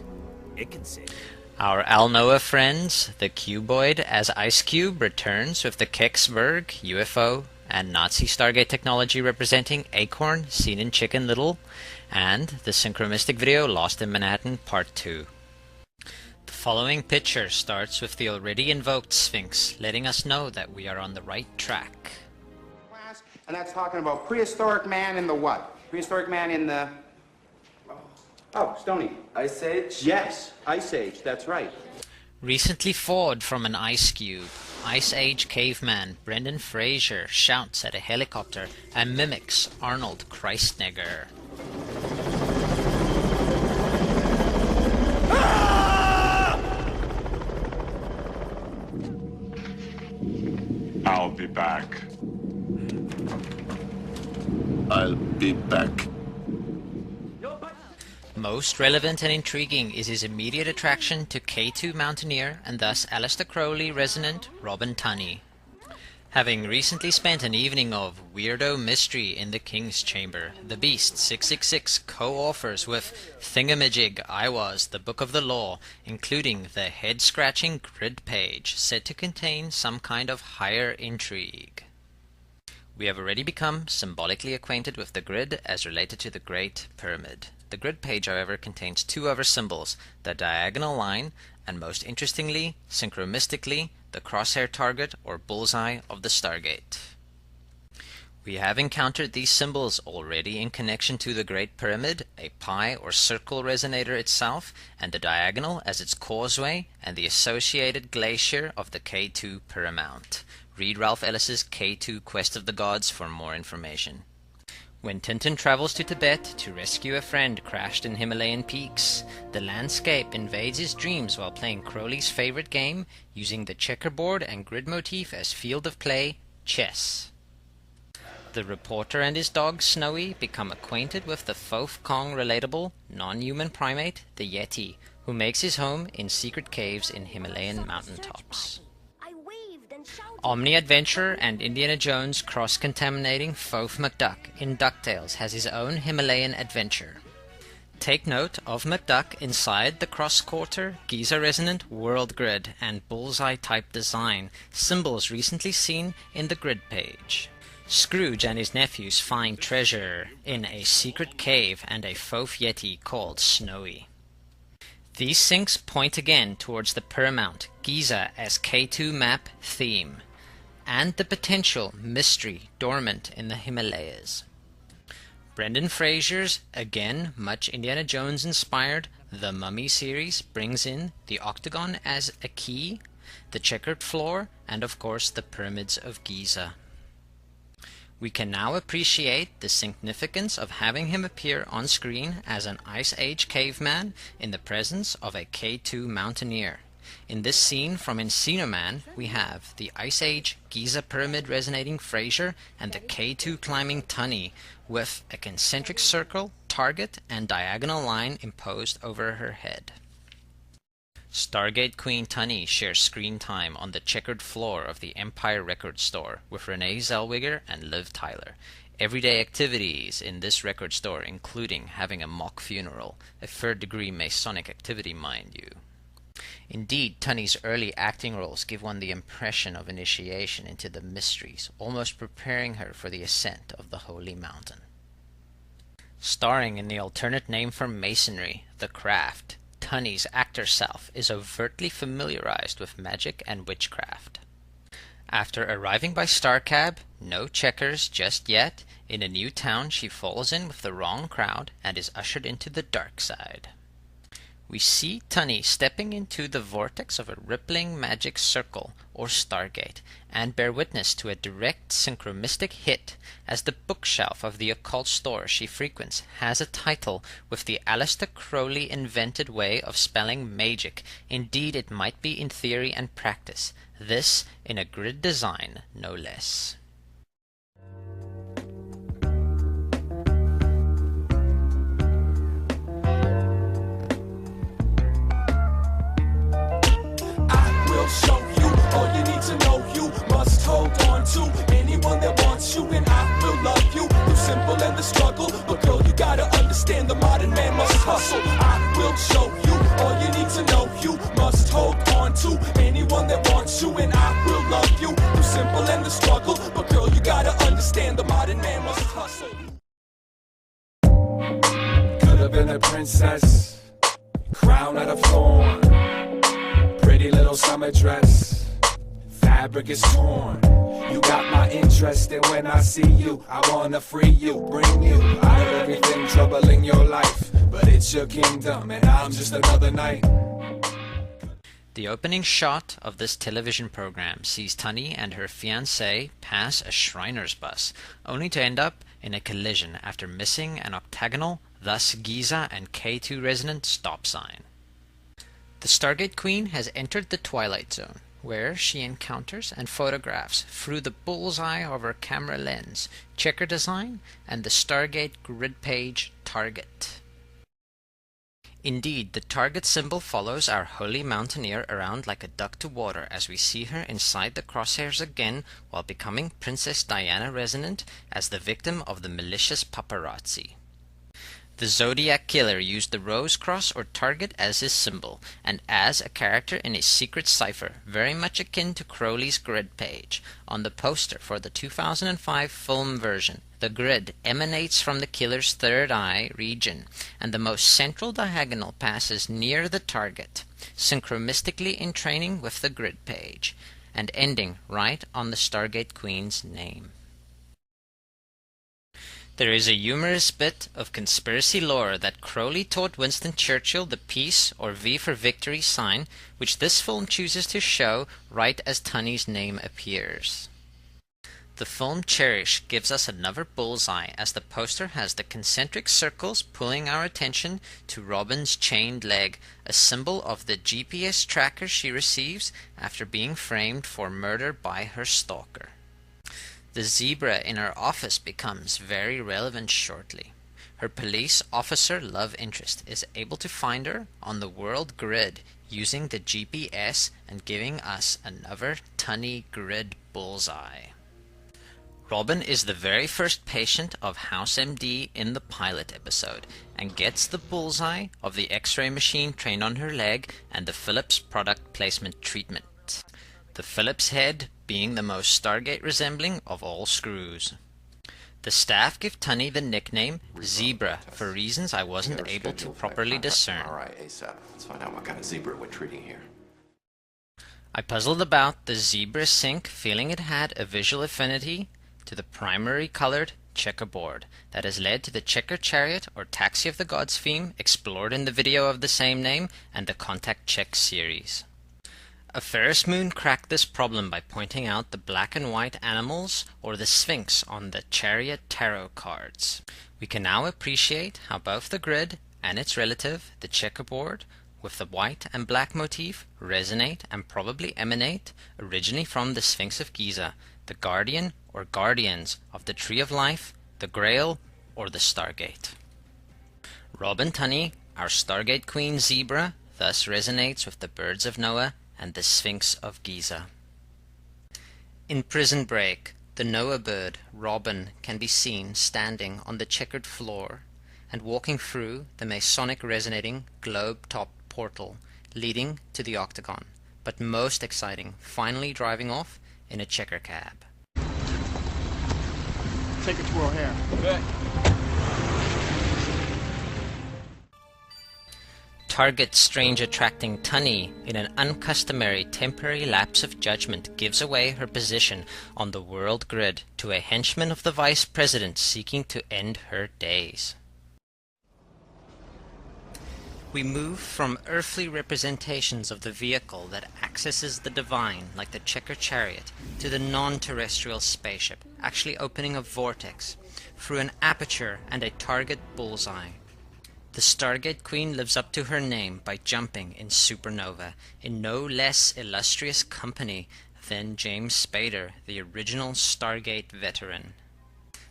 It can sink. Our Alnoa friends, the Cuboid as Ice Cube, returns with the Kecksburg UFO and Nazi Stargate technology representing Acorn, seen in Chicken Little, and the Synchromistic video Lost in Manhattan Part 2. The following picture starts with the already invoked Sphinx, letting us know that we are on the right track. And that's talking about prehistoric man in the what? Prehistoric man in the... Oh, Stony. Ice Age? Yes, Ice Age, that's right. Recently thawed from an ice cube, Ice Age caveman Brendan Fraser shouts at a helicopter and mimics Arnold Kreisnegger. I'll be back. I'll be back. Most relevant and intriguing is his immediate attraction to K2 Mountaineer and thus Aleister Crowley resonant Robin Tunny. Having recently spent an evening of weirdo mystery in the King's Chamber, the Beast 666 co-authors with Thingamajig I Was, the Book of the Law, including the head-scratching grid page, said to contain some kind of higher intrigue. We have already become symbolically acquainted with the grid as related to the Great Pyramid. The grid page, however, contains two other symbols, the diagonal line, and most interestingly, synchromistically, the crosshair target or bullseye of the Stargate. We have encountered these symbols already in connection to the Great Pyramid, a pi or circle resonator itself, and the diagonal as its causeway, and the associated glacier of the K2 Paramount. Read Ralph Ellis's K2 Quest of the Gods for more information. When Tintin travels to Tibet to rescue a friend crashed in Himalayan peaks, the landscape invades his dreams while playing Crowley's favorite game, using the checkerboard and grid motif as field of play, chess. The reporter and his dog Snowy become acquainted with the Thoth Kong relatable, non-human primate, the Yeti, who makes his home in secret caves in Himalayan mountaintops. Omni Adventurer and Indiana Jones cross-contaminating Thoth McDuck in DuckTales has his own Himalayan adventure. Take note of McDuck inside the cross-quarter, Giza-resonant world grid and bullseye-type design, symbols recently seen in the grid page. Scrooge and his nephews find treasure in a secret cave and a Thoth Yeti called Snowy. These syncs point again towards the Paramount, Giza as K2 map theme, and the potential mystery dormant in the Himalayas. Brendan Fraser's, again much Indiana Jones inspired, The Mummy series brings in the octagon as a key, the checkered floor, and of course the pyramids of Giza. We can now appreciate the significance of having him appear on screen as an Ice Age caveman in the presence of a K2 mountaineer. In this scene from Encino Man, we have the Ice Age Giza Pyramid resonating Fraser and the K2 climbing Tunny, with a concentric circle, target, and diagonal line imposed over her head. Stargate Queen Tunny shares screen time on the checkered floor of the Empire Record Store with Renee Zellweger and Liv Tyler. Everyday activities in this record store including having a mock funeral, a third-degree Masonic activity, mind you. Indeed, Tunny's early acting roles give one the impression of initiation into the mysteries, almost preparing her for the ascent of the Holy Mountain. Starring in the alternate name for Masonry, The Craft, Tunny's actor self is overtly familiarized with magic and witchcraft. After arriving by Starcab, no checkers just yet, in a new town she falls in with the wrong crowd and is ushered into the dark side. We see Tunny stepping into the vortex of a rippling magic circle, or Stargate, and bear witness to a direct synchromistic hit, as the bookshelf of the occult store she frequents has a title with the Aleister Crowley invented way of spelling magic. Indeed, it might be in theory and practice. This in a grid design, no less. Show you all you need to know. You must hold on to anyone that wants you, and I will love you through simple and the struggle. But girl, you gotta understand the modern man must hustle. I will show you all you need to know. You must hold on to anyone that wants you, and I will love you through simple and the struggle. But girl, you gotta understand the modern man must hustle. Could have been a princess, crown out of thorn. Pretty little summer dress, fabric is torn. You got my interest, and when I see you, I wanna free you, bring you out of everything troubling your life. But it's your kingdom, and I'm just another knight. The opening shot of this television program sees Tunny and her fiancé pass a Shriner's bus, only to end up in a collision after missing an octagonal, thus Giza and K2 resonant stop sign. The Stargate Queen has entered the Twilight Zone, where she encounters and photographs through the bullseye of her camera lens, checker design, and the Stargate grid page target. Indeed, the target symbol follows our holy mountaineer around like a duck to water as we see her inside the crosshairs again while becoming Princess Diana resonant as the victim of the malicious paparazzi. The Zodiac Killer used the rose cross or target as his symbol, and as a character in a secret cipher, very much akin to Crowley's grid page. On the poster for the 2005 film version, the grid emanates from the killer's third eye region, and the most central diagonal passes near the target, synchromistically entraining with the grid page, and ending right on the Stargate Queen's name. There is a humorous bit of conspiracy lore that Crowley taught Winston Churchill the peace or V for victory sign, which this film chooses to show right as Tunny's name appears. The film Cherish gives us another bullseye as the poster has the concentric circles pulling our attention to Robin's chained leg, a symbol of the GPS tracker she receives after being framed for murder by her stalker. The zebra in her office becomes very relevant shortly. Her police officer love interest is able to find her on the world grid using the GPS and giving us another Tunny grid bullseye. Robin is the very first patient of House MD in the pilot episode and gets the bullseye of the X-ray machine trained on her leg and the Philips product placement treatment. The Philips head being the most Stargate resembling of all screws. The staff give Tunny the nickname Zebra for reasons I wasn't able to properly discern. Alright, ASAP. Let's find out what kind of zebra we're treating here. I puzzled about the zebra sync, feeling it had a visual affinity to the primary colored checkerboard that has led to the Checker Chariot or Taxi of the Gods theme explored in the video of the same name and the Contact Check series. A Ferris Moon cracked this problem by pointing out the black and white animals or the Sphinx on the Chariot tarot cards. We can now appreciate how both the grid and its relative, the checkerboard, with the white and black motif, resonate and probably emanate originally from the Sphinx of Giza, the guardian or guardians of the Tree of Life, the Grail, or the Stargate. Robin Tunny, our Stargate Queen Zebra, thus resonates with the Birds of Noah and the Sphinx of Giza. In Prison Break, the Noah bird, Robin, can be seen standing on the checkered floor and walking through the Masonic resonating globe-topped portal leading to the Octagon, but most exciting, finally driving off in a checker cab. Take a twirl here. Good. Target strange attracting Tunny in an uncustomary temporary lapse of judgment gives away her position on the world grid to a henchman of the Vice President seeking to end her days. We move from earthly representations of the vehicle that accesses the divine, like the Checker Chariot, to the non-terrestrial spaceship, actually opening a vortex, through an aperture and a target bullseye. The Stargate Queen lives up to her name by jumping in supernova, in no less illustrious company than James Spader, the original Stargate veteran.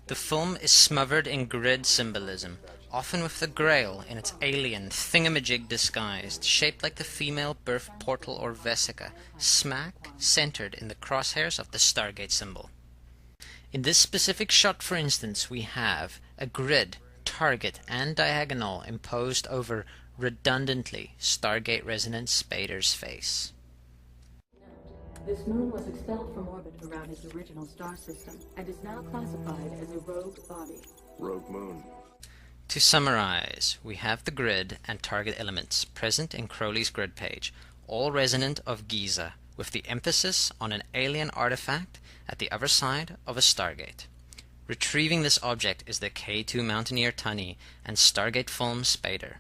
The film is smothered in grid symbolism, often with the Grail in its alien thingamajig disguised, shaped like the female birth portal or vesica, smack centered in the crosshairs of the Stargate symbol. In this specific shot, for instance, we have a grid, target, and diagonal imposed over, redundantly, Stargate resonant Spader's face. This moon was expelled from orbit around its original star system and is now classified as a rogue body. Rogue moon. To summarize, we have the grid and target elements present in Crowley's grid page, all resonant of Giza, with the emphasis on an alien artifact at the other side of a Stargate. Retrieving this object is the K2 Mountaineer Tunny and Stargate film Spader.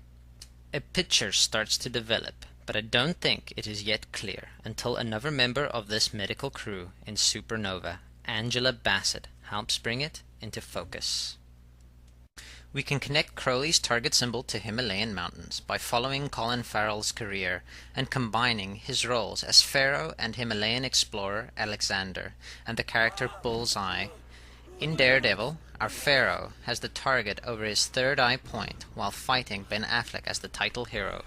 A picture starts to develop, but I don't think it is yet clear until another member of this medical crew in Supernova, Angela Bassett, helps bring it into focus. We can connect Crowley's target symbol to Himalayan mountains by following Colin Farrell's career and combining his roles as Pharaoh and Himalayan explorer Alexander and the character Bullseye In Daredevil, our Pharaoh has the target over his third eye point while fighting Ben Affleck as the title hero.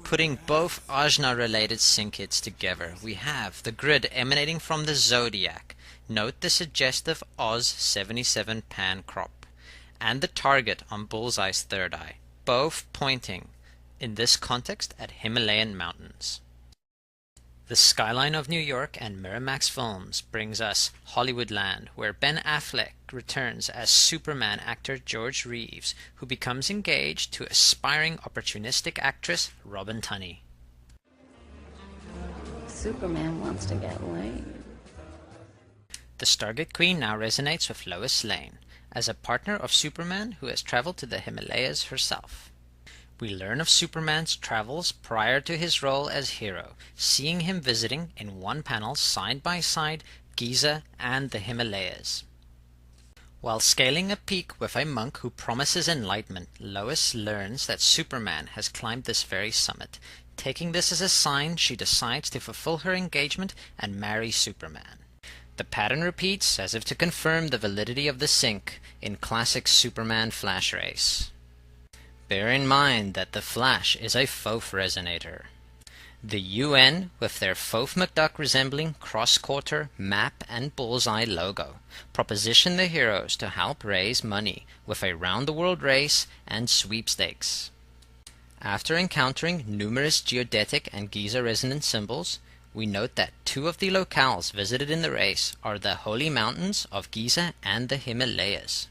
Putting both Ajna-related sync hits together, we have the grid emanating from the Zodiac. Note the suggestive Oz 77 pan crop. And the target on Bullseye's third eye, both pointing, in this context, at Himalayan mountains. The skyline of New York and Miramax Films brings us Hollywoodland, where Ben Affleck returns as Superman actor George Reeves, who becomes engaged to aspiring opportunistic actress Robin Tunney. Superman wants to get laid. The Stargate Queen now resonates with Lois Lane, as a partner of Superman who has traveled to the Himalayas herself. We learn of Superman's travels prior to his role as hero, seeing him visiting in one panel side by side Giza and the Himalayas. While scaling a peak with a monk who promises enlightenment, Lois learns that Superman has climbed this very summit. Taking this as a sign, she decides to fulfill her engagement and marry Superman. The pattern repeats as if to confirm the validity of the sync in classic Superman Flash race. Bear in mind that the Flash is a faux resonator. The UN, with their faux McDuck resembling cross-quarter, map and bullseye logo, proposition the heroes to help raise money with a round-the-world race and sweepstakes. After encountering numerous geodetic and Giza resonant symbols, we note that two of the locales visited in the race are the holy mountains of Giza and the Himalayas.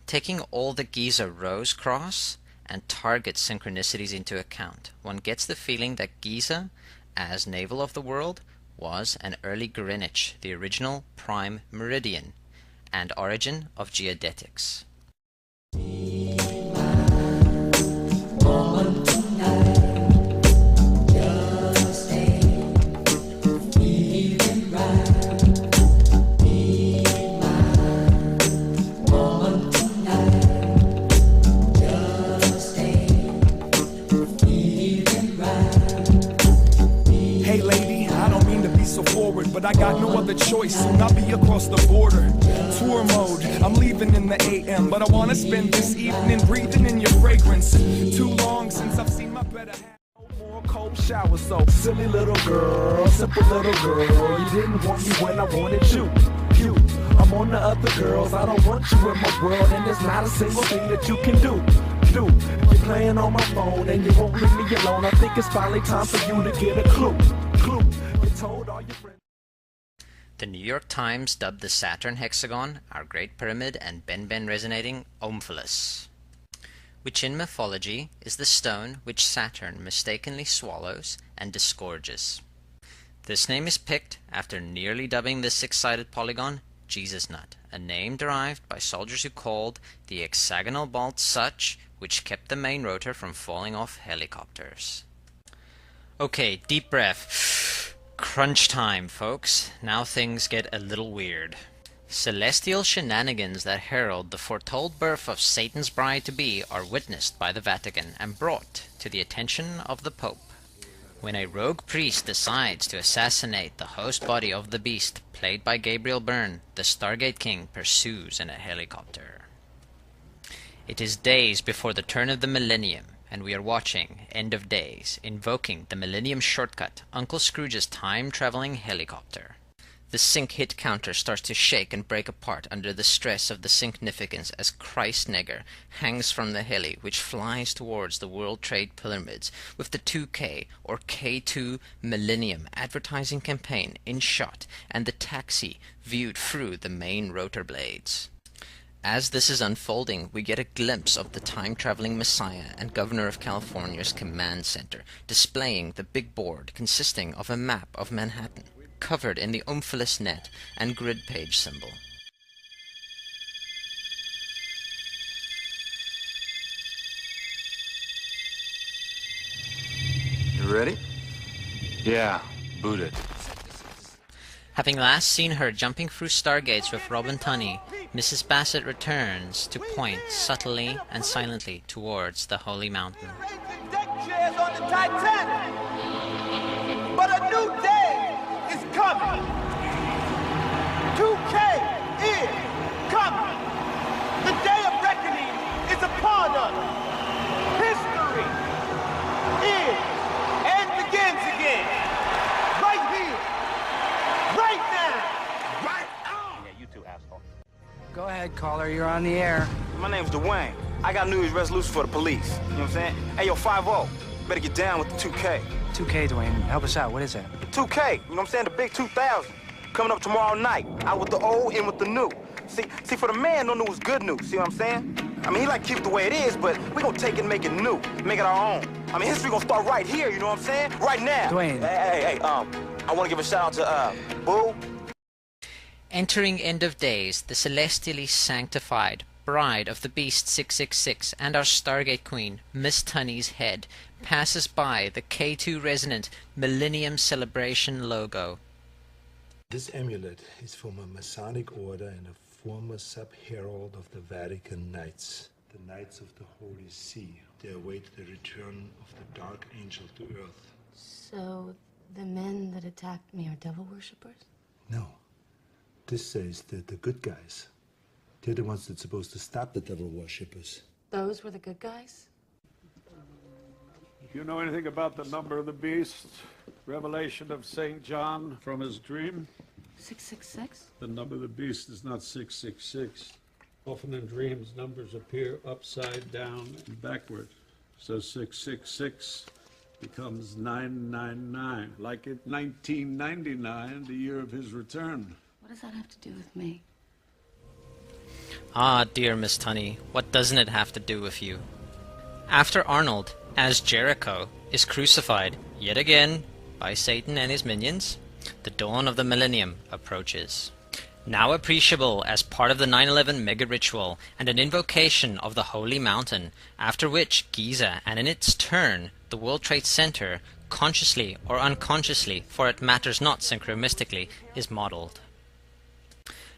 Taking all the Giza rows cross and target synchronicities into account, one gets the feeling that Giza, as navel of the world, was an early Greenwich, the original prime meridian, and origin of geodetics. But I got no other choice, soon I'll be across the border. Tour mode, I'm leaving in the AM, but I wanna spend this evening breathing in your fragrance. Too long since I've seen my better half. More cold showers, so silly little girl, simple little girl. You didn't want me when I wanted you. I'm on the other girls, I don't want you in my world, and there's not a single thing that you can do. You're playing on my phone and you won't leave me alone. I think it's finally time for you to get a clue. You told all your friends. The New York Times dubbed the Saturn hexagon, our Great Pyramid and Ben resonating Omphalos, which in mythology is the stone which Saturn mistakenly swallows and disgorges. This name is picked after nearly dubbing this six-sided polygon Jesus Nut, a name derived by soldiers who called the hexagonal bolt such which kept the main rotor from falling off helicopters. Okay, deep breath. Crunch time, folks. Now things get a little weird. Celestial shenanigans that herald the foretold birth of Satan's bride-to-be are witnessed by the Vatican and brought to the attention of the Pope. When a rogue priest decides to assassinate the host body of the beast, played by Gabriel Byrne, the Stargate King pursues in a helicopter. It is days before the turn of the millennium, and we are watching End of Days, invoking the Millennium Shortcut, Uncle Scrooge's time-traveling helicopter. The sync hit counter starts to shake and break apart under the stress of the significance as Christ-Negger hangs from the heli, which flies towards the World Trade Pyramids, with the 2K or K2 Millennium advertising campaign in shot, and the taxi viewed through the main rotor blades. As this is unfolding, we get a glimpse of the time-traveling Messiah and Governor of California's command center, displaying the big board consisting of a map of Manhattan, covered in the Omphalos net and grid page symbol. You ready? Yeah, boot it. Having last seen her jumping through Stargates with Robin Tunney, Mrs. Bassett returns to point subtly and silently towards the holy mountain. Deck chairs on the Titanic, but a new day is coming. 2K is ahead, caller. You're on the air. My name's Dwayne. I got New Year's resolution for the police. You know what I'm saying? Hey, yo, 5-0. Better get down with the 2K. 2K, Dwayne. Help us out. What is that? 2K. You know what I'm saying? The big 2000. Coming up tomorrow night. Out with the old, in with the new. See, for the man, no news is good news. See what I'm saying? I mean, he like to keep it the way it is, but we gonna take it and make it new. Make it our own. I mean, history gonna start right here, you know what I'm saying? Right now. Dwayne. Hey, I wanna give a shout out to, Boo. Entering end of days, the celestially sanctified bride of the Beast 666 and our Stargate Queen, Miss Tunny's head, passes by the K2 resonant Millennium Celebration logo. This amulet is from a Masonic order and a former sub-herald of the Vatican Knights, the Knights of the Holy See. They await the return of the Dark Angel to Earth. So, the men that attacked me are devil worshippers? No. This says they're the good guys. They're the ones that's supposed to stop the devil worshippers. Those were the good guys? Do you know anything about the number of the beast? Revelation of St. John from his dream? 666? The number of the beast is not 666. Often in dreams, numbers appear upside down and backward. So 666 becomes 999, like in 1999, the year of his return. What does that have to do with me? Ah, dear Miss Tunny, what doesn't it have to do with you? After Arnold, as Jericho, is crucified yet again by Satan and his minions, the dawn of the millennium approaches. Now appreciable as part of the 9/11 mega ritual and an invocation of the Holy Mountain, after which Giza and in its turn the World Trade Center, consciously or unconsciously, for it matters not synchromystically, is modeled.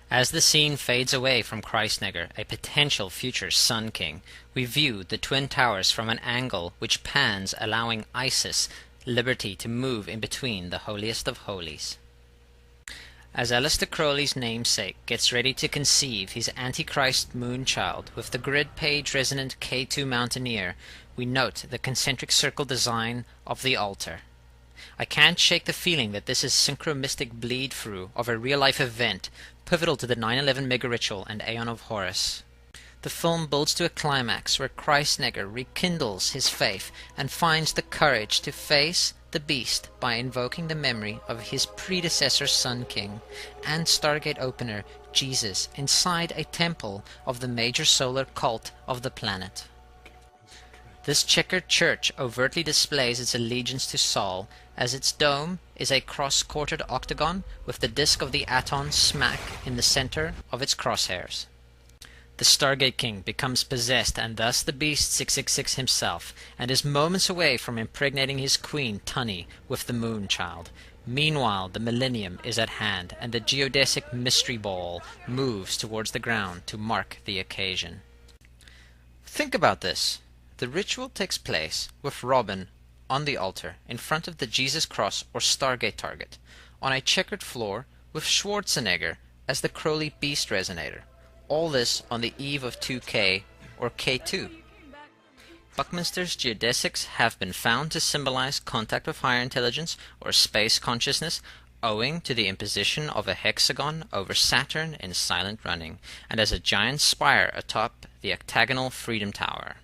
As the scene fades away from Kreisneger, a potential future Sun King, we view the Twin Towers from an angle which pans, allowing Isis liberty to move in between the holiest of holies. As Aleister Crowley's namesake gets ready to conceive his Antichrist moonchild with the grid page resonant K2 Mountaineer, we note the concentric circle design of the altar. I can't shake the feeling that this is synchromystic bleed-through of a real-life event pivotal to the 9/11 mega ritual and Aeon of Horus. The film builds to a climax where Kreisneger rekindles his faith and finds the courage to face the beast by invoking the memory of his predecessor Sun King and Stargate opener Jesus inside a temple of the major solar cult of the planet. This checkered church overtly displays its allegiance to Sol, as its dome is a cross-quartered octagon with the disk of the Atum smack in the center of its crosshairs. The Stargate King becomes possessed and thus the Beast 666 himself, and is moments away from impregnating his queen Tunny with the Moonchild. Meanwhile, the millennium is at hand, and the geodesic mystery ball moves towards the ground to mark the occasion. Think about this. The ritual takes place with Robin on the altar in front of the Jesus cross or Stargate target, on a checkered floor with Schwarzenegger as the Crowley Beast resonator. All this on the eve of 2K or K2. Buckminster's geodesics have been found to symbolize contact with higher intelligence or space consciousness, owing to the imposition of a hexagon over Saturn in silent running, and as a giant spire atop the octagonal Freedom Tower.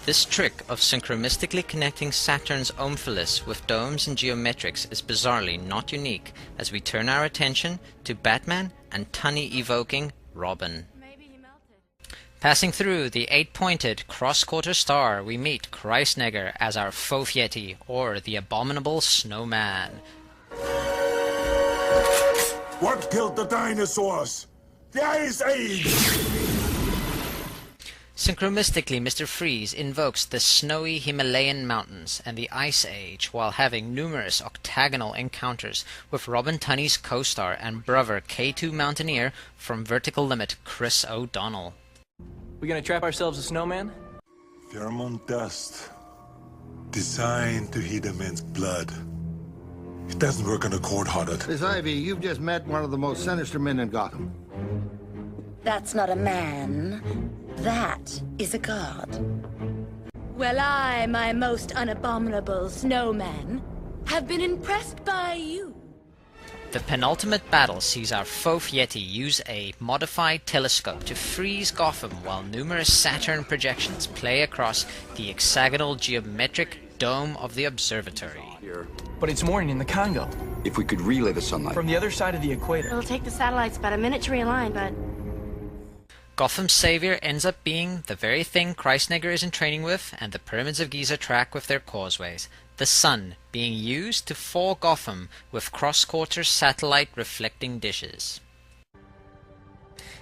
This trick of synchromystically connecting Saturn's omphalos with domes and geometrics is bizarrely not unique as we turn our attention to Batman and Tunny evoking Robin. Passing through the 8-pointed cross-quarter star, we meet Kreisneger as our Faux Yeti, or the Abominable Snowman. What killed the dinosaurs? The Ice Age! Synchromystically, Mr. Freeze invokes the snowy Himalayan mountains and the Ice Age while having numerous octagonal encounters with Robin Tunny's co-star and brother K2 Mountaineer from Vertical Limit, Chris O'Donnell. We gonna trap ourselves a snowman? Pheromone dust. Designed to heat a man's blood. It doesn't work on a cold-hearted. Miss Ivy, you've just met one of the most sinister men in Gotham. That's not a man. That is a god. Well, I, my most unabominable snowman, have been impressed by you. The penultimate battle sees our Fourth Yeti use a modified telescope to freeze Gotham while numerous Saturn projections play across the hexagonal geometric dome of the observatory. But it's morning in the Congo. If we could relay the sunlight. From the other side of the equator. It'll take the satellites about a minute to realign, but... Gotham's savior ends up being the very thing Kreisniger is in training with, and the pyramids of Giza track with their causeways. The sun being used to fall Gotham with cross-quarter satellite reflecting dishes.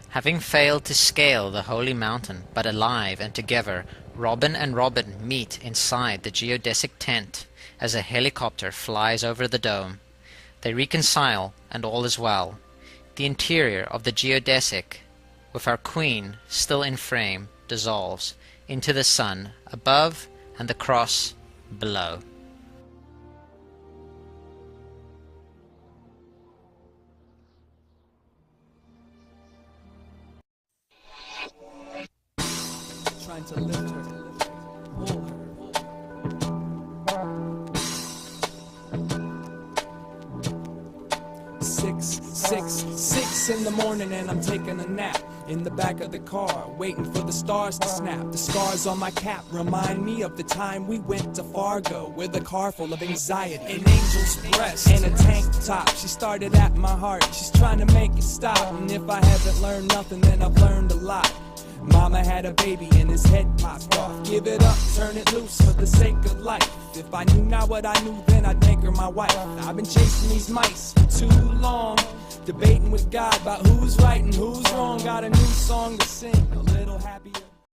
Having failed to scale the holy mountain, but alive and together, Robin and Robin meet inside the geodesic tent as a helicopter flies over the dome. They reconcile, and all is well. The interior of the geodesic, with our queen still in frame, dissolves into the sun above and the cross below. Trying to lift her, pull her. 6 in the morning and I'm taking a nap in the back of the car, waiting for the stars to snap. The scars on my cap remind me of the time we went to Fargo with a car full of anxiety, an angel's breast and a tank top. She started at my heart, she's trying to make it stop. And if I haven't learned nothing, then I've learned a lot. Mama had a baby and his head popped off. Give it up, turn it loose for the sake of life. If I knew now what I knew, then I'd make her my wife. I've been chasing these mice for too long, debating with God about who's right and who's wrong. Got a new song to sing, a little happier.